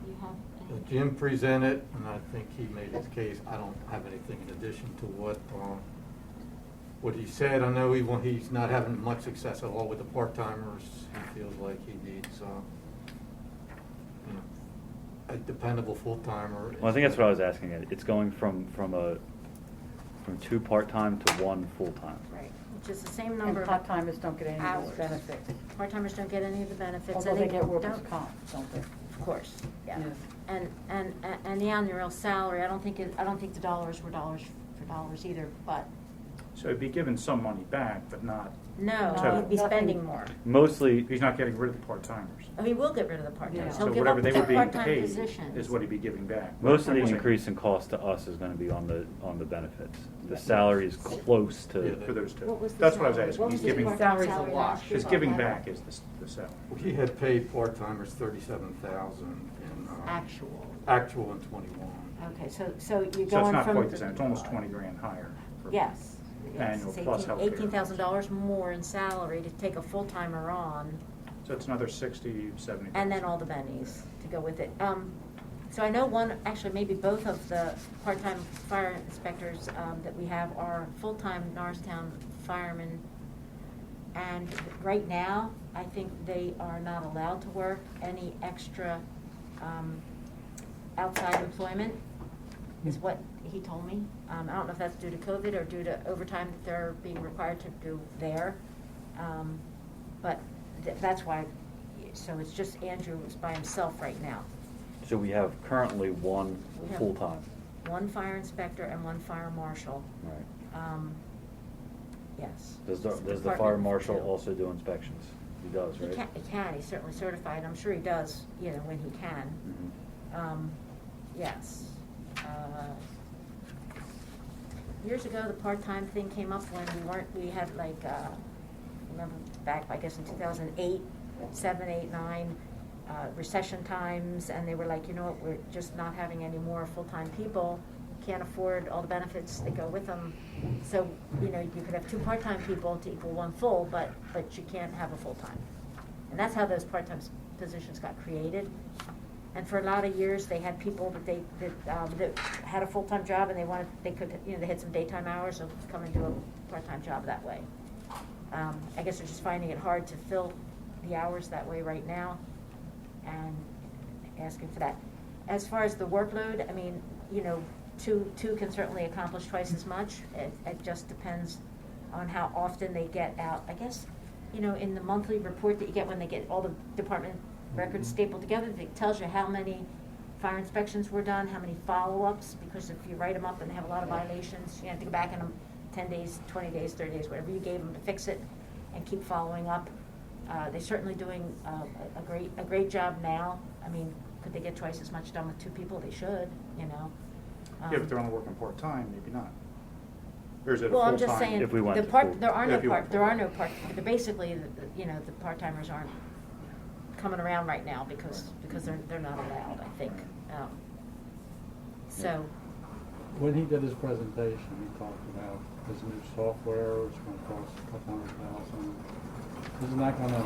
You have any- Jim presented, and I think he made his case. I don't have anything in addition to what he said. I know he's not having much success at all with the part-timers. He feels like he needs a dependable full-timer. Well, I think that's what I was asking. It's going from 2 part-time to 1 full-time. Right, which is the same And number of part-timers don't get any of hours. those benefits. Part-timers don't get any of the benefits. Although and they get workers' don't- comp, don't they? Of course, yeah. Yeah. And the annual salary, I don't think the dollars were dollars for dollars either, but So he'd be given some money back, but not, No, So- he'd be spending more. Mostly, he's not getting rid of the part-timers. Oh, he will get rid of the part-time. Yeah. He'll So give whatever up they the were being part-time paid positions. is what he'd be giving back. most of the I'm saying increase in cost to us is gonna be on the benefits. The salary is close to, For those two. What was the That's what I was salary? asking. What He's was his giving, part-time Salary's a salary wash. last year? his giving back is the salary. He had paid part-timers 37,000 in Actual. actual in '21. Okay, so you're So it's going not from. quite the same, it's almost 20 grand higher. for- Yes. Yes, Annual it's plus healthcare. $18,000 more in salary to take a full-timer on, So it's another 60, 70. and then all the bennies to go with it. So I know one, actually maybe both of the part-time fire inspectors that we have are full-time Norristown firemen. And right now, I think they are not allowed to work any extra outside employment, is what he told me. I don't know if that's due to COVID or due to overtime that they're being required to do there. But that's why, so it's just Andrew is by himself right now. so we have currently one We have- full-time, One fire inspector and one fire marshal. right? Yes. Does the Department fire of marshal two. also do inspections? He does, He right? can, he's certainly certified, I'm sure he does, when he can. Mhm. Yes. Years ago, the part-time thing came up when we had like, remember back, I guess in 2008, 7, 8, 9, recession times, and they were like, you know what, we're just not having any more full-time people, can't afford all the benefits that go with them. So, you could have 2 part-time people to equal 1 full, but you can't have a full-time. And that's how those part-time positions got created. And for a lot of years, they had people that had a full-time job and they had some daytime hours, so come and do a part-time job that way. I guess they're just finding it hard to fill the hours that way right now and asking for that. As far as the workload, I mean, two can certainly accomplish twice as much. It just depends on how often they get out. I guess, in the monthly report that you get when they get all the department records stapled together, it tells you how many fire inspections were done, how many follow-ups, because if you write them up and they have a lot of violations, you have to go back in them 10 days, 20 days, 30 days, whatever you gave them to fix it and keep following up. They're certainly doing a great job now. I mean, could they get twice as much done with 2 people? They should, Yeah, but they're only working part-time, maybe not. Or is it a Well, full-time? I'm just saying, If we went the to part, full- there are Yeah, no if you part, went there are no full. part, they're basically, the part-timers aren't coming around right now because they're not allowed, I think. So, When he did his presentation, he talked about his new software, which is gonna cost a couple $100,000. Isn't that gonna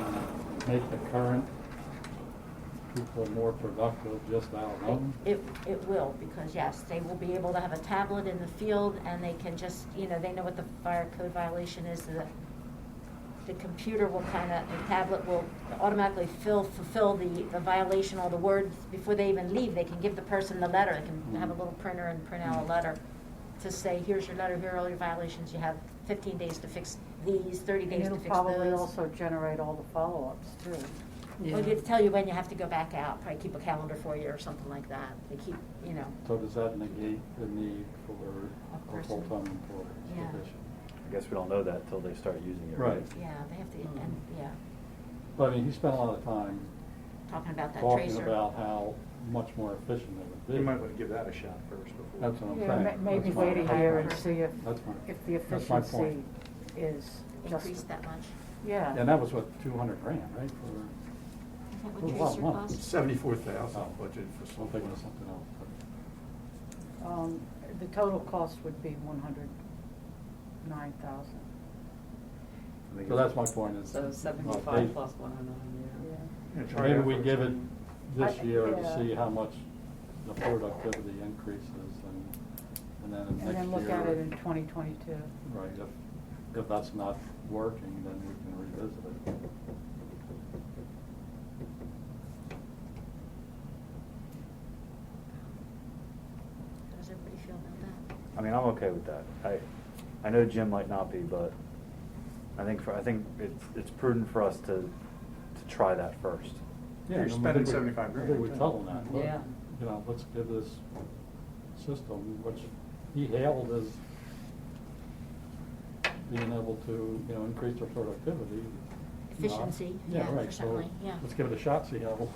make the current people more productive just out of home? it will, because yes, they will be able to have a tablet in the field and they can just, they know what the fire code violation is. The computer will the tablet will automatically fulfill the violation, all the words, before they even leave. They can give the person the letter. They can have a little printer and print out a letter to say, here's your letter, here are all your violations. You have 15 days to fix these, 30 And days to it'll fix probably those. also generate all the follow-ups too. Well, they tell you when you have to go back out, probably keep a calendar for you or something like that. They keep, So does that negate the need for A a person. full-time employee Yeah. position? I guess we don't know that till they start using it. Right. yeah, they have to, and, But I mean, he spent a lot of time talking about that talking tracer. about how much more efficient it would be. You might want to give that a shot first before. That's what I'm Yeah, saying. maybe That's my- wait a year and see if That's my- the that's my efficiency point. is just. Increased that much. Yeah. And that was what, 200 grand, right? For, Is that It was what a lot of tracer money. costs? 74,000 Oh. budget for I'm thinking of software. something else. The total cost would be 109,000. So that's my point is. So 75 they- plus 109, Yeah. Yeah, try Maybe that we first. give it this year Yeah. to see how much the productivity increases and then And next then look year. at it in 2022. Right, if that's not working, then we can revisit it. How does everybody feel about that? I mean, I'm okay with that. I know Jim might not be, but I think it's prudent for us to try that first. Yeah, You're and I spending think we- 75 I think grand, we too. tell them that. Look, Yeah. Let's give this system, which he hailed as being able to, increase their productivity. Efficiency, Yeah, yeah, right, so certainly, yeah. let's give it a shot, see how,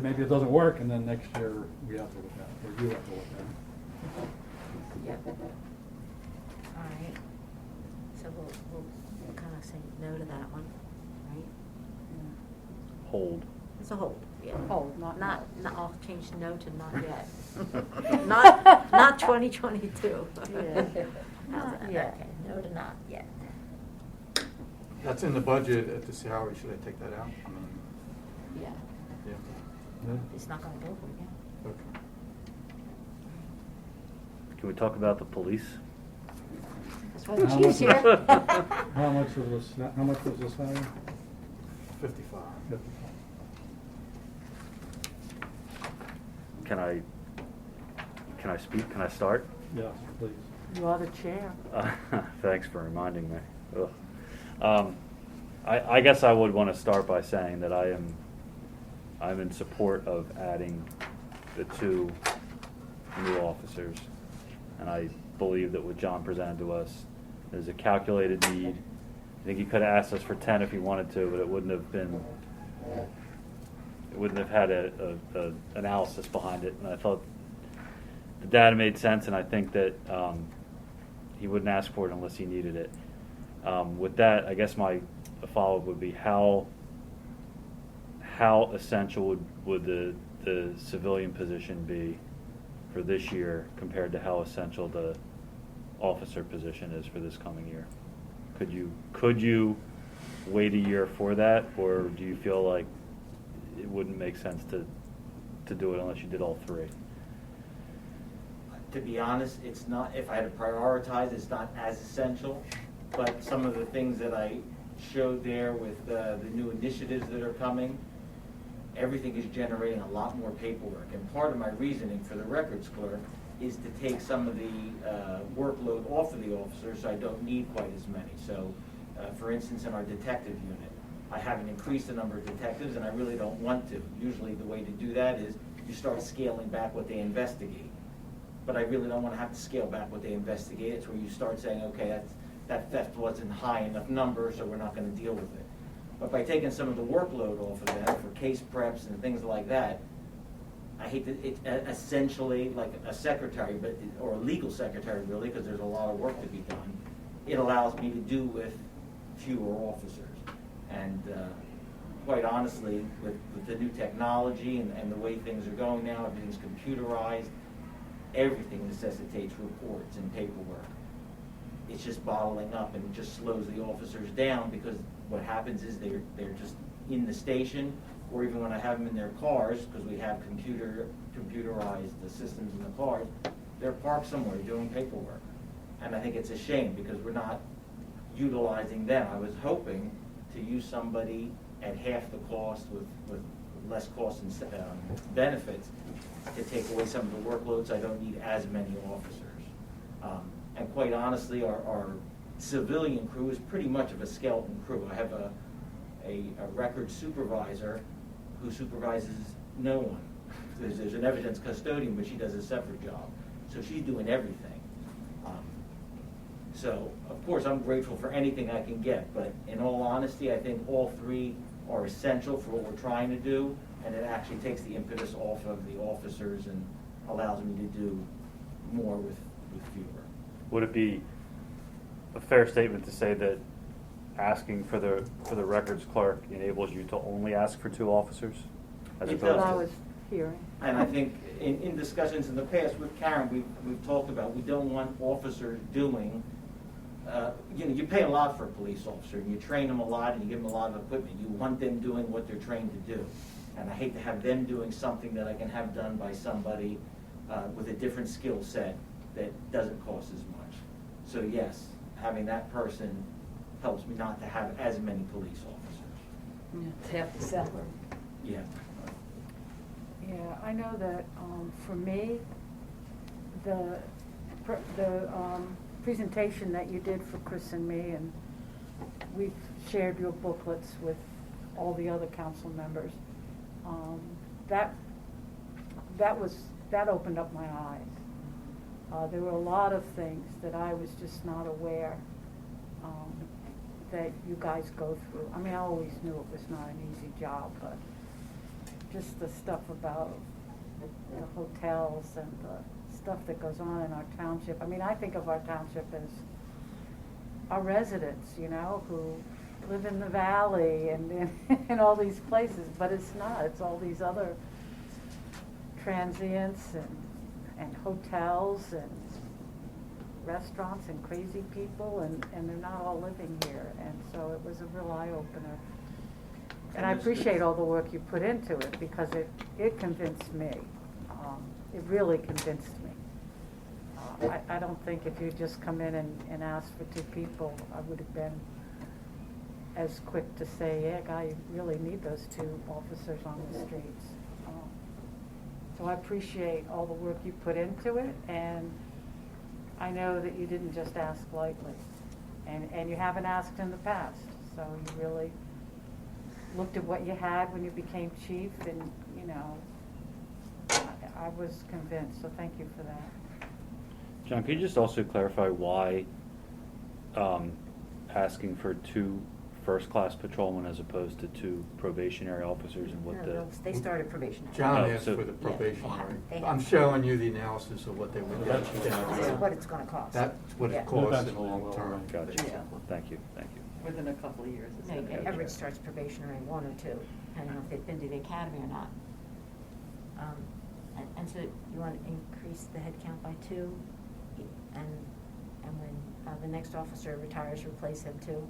maybe it doesn't work, and then next year we have to look at it, or you have to look at it. Yep. All right. So we'll kind of say no to that one, right? Hold. It's a hold, yeah. Hold, not no. I'll change no to not yet. Not 2022. Yeah. How's Not that? yet. Okay, no to not yet. That's in the budget at the salary, should I take that out? I mean, Yeah, yeah, Yeah. it's not gonna go for it, yeah. okay. Can we talk about the police? That's why the How chief's much- here. How much was the salary? 55. 55. Can I speak? Can I start? Yes, please. You are the chair. Thanks for reminding me. Ugh. I guess I would want to start by saying that I'm in support of adding the 2 new officers, and I believe that what John presented to us is a calculated need. I think he could have asked us for 10 if he wanted to, but it wouldn't have had a analysis behind it, and I thought the data made sense, and I think that he wouldn't ask for it unless he needed it. With that, I guess my follow-up would be how essential would the civilian position be for this year compared to how essential the officer position is for this coming year? Could you wait a year for that, or do you feel like it wouldn't make sense to do it unless you did all 3? To be honest, it's not, if I had to prioritize, it's not as essential, but some of the things that I showed there with the new initiatives that are coming, everything is generating a lot more paperwork. And part of my reasoning for the records clerk is to take some of the workload off of the officers, so I don't need quite as many. So, for instance, in our detective unit, I haven't increased the number of detectives, and I really don't want to. Usually the way to do that is you start scaling back what they investigate. But I really don't want to have to scale back what they investigate. It's where you start saying, okay, that theft wasn't high enough number, so we're not going to deal with it. But by taking some of the workload off of them for case preps and things like that, I hate that it's essentially like a secretary, or a legal secretary really, because there's a lot of work to be done. It allows me to do with fewer officers. And quite honestly, with the new technology and the way things are going now, everything's computerized, everything necessitates reports and paperwork. It's just bottling up, and it just slows the officers down, because what happens is they're just in the station, or even when I have them in their cars, because we have computerized the systems in the cars, they're parked somewhere doing paperwork. And I think it's a shame, because we're not utilizing them. I was hoping to use somebody at half the cost with less cost and benefits to take away some of the workloads. I don't need as many officers. And quite honestly, our civilian crew is pretty much of a skeleton crew. I have a record supervisor who supervises no one. There's an evidence custodian, but she does a separate job. So she's doing everything. So, of course, I'm grateful for anything I can get, but in all honesty, I think all 3 are essential for what we're trying to do, and it actually takes the impetus off of the officers and allows me to do more with fewer. Would it be a fair statement to say that asking for the records clerk enables you to only ask for 2 officers? As It What opposed I to was hearing. And I think in discussions in the past with Karen, we've talked about, we don't want officers doing, you pay a lot for a police officer, and you train them a lot, and you give them a lot of equipment. You want them doing what they're trained to do. And I hate to have them doing something that I can have done by somebody with a different skill set that doesn't cost as much. So yes, having that person helps me not to have as many police officers. It's half the salary. Yeah. Yeah, I know that for me, the presentation that you did for Chris and me, and we've shared your booklets with all the other council members, that opened up my eyes. There were a lot of things that I was just not aware that you guys go through. I mean, I always knew it was not an easy job, but just the stuff about the hotels and the stuff that goes on in our township. I mean, I think of our township as our residents, you know, who live in the valley and in all these places, but it's not. It's all these other transients and hotels and restaurants and crazy people, and they're not all living here. And so it was a real eye-opener. And I appreciate all the work you put into it, because it convinced me. It really convinced me. I don't think if you just come in and asked for 2 people, I would have been as quick to say, yeah, guy, you really need those 2 officers on the streets. So I appreciate all the work you put into it, and I know that you didn't just ask lightly. And you haven't asked in the past, so you really looked at what you had when you became chief, and, you know, I was convinced, so thank you for that. John, could you just also clarify why asking for 2 first-class patrolmen as opposed to 2 probationary officers, and what No, they started probation. John Oh, asked so- for the Yeah, probationary. they have- I'm showing you the analysis of what they would get. This is what it's gonna cost. That's what Yeah. it costs in the Eventually long we'll, term. Gotcha. Yeah. Thank you. Within a couple of years. it's No, gonna be- Everett starts probationary 1 or 2, depending on if they've been to the academy or not. And so you want to increase the head count by 2, and when the next officer retires, replace him 2.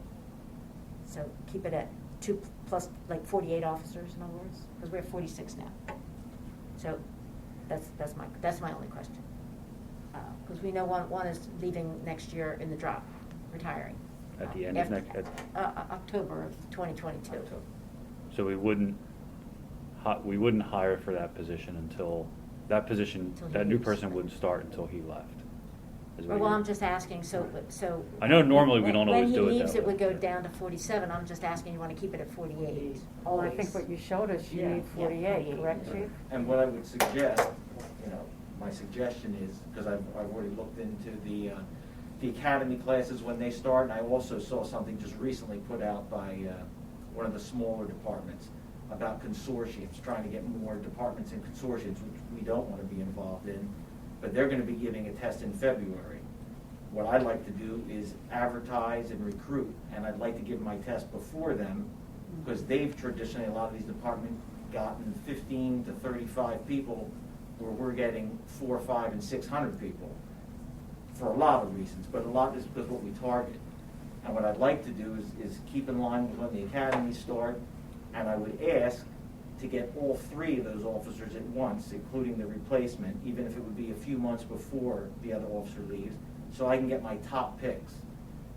So keep it at 2 plus, like 48 officers, in other words, because we're 46 now. So that's my only question. Because we know one is leaving next year in the drop, retiring. At the end of next. October of 2022. So we wouldn't hire for that position until that new leaves. person wouldn't start until he left. is what Well, you're- I'm just asking, so. I know normally we don't always do it When he leaves, that it would way. go down to 47, I'm just asking, you want to keep it at 48? Well, I think always. what you showed us, you Yeah. need Yeah, 48, correct, Chief? And what I would suggest, my suggestion is, because I've already looked into the academy classes when they start, and I also saw something just recently put out by one of the smaller departments about consortiums, trying to get more departments in consortiums, which we don't want to be involved in, but they're going to be giving a test in February. What I'd like to do is advertise and recruit, and I'd like to give my test before them, because they've traditionally, a lot of these departments, gotten 15 to 35 people, where we're getting 400, 500, and 600 people, for a lot of reasons, but a lot is because what we target. And what I'd like to do is keep in line with when the academies start, and I would ask to get all 3 of those officers at once, including the replacement, even if it would be a few months before the other officer leaves, so I can get my top picks.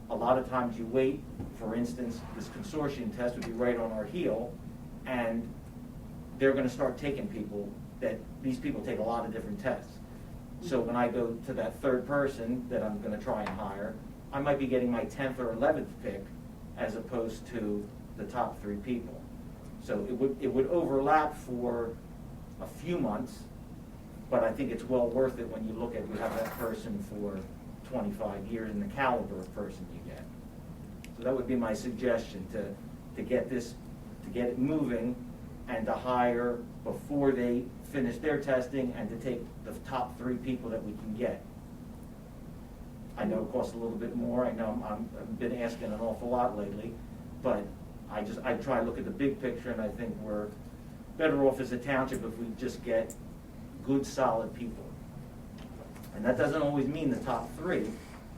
A lot of times you wait, for instance, this consortium test would be right on our heel, and they're going to start taking people these people take a lot of different tests. So when I go to that 3rd person that I'm going to try and hire, I might be getting my 10th or 11th pick as opposed to the top 3 people. So it would overlap for a few months, but I think it's well worth it when you look at, you have that person for 25 years and the caliber of person you get. So that would be my suggestion, to get it moving and to hire before they finish their testing and to take the top 3 people that we can get. I know it costs a little bit more. I know I've been asking an awful lot lately, but I try to look at the big picture, and I think we're better off as a township if we just get good, solid people. And that doesn't always mean the top 3.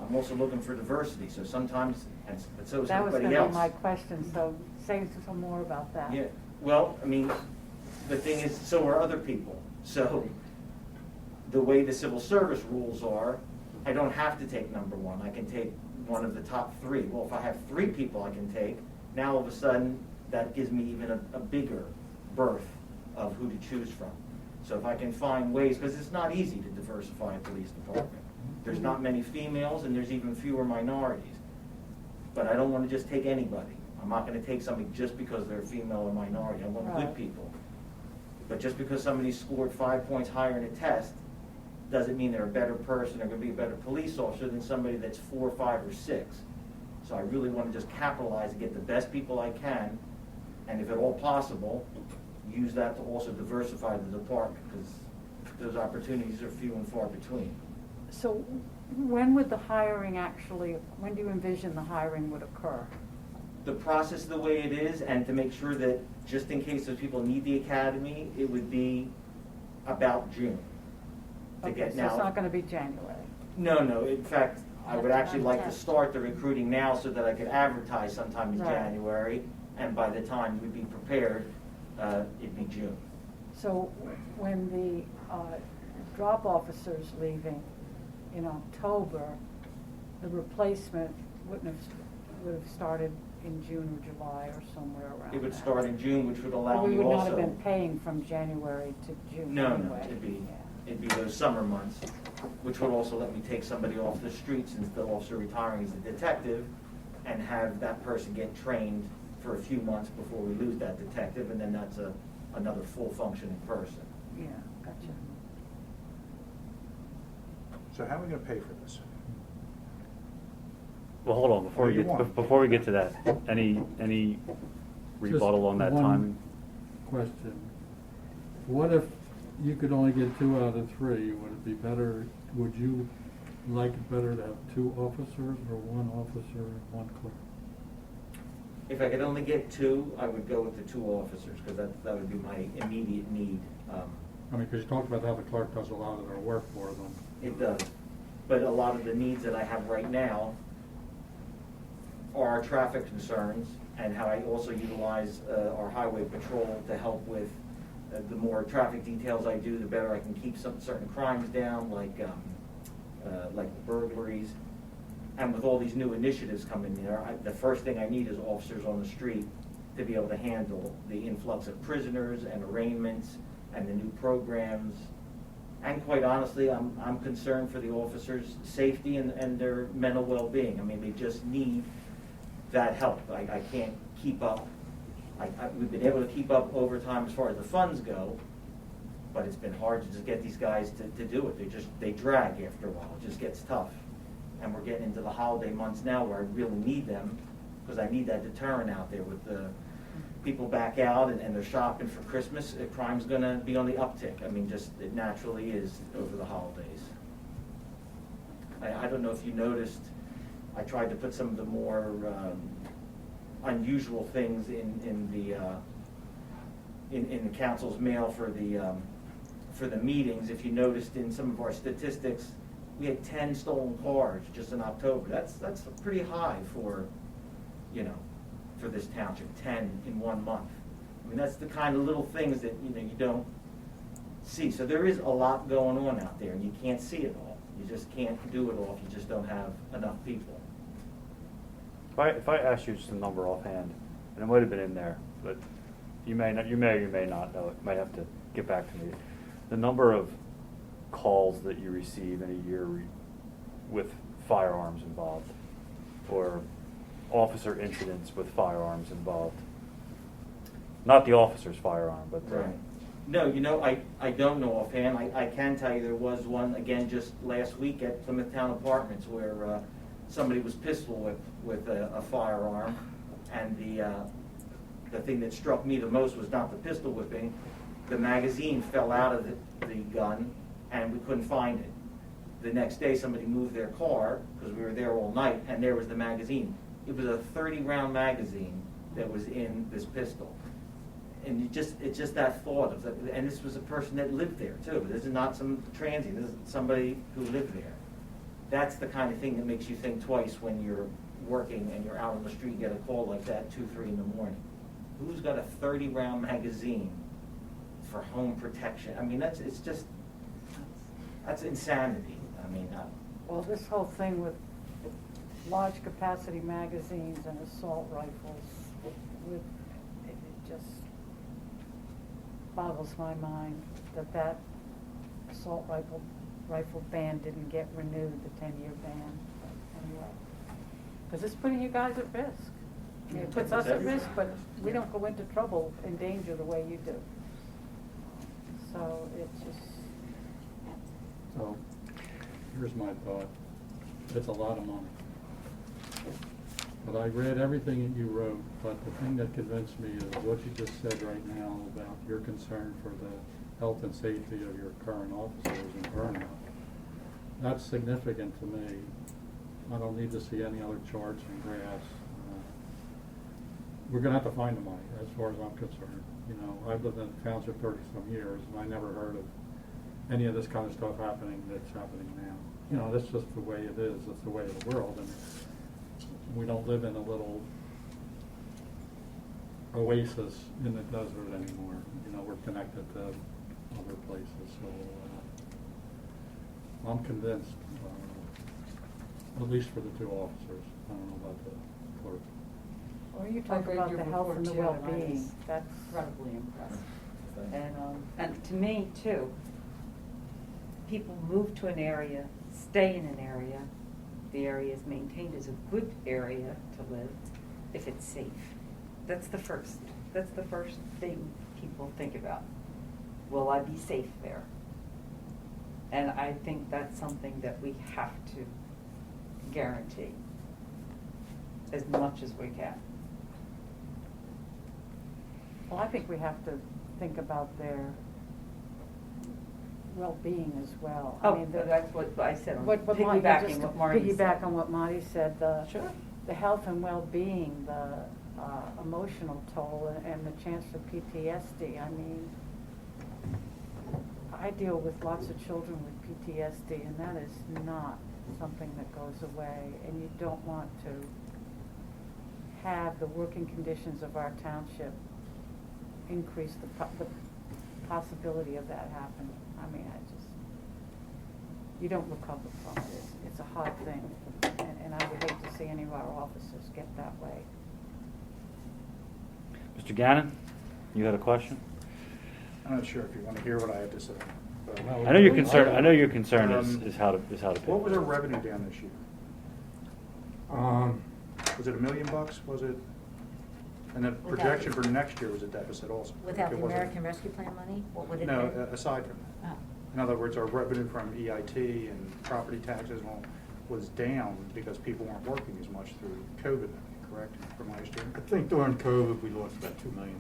I'm also looking for diversity, so sometimes, and so is That was everybody gonna else. be my question, so say some more about that. Yeah, well, I mean, the thing is, so are other people. So the way the civil service rules are, I don't have to take number 1. I can take one of the top 3. Well, if I have 3 people I can take, now all of a sudden, that gives me even a bigger berth of who to choose from. So if I can find ways, because it's not easy to diversify a police department. There's not many females, and there's even fewer minorities. But I don't want to just take anybody. I'm not going to take somebody just because they're a female or minority. I want Right. good people. But just because somebody scored 5 points higher in a test, doesn't mean they're a better person or going to be a better police officer than somebody that's 4, 5, or 6. So I really want to just capitalize and get the best people I can, and if at all possible, use that to also diversify the department, because those opportunities are few and far between. So when would the hiring actually, when do you envision the hiring would occur? The process the way it is, and to make sure that just in case those people need the academy, it would be about June. To Okay, get so now. it's not gonna be January. No, in fact, I would actually like to That's start the recruiting now so that I could advertise sometime in Right. January, and by the time we'd be prepared, it'd be June. So when the drop officer's leaving in October, the replacement would have started in June or July or somewhere around It would that. start in June, which would But allow we me would also. not have been paying from January to June No, anyway. it'd be those summer months, which would also let me take somebody off the street since the officer retiring as a detective, and have that person get trained for a few months before we lose that detective, and then that's another full functioning person. Yeah, gotcha. So how are we gonna pay for this? Well, hold on, What do you want? before we get to that, any rebuttal on that Just one timing? Question. What if you could only get 2 out of 3? Would it be better, would you like it better to have 2 officers or 1 officer and 1 clerk? If I could only get 2, I would go with the 2 officers, because that would be my immediate need. I mean, because you talked about how the clerk does a lot of their work for them. It does. But a lot of the needs that I have right now are our traffic concerns, and how I also utilize our highway patrol to help with the more traffic details I do, the better I can keep some certain crimes down, like burglaries. And with all these new initiatives coming there, the first thing I need is officers on the street to be able to handle the influx of prisoners and arraignments and the new programs. And quite honestly, I'm concerned for the officers' safety and their mental well-being. I mean, they just need that help. I can't keep up. We've been able to keep up overtime as far as the funds go, but it's been hard to just get these guys to do it. They drag after a while. It just gets tough. And we're getting into the holiday months now where I really need them, because I need that deterrent out there with the people back out and they're shopping for Christmas. Crime's going to be on the uptick. I mean, just it naturally is over the holidays. I don't know if you noticed, I tried to put some of the more unusual things in the council's mail for the meetings. If you noticed in some of our statistics, we had 10 stolen cars just in October. That's pretty high for this township, 10 in 1 month. I mean, that's the kind of little things that you don't see. So there is a lot going on out there, and you can't see it all. You just can't do it all if you just don't have enough people. If I asked you just a number offhand, and it might have been in there, but you may or you may not know it. You might have to get back to me. The number of calls that you receive in a year with firearms involved, or officer incidents with firearms involved. Not the officer's firearm, but No, I don't know offhand. I can tell you there was one, again, just last week at Plymouth Town Apartments where somebody was pistol whipped with a firearm, and the thing that struck me the most was not the pistol whipping. The magazine fell out of the gun, and we couldn't find it. The next day, somebody moved their car, because we were there all night, and there was the magazine. It was a 30-round magazine that was in this pistol. And it's just that thought of that, and this was a person that lived there too. This is not some transient. This is somebody who lived there. That's the kind of thing that makes you think twice when you're working and you're out on the street and get a call like that 2, 3 in the morning. Who's got a 30-round magazine for home protection? I mean, that's insanity. I mean, Well, this whole thing with large capacity magazines and assault rifles, it just boggles my mind that assault rifle ban didn't get renewed, the 10-year ban. But anyway, because it's putting you guys at risk. I mean, it puts us at risk, but we don't go into trouble, in danger the way you do. So it's just. So, here's my thought. It's a lot of money. But I read everything that you wrote, but the thing that convinced me is what you just said right now about your concern for the health and safety of your current officers in burnout. That's significant to me. I don't need to see any other charts and graphs. We're gonna have to find the money, as far as I'm concerned. You know, I've lived in the township 30-some years, and I never heard of any of this kind of stuff happening that's happening now. You know, that's just the way it is. It's the way of the world, and we don't live in a little oasis in the desert anymore. You know, we're connected to other places, so I'm convinced, at least for the two officers. I don't know about the clerk. Or you I talk read about your the health and the report, too, and I well-being, was that's. Incredibly impressed. And to me too, people move to an area, stay in an area, the area is maintained as a good area to live, if it's safe. That's the first thing people think about. Will I be safe there? And I think that's something that we have to guarantee as much as we can. Well, I think we have to think about their well-being as well. I Oh, mean, that's what I said, I'm what Marty- piggybacking just what to Marty said. Piggyback on what Marty said, Sure. the health and well-being, the emotional toll, and the chance for PTSD. I mean, I deal with lots of children with PTSD, and that is not something that goes away, and you don't want to have the working conditions of our township increase the possibility of that happening. I mean, you don't recover from it. It's a hard thing, and I would hate to see any of our officers get that way. Mr. Gannon, you had a question? I'm not sure if you want to hear what I have to say. but- I know your concern. I know your concern Um, is how to pay. What was our revenue down this year? Was it $1 million? Was it? And the Without- projection for next year was a deficit also. Without It the wasn't- American Rescue Plan money, what would it be? No, aside from that. Oh. In other words, our revenue from EIT and property taxes was down because people weren't working as much through COVID, correct, from last year? I think during COVID, we lost about $2 million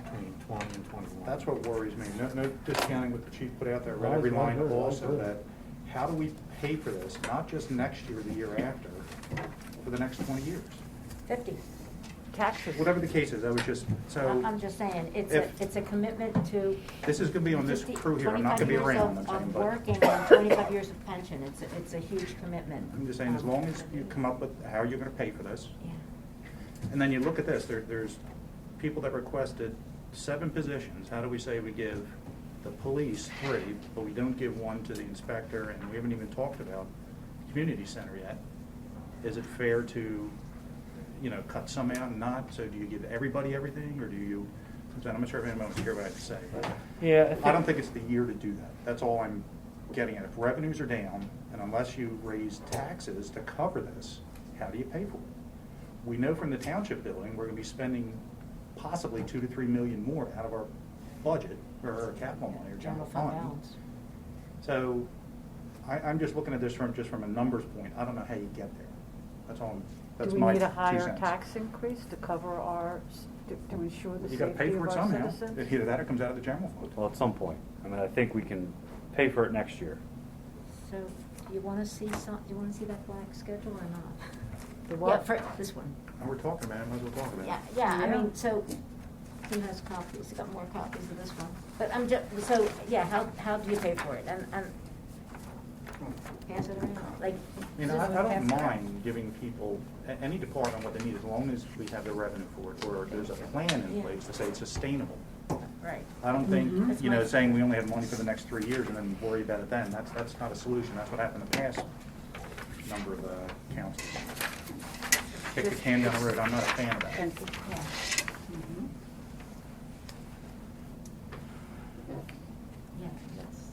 between 20 and 21. That's what worries me. No discounting what the chief put out there, read Right, every right, line right, also right. that, how do we pay for this, not just next year, the year after, for the next 20 years? 50. Taxes. Whatever the case is, I was just, so. I'm just saying, if- it's a commitment to. This is gonna be on this 50 crew here, I'm not gonna be 25 years around, I'm of saying, but. working and 25 years of pension, it's a huge commitment. I'm just saying, as long as you come up with how you're gonna pay for this, Yeah. and then you look at this, there's people that requested 7 positions. How do we say we give the police 3, but we don't give 1 to the inspector, and we haven't even talked about the community center yet? Is it fair to, cut some out and not? So do you give everybody everything, or do you, I'm not sure if anyone wants to hear what I have to say. but Yeah, I don't think it's the year to do that. That's all I'm getting at. If revenues are down, and unless you raise taxes to cover this, how do you pay for it? We know from the township building, we're gonna be spending possibly $2 to $3 million more out of our budget, or our capital money, or general fund. balance. So, I'm just looking at this from a numbers point. I don't know how you get there. That's all, that's Do we my need a 2 higher cents. tax increase to cover to ensure the You gotta pay safety for of it our somehow. citizens? Either that or it comes out of the general fund. Well, at some point. I mean, I think we can pay for it next year. So, do you want to see that black schedule or not? The Yeah, what? for this one. And we're talking about it, might as well talk about it. Yeah, I Yeah. mean, so, who has copies? He got more copies of this one. But how do you pay for it? And pass it around, like. I don't mind giving people, any department what they need, as long as we have the revenue for it, or there's a plan in Yeah. place to say it's sustainable. Right. I don't think, That's my- saying we only have money for the next 3 years and then worry about it then, that's not a solution. That's what happened in the past number of councils. Kick the can down the road, I'm not a fan of that. Yeah. Mhm. Yeah, that's.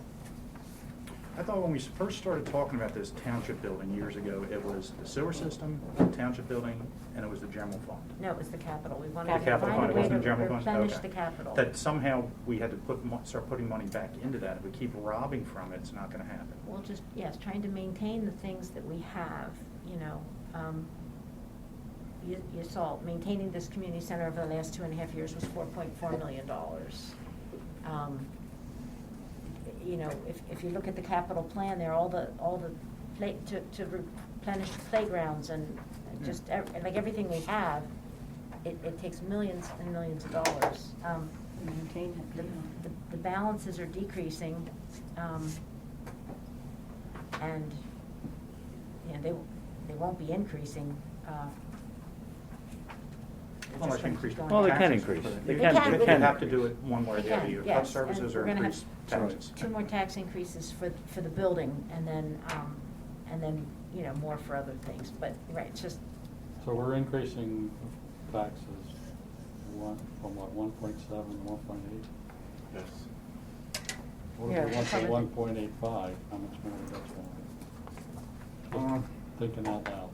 I thought when we first started talking about this township building years ago, it was the sewer system, the township building, and it was the general fund. No, it was the capital. We wanted The to capital find fund, a it way wasn't to the general fund? replenish Okay. the capital. That somehow we had to start putting money back into that. If we keep robbing from it, it's not gonna happen. Well, trying to maintain the things that we have, you saw, maintaining this community center over the last 2.5 years was $4.4 million. You know, if you look at the capital plan there, all the to replenish playgrounds and just like everything we have, it takes millions and millions of dollars. Maintain it. The balances are decreasing, and, you know, they won't be increasing. They're Well, just like gonna increase keep going Well, they down. can taxes increase. for the- They They can- can. they You can have to increase. do it one way or the other, Can, either yes, cut services and or we're gonna increase have taxes. two more tax increases for the building, and then, you know, more for other things, but, right, it's just, So we're increasing taxes from what, 1.7 to 1.8? Yes. What Yeah, if we went to probably. 1.85, how much more would that Um, Thinking out loud.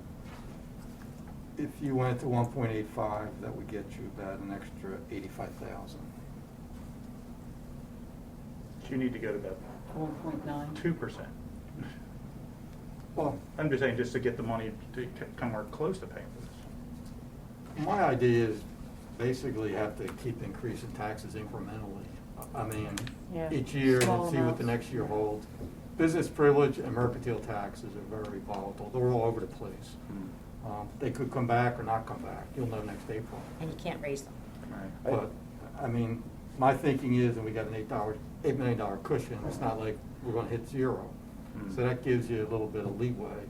If you went to 1.85, that would get you about an extra 85,000. So you need to go to that 1.9. 2%. Well, I'm just saying, just to get the money to come more close to paying for this. my idea is basically you have to keep increasing taxes incrementally. I mean, Yeah, each year small and see what the amounts. next year holds. Business privilege and mercantile taxes are very volatile. They're all over the place. They could come back or not come back. You'll know next April. and you can't raise them. Right. But, I mean, my thinking is, and we got an $8 million cushion, it's not like we're gonna hit zero. Mm. So that gives you a little bit of leeway.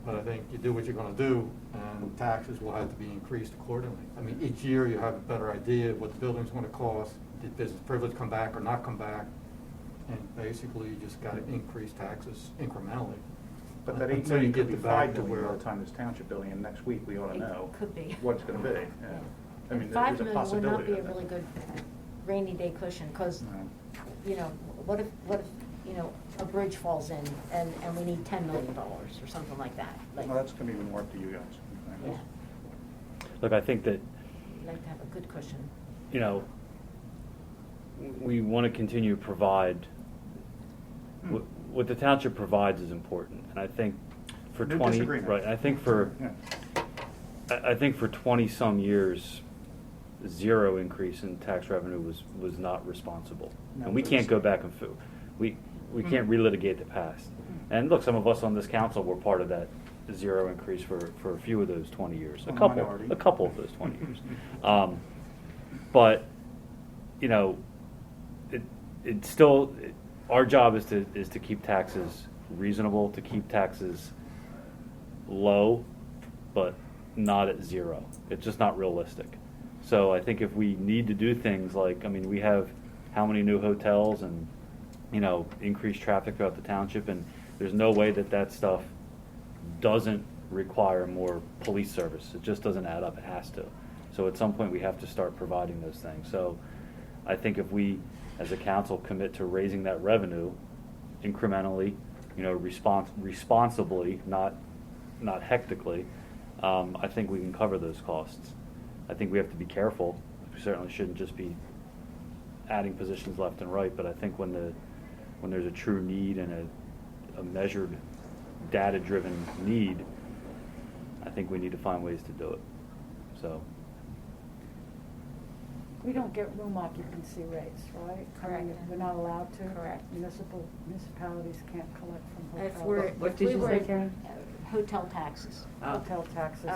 But I think you do what you're gonna do, and taxes will have to be increased accordingly. I mean, each year you have a better idea of what the building's gonna cost, did business privilege come back or not come back? And basically, you just gotta increase taxes incrementally. But that 8 Until you million could get be to 5 to million where by the time this township building, and next week we ought to It know. could be. What it's gonna be, yeah. I mean, And there's a 5 million would not possibility be a of that. really good rainy day cushion, because, No. you know, what if, you know, a bridge falls in and we need $10 million or something like that? Like, Well, that's gonna be more up to you guys. yeah, Look, I think that, we'd like to have a good cushion. you know, we want to continue to provide, what the township provides is important. And I think for No 20, disagreement. right, I think for, Yeah. I think for 20-some years, zero increase in tax revenue was not responsible. No, And we it can't was- go back and we can't relitigate the past. And look, some of us on this council were part of that zero increase for a few of those 20 years. A A couple minority. of those 20 years. But, you know, it's still, our job is to keep taxes reasonable, to keep taxes low, but not at zero. It's just not realistic. So I think if we need to do things like, I mean, we have how many new hotels and, you know, increased traffic throughout the township, and there's no way that stuff doesn't require more police service. It just doesn't add up. It has to. So at some point we have to start providing those things. So I think if we, as a council, commit to raising that revenue incrementally, you know, responsibly, not hectically, I think we can cover those costs. I think we have to be careful. We certainly shouldn't just be adding positions left and right, but I think when there's a true need and a measured, data-driven need, I think we need to find ways to do it. So. We don't get room occupancy rates, right? I Correct. mean, we're not allowed to. Correct. Municipalities can't collect from If hotels. we're, What if did we you were, say, Karen? hotel taxes. Hotel taxes,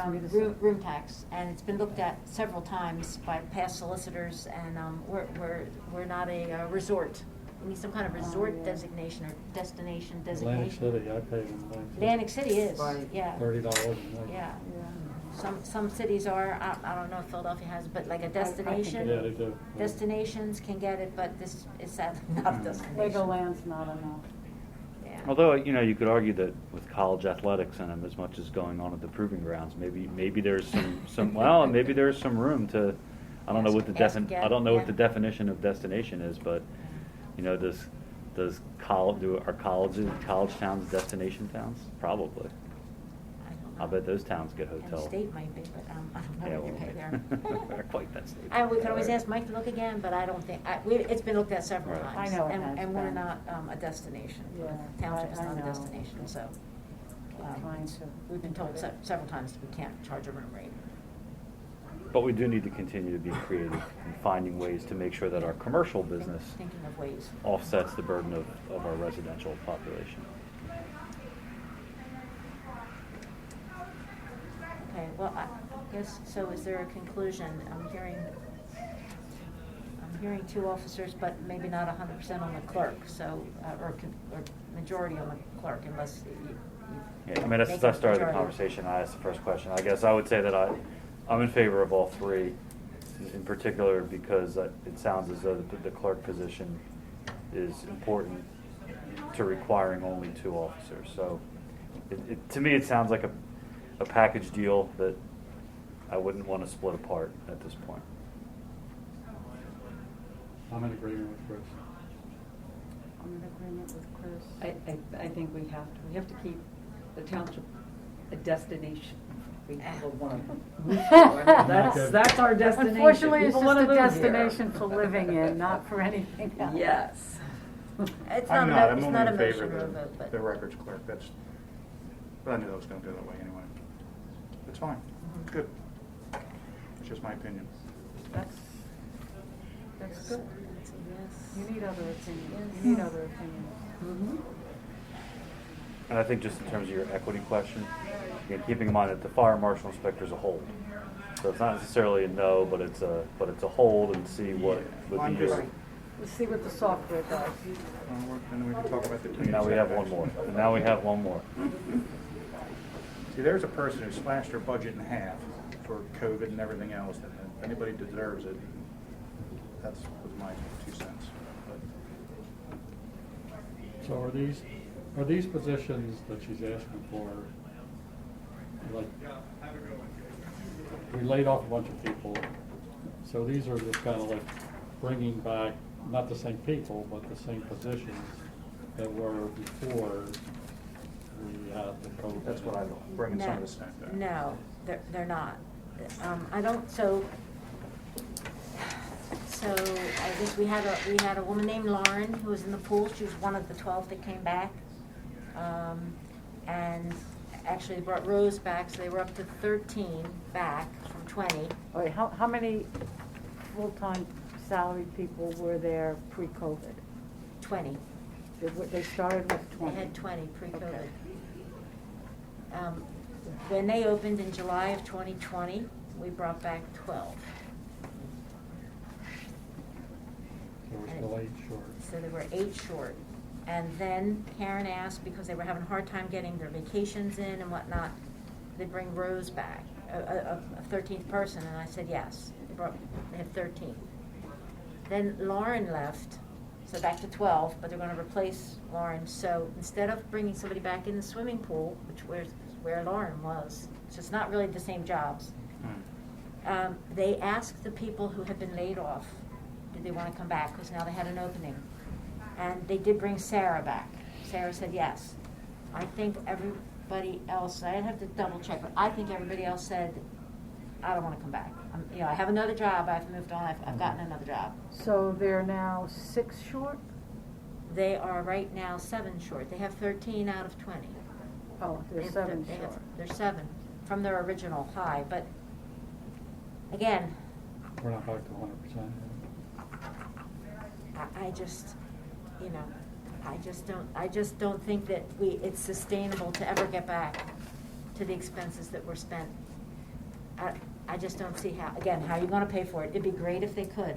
Room tax, and it's been looked at several times by past solicitors, and we're not a resort. We need some kind of resort yeah. designation or destination Atlantic designation. City, I paid in Atlantic City is, Right. yeah. $30 a night. Yeah. Yeah. Some cities are, I don't know if Philadelphia has, but like a destination. Yeah, they do. Destinations can get it, but this is sadly not a destination. Legoland's not enough. Yeah. Although, you know, you could argue that with college athletics and as much as going on at the proving grounds, maybe there's maybe there's some room to, I don't know what the Ask again, I don't know what yeah. the definition of destination is, but, you know, are college towns destination towns? Probably. I don't I'll know. bet those towns get And hotels. state might be, but I don't know what you pay there. They're quite that state. And we could always ask Mike to look again, but I don't think, it's been looked at several Right. times. I know it and- has And we're been. not a destination. Yeah, Township is I not a know. destination, so. Trying to- We've been told several times that we can't charge a room rate. But we do need to continue to be creative in finding ways to make sure that our commercial business Thinking of ways. offsets the burden of our residential population. Okay, well, I guess, so is there a conclusion? I'm hearing 2 officers, but maybe not 100% on the clerk, so, or majority on the clerk, unless you. Yeah, I mean, as I started the conversation, I asked the first question. I guess I would say that I'm in favor of all 3, in particular because it sounds as though the clerk position is important to requiring only 2 officers. So to me, it sounds like a package deal that I wouldn't want to split apart at this point. I'm in agreement with Chris. I'm in agreement with Chris. I think we have to keep the township a destination. People want to move to. I mean, that's our destination. Unfortunately, it's People just wanna a move here. destination for living in, not for anything else. Yes. It's I'm not, I'm it's only not a in favor motion or a of vote, but. the records clerk, but I knew that was gonna go that way anyway. It's fine, it's good. It's just my opinion. That's good. It's a yes. You need other opinions. Yes. You need other opinions. Mhm. And I think just in terms of your equity question, again, keeping in mind that the fire marshal inspector is a hold. So it's not necessarily a no, but it's a hold and see what Well, I'm would be just- your. Let's see what the software does. Then we can talk about the And community. now we have center one more. next. And now we have one more. See, there's a person who slashed their budget in half for COVID and everything else, and if anybody deserves it, was my 2 cents. But So are these positions that she's asking for, like, we laid off a bunch of people, so these are just kind of like bringing back, not the same people, but the same positions that were before we had the COVID? that's what I'm bringing some of this stuff back. No, they're not. I don't, so I guess we had a woman named Lauren who was in the pool. She was one of the 12 that came back. And actually brought Rose back, so they were up to 13 back from 20. Wait, how many full-time salaried people were there pre-COVID? 20. They started with 20? They had 20 pre-COVID. Okay. When they opened in July of 2020, we brought back 12. So we're still 8 short. So they were 8 short. And then Karen asked, because they were having a hard time getting their vacations in and whatnot, they'd bring Rose back, a 13th person, and I said yes. They had 13. Then Lauren left, so back to 12, but they're going to replace Lauren. So instead of bringing somebody back in the swimming pool, which was where Lauren was, so it's not really the same jobs, they asked the people who had been laid off, did they want to come back, because now they had an opening. And they did bring Sarah back. Sarah said yes. I think everybody else, I'd have to double check, but I think everybody else said, I don't want to come back. I have another job, I've moved on, I've gotten another job. So they're now 6 short? They are right now 7 short. They have 13 out of 20. Oh, they're 7 They have- short. They're 7 from their original high, but again, We're not back to 100%. I just, I just don't think that it's sustainable to ever get back to the expenses that were spent. I just don't see how are you gonna pay for it? It'd be great if they could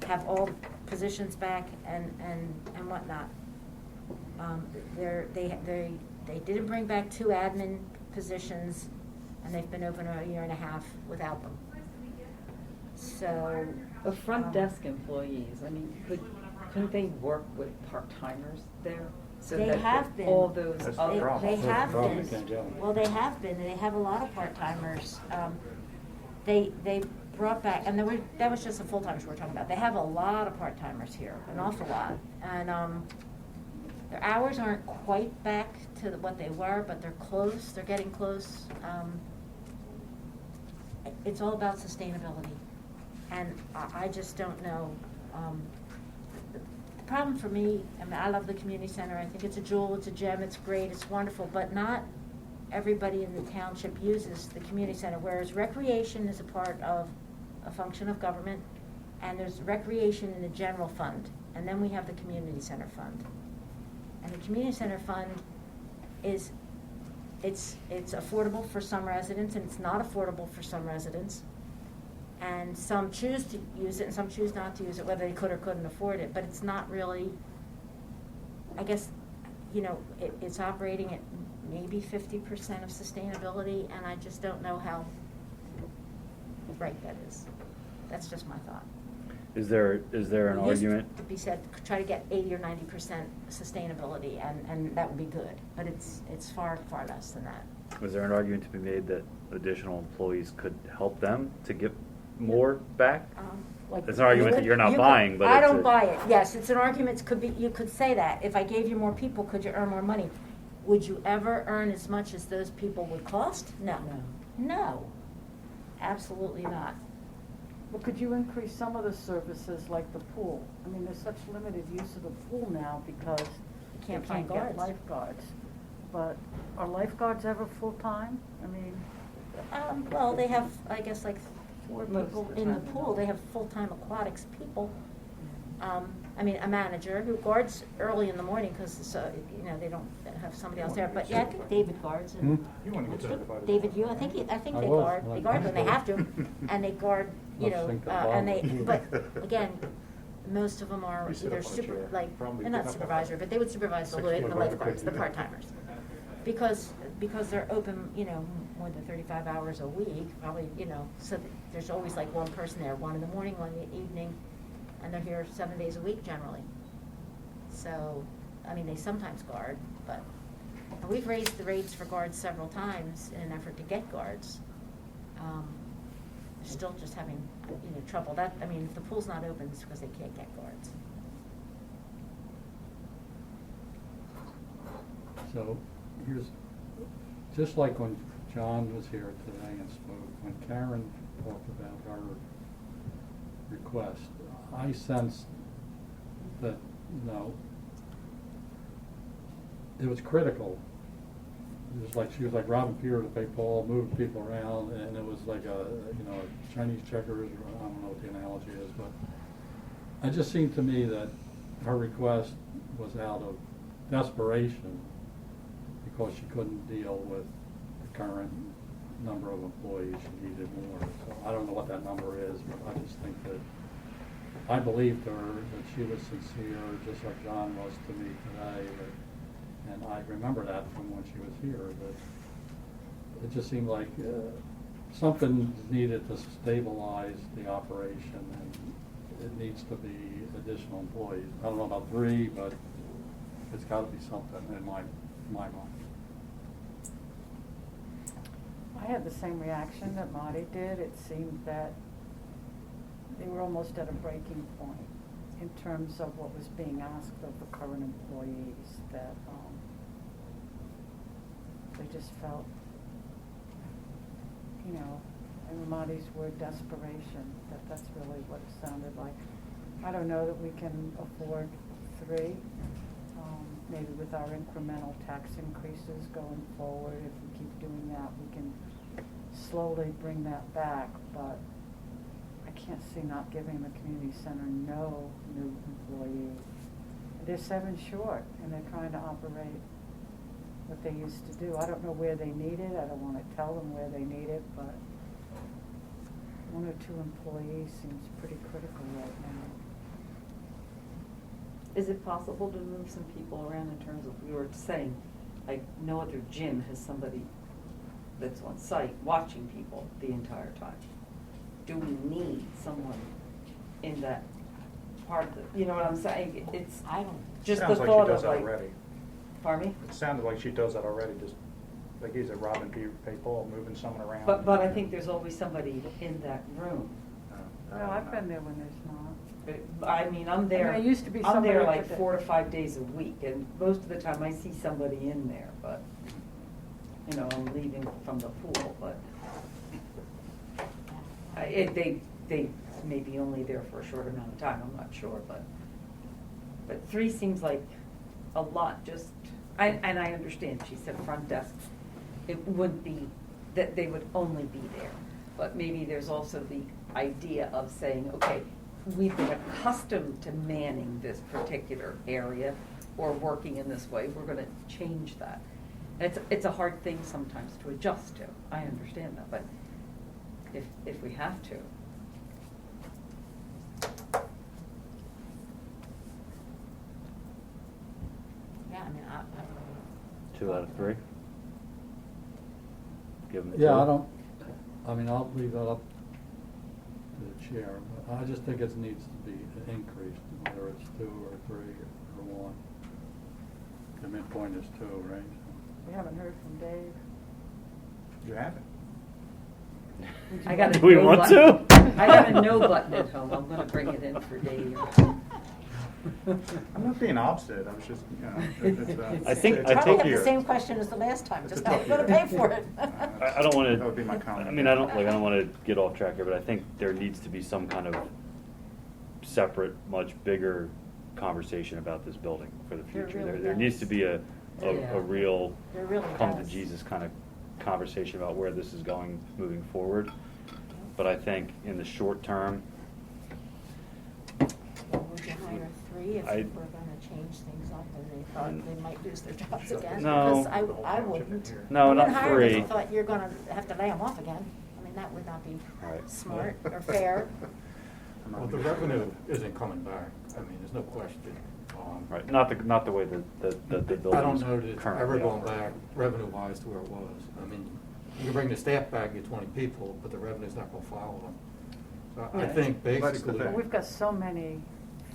have all positions back and whatnot. They didn't bring back 2 admin positions, and they've been open a year and a half without them. So. The front desk employees, I mean, couldn't they work with part-timers there? So They that have been. all those That's the other. problem. They That's the have problem, been. you can't get 'em. Well, they have been. They have a lot of part-timers. They brought back, and that was just the full-timers we're talking about. They have a lot of part-timers here, an awful lot. And their hours aren't quite back to what they were, but they're close. They're getting close. It's all about sustainability. And I just don't know. The problem for me, I mean, I love the community center. I think it's a jewel, it's a gem, it's great, it's wonderful, but not everybody in the township uses the community center, whereas recreation is a part of a function of government, and there's recreation in the general fund, and then we have the community center fund. And the community center fund is, it's affordable for some residents, and it's not affordable for some residents. And some choose to use it, and some choose not to use it, whether they could or couldn't afford it, but it's not really, I guess, you know, it's operating at maybe 50% of sustainability, and I just don't know how right that is. That's just my thought. Is there an It used argument? to be said, try to get 80 or 90% sustainability, and that would be good, but it's far, far less than that. Was there an argument to be made that additional employees could help them to get more back? Like, It's an argument that you're not You could- buying, but I it's don't a- buy it, yes, it's an argument, you could say that, if I gave you more people, could you earn more money? Would you ever earn as much as those people would cost? No. No, absolutely not. Well, could you increase some of the services like the pool? I mean, there's such limited use of the pool now because You can't they find can't get guards. lifeguards. But are lifeguards ever full-time? I mean, Well, they have, I guess, like 4 Most people of the in the time. pool, they have full-time aquatics people. I mean, a manager who guards early in the morning, because, you know, they don't have somebody else there, but yeah, I think David guards. And You want to get certified as a David, you, I lifeguard, think, right? they was guard, when they I guard when they have started. to, and they guard, you Must know, think the and they, bottom. but, again, most of them are You sit either up on a chair, probably they're not good enough. supervisor, but they would supervise the 6 the foot lifeguards, the right. part-timers. Because they're open, you know, more than 35 hours a week, probably, you know, so there's always like one person there, one in the morning, one in the evening, and they're here 7 days a week generally. So, I mean, they sometimes guard, but and we've raised the rates for guards several times in an effort to get guards. Still just having, you know, trouble. That, I mean, if the pool's not open, it's because they can't get guards. So here's, just like when John was here today and spoke, when Karen talked about her request, I sensed that, you know, it was critical. It was like, she was like robbing Peter to pay Paul, moving people around, and it was like a, you know, a Chinese checkers, or I don't know what the analogy is, but it just seemed to me that her request was out of desperation because she couldn't deal with the current number of employees, she needed more. So I don't know what that number is, but I just think that, I believed her, that she was sincere, just like John was to me today, and I remember that from when she was here, that it just seemed like something needed to stabilize the operation, and it needs to be additional employees. I don't know about 3, but it's got to be something in my mind. I had the same reaction that Marty did. It seemed that they were almost at a breaking point in terms of what was being asked of the current employees, that they just felt, you know, in Marty's word, desperation, that's really what it sounded like. I don't know that we can afford 3. Maybe with our incremental tax increases going forward, if we keep doing that, we can slowly bring that back, but I can't see not giving the community center no new employees. They're 7 short, and they're trying to operate what they used to do. I don't know where they need it, I don't want to tell them where they need it, but 1 or 2 employees seems pretty critical right now. Is it possible to move some people around in terms of, we were saying, like, no other gym has somebody that's on site watching people the entire time? Do we need someone in that part of the, you know what I'm saying? It's I don't. just the Sounds like she thought does of that like, already. pardon me? It sounded like she does that already, just like you said, robbing Peter, pay Paul, moving someone around. But I think there's always somebody in that room. I No, don't I've know. been there when there's not. I mean, I'm there. I mean, there used to be I'm there somebody like at the- 4 to 5 days a week, and most of the time I see somebody in there, but, you know, I'm leaving from the pool, but they may be only there for a short amount of time, I'm not sure, but 3 seems like a lot, just, and I understand, she said front desk, it wouldn't be, that they would only be there. But maybe there's also the idea of saying, okay, we've been accustomed to manning this particular area or working in this way, we're gonna change that. It's a hard thing sometimes to adjust to, I understand that, but if we have to. Yeah, I mean, I 2 out of 3? Give them 2? Yeah, I'll leave that up to the chair, but I just think it needs to be increased, whether it's 2 or 3 or 1. The midpoint is 2, right? We haven't heard from Dave. You haven't. I got a Do we no want button. to? I got a no button at home, I'm gonna bring it in for Dave. I'm not being obstinate, I was just, you know, I think- it's I a think probably tough have year. the same question as the last time, It's just a how tough you're gonna year. pay for it. I don't want to. That would be my comment. I mean, I don't want to get off track here, but I think there needs to be some kind of separate, much bigger conversation about this building for the There future. really There needs to does. be a Yeah. real There really come to does. Jesus kind of conversation about where this is going moving forward. But I think in the short term, Well, would you hire 3 if I- we're gonna change things up and they thought they might lose their jobs again? No. Because I wouldn't. No, I wouldn't not hire them if 3. you thought you're gonna have to lay them off again. I mean, that would not be Right. smart or fair. I'm not Well, the being- revenue isn't coming back, I mean, there's no question. Right, not the way that the building I don't is know that it's currently ever going operating. back revenue-wise to where it was. I mean, you can bring the staff back, get 20 people, but the revenue's not gonna follow them. So I Yeah. think That's the basically. thing. But we've got so many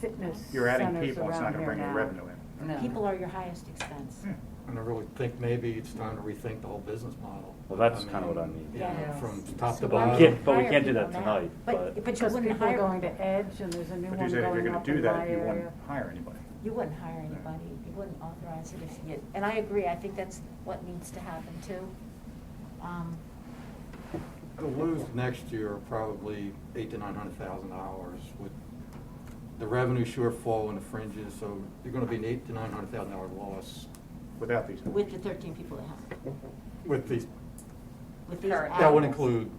fitness You're adding centers people, it's not around gonna here bring any now. revenue in. No. People are your highest expense. Yeah. And I really think maybe it's time to rethink the whole business model. Well, that's kinda what I mean. you know, Yes. From top So to But we bottom. can't- but we hire can't do that people now. tonight, but- But you Because wouldn't people are hire. going to Edge and there's a new But one you said if you're going gonna up do in my that, you area. wouldn't hire anybody. You wouldn't hire anybody, you wouldn't authorize it if you, and I agree, I think that's what needs to happen too. You'll lose next year probably $800,000 to $900,000 with the revenue shortfall and the fringes, so you're gonna be an $800,000 to $900,000 loss Without these. With the 13 people they have, with these. with these Current. That would animals. include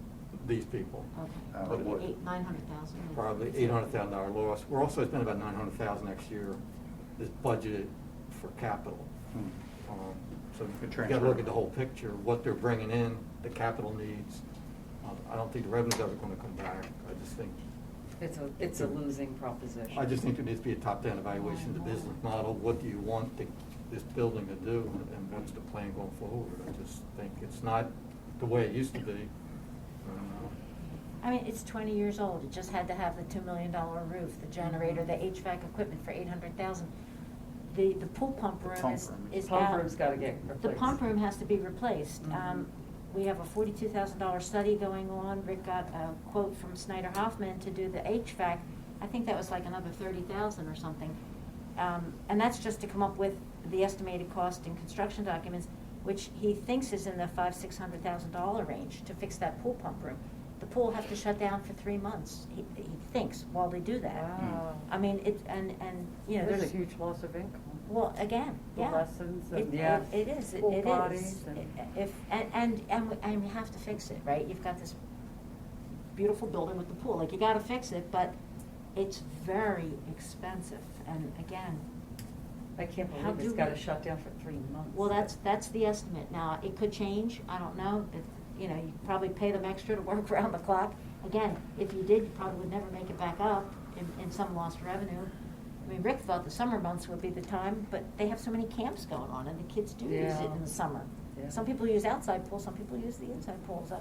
these people. Okay, It would. 900,000. Probably $800,000 loss. We're also spending about $900,000 next year is budgeted for capital. So Good you transfer. gotta look at the whole picture, what they're bringing in, the capital needs. I don't think the revenue's ever gonna come back. I just think, It's a losing proposition. I just think there needs to be a top-down evaluation of the business model. What do you want this building to do, and what's the plan going forward? I just think it's not the way it used to be. I mean, it's 20 years old, it just had to have the $2 million roof, the generator, the HVAC equipment for 800,000. The pool pump room Pump is room. is Pump out. room's gotta get replaced. The pump room has to be replaced. Mhm. We have a $42,000 study going on. Rick got a quote from Snyder Hoffman to do the HVAC. I think that was like another 30,000 or something. And that's just to come up with the estimated cost in construction documents, which he thinks is in the $600,000 range to fix that pool pump room. The pool has to shut down for 3 months, he thinks, while they do that. Wow. I mean, you know, There's a there's. huge loss of income. Well, again, The yeah. lessons and- Yeah. It is, it Full is. bodies and- If, and we have to fix it, right? You've got this beautiful building with the pool, like, you gotta fix it, but it's very expensive, and again, I can't How believe it's do gotta we- shut down for 3 months. well, that's the estimate. Now, it could change, I don't know, you know, you probably pay them extra to work around the clock. Again, if you did, you probably would never make it back up in some lost revenue. I mean, Rick thought the summer months would be the time, but they have so many camps going on, and the kids do use it Yeah. in the summer. Yeah. Some people use outside pools, some people use the inside pools.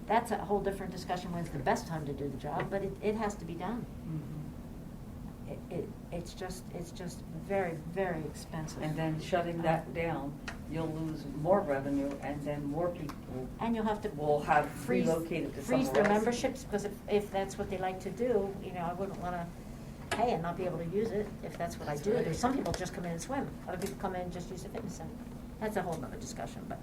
That's a whole different discussion, when's the best time to do the job, but it has to be done. Mhm. It's just very, very expensive. And then shutting that down, you'll lose more revenue, and then more people And you'll have to will have freeze relocated to freeze somewhere their else. memberships, because if that's what they like to do, you know, I wouldn't wanna pay and not be able to use it, if that's what I do. There's some people just come in and swim, other people come in and just use the fitness center. That's a whole nother discussion, but,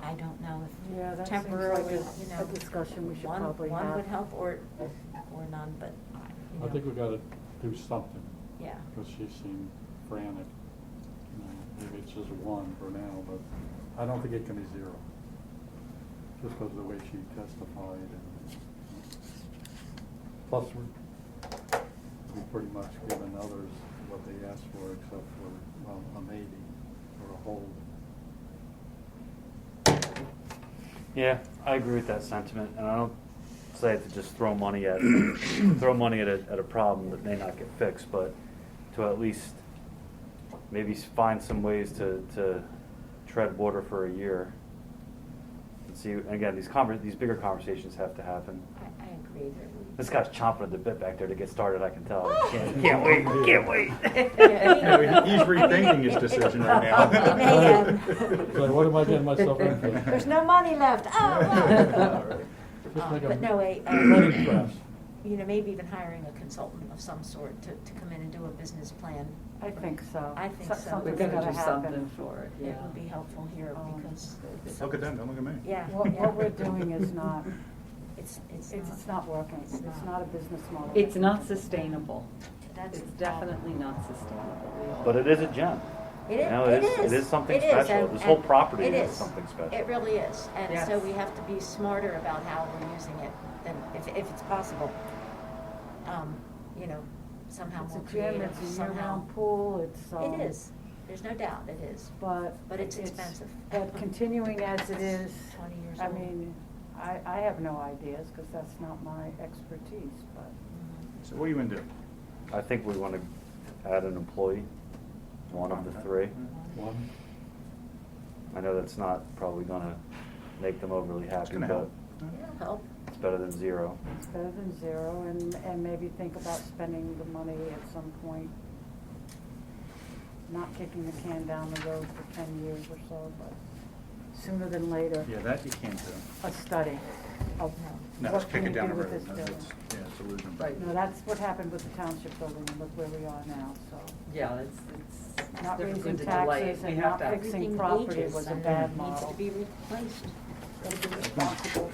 I don't know Yeah, if that seems temporarily, like you know. a discussion we should one- probably One have. would help, or none, but, you I think we know, gotta do something, yeah. because she seemed frantic, you know. maybe it's just 1 for now, but I don't think it can be 0. Just because of the way she testified and plus we pretty much given others what they asked for except for, well, a maybe or a hold. Yeah, I agree with that sentiment, and I don't say it to just throw money at at a problem that may not get fixed, but to at least maybe find some ways to tread water for a year. And see, again, these bigger conversations have to happen. I agree. This guy's chomping at the bit back there to get started, I can tell. Can't wait. Yeah, he's rethinking his decision right now. Man. So what am I getting myself into? There's no money left. Oh, Just like but no, printing press. you know, maybe even hiring a consultant of some sort to come in and do a business plan. I think so. I think so. Something's We're gonna gotta do happen. something for it, yeah. It would be helpful here because. Look at them, don't look at me. Yeah. What we're doing is not, It's it's not working. It's It's not. not a business model. It's not sustainable. That's It's the problem. definitely not sustainable. We all- But it is a gem. It You is. know, It it is. is something It is, special. and- This whole and property it is is. something special. It really is, and so Yes. we have to be smarter about how we're using it, than if it's possible. You know, somehow It's more a gym, creative, it's a somehow. year-round pool, it's. It is. There's no doubt it is. But. It's expensive. But continuing as it is, 20 years I old. mean, I have no ideas, because that's not my expertise, but. So what are you gonna do? I think we want to add an employee, one of the 3. 1. I know that's not probably going to make them overly It's happy, gonna but help. It'll help. it's better than 0. It's better than 0, and maybe think about spending the money at some point, not kicking the can down the road for 10 years or so, but sooner than later. Yeah, that you can't do. A study of No, what just can kick we it down do the with road. this No, building. it's- Yeah, it's a losing. Right. No, that's what happened with the township building, and look where we are now, so. Yeah, it's Not never raising good to delay it. taxes We and have not to. fixing Everything property ages was a and bad needs model. to be replaced. Gotta be responsible.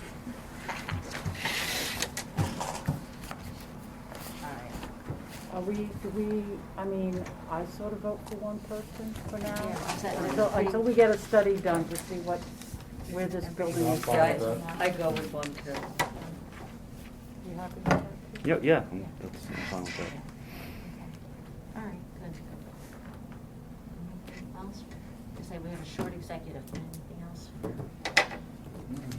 All right. I mean, I sort of vote for one person for now. Yeah, is that Until, right? until we get a study done to see where this building I'm is. fine Yeah, with that. I go with 1 too. You happy with that? Yeah, yeah, I'm fine with that. Okay. All right, good. Anything else? I say we have a short executive. Anything else? No,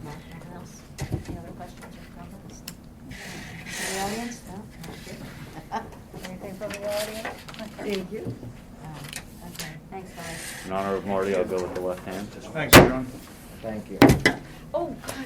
nothing else? Any other questions or comments? From the audience? No? Not good. Anything from the audience? Thank you. Okay, thanks, guys. In honor of Marty, I'll go with the left hand. Thanks, everyone. Thank you. Oh, God.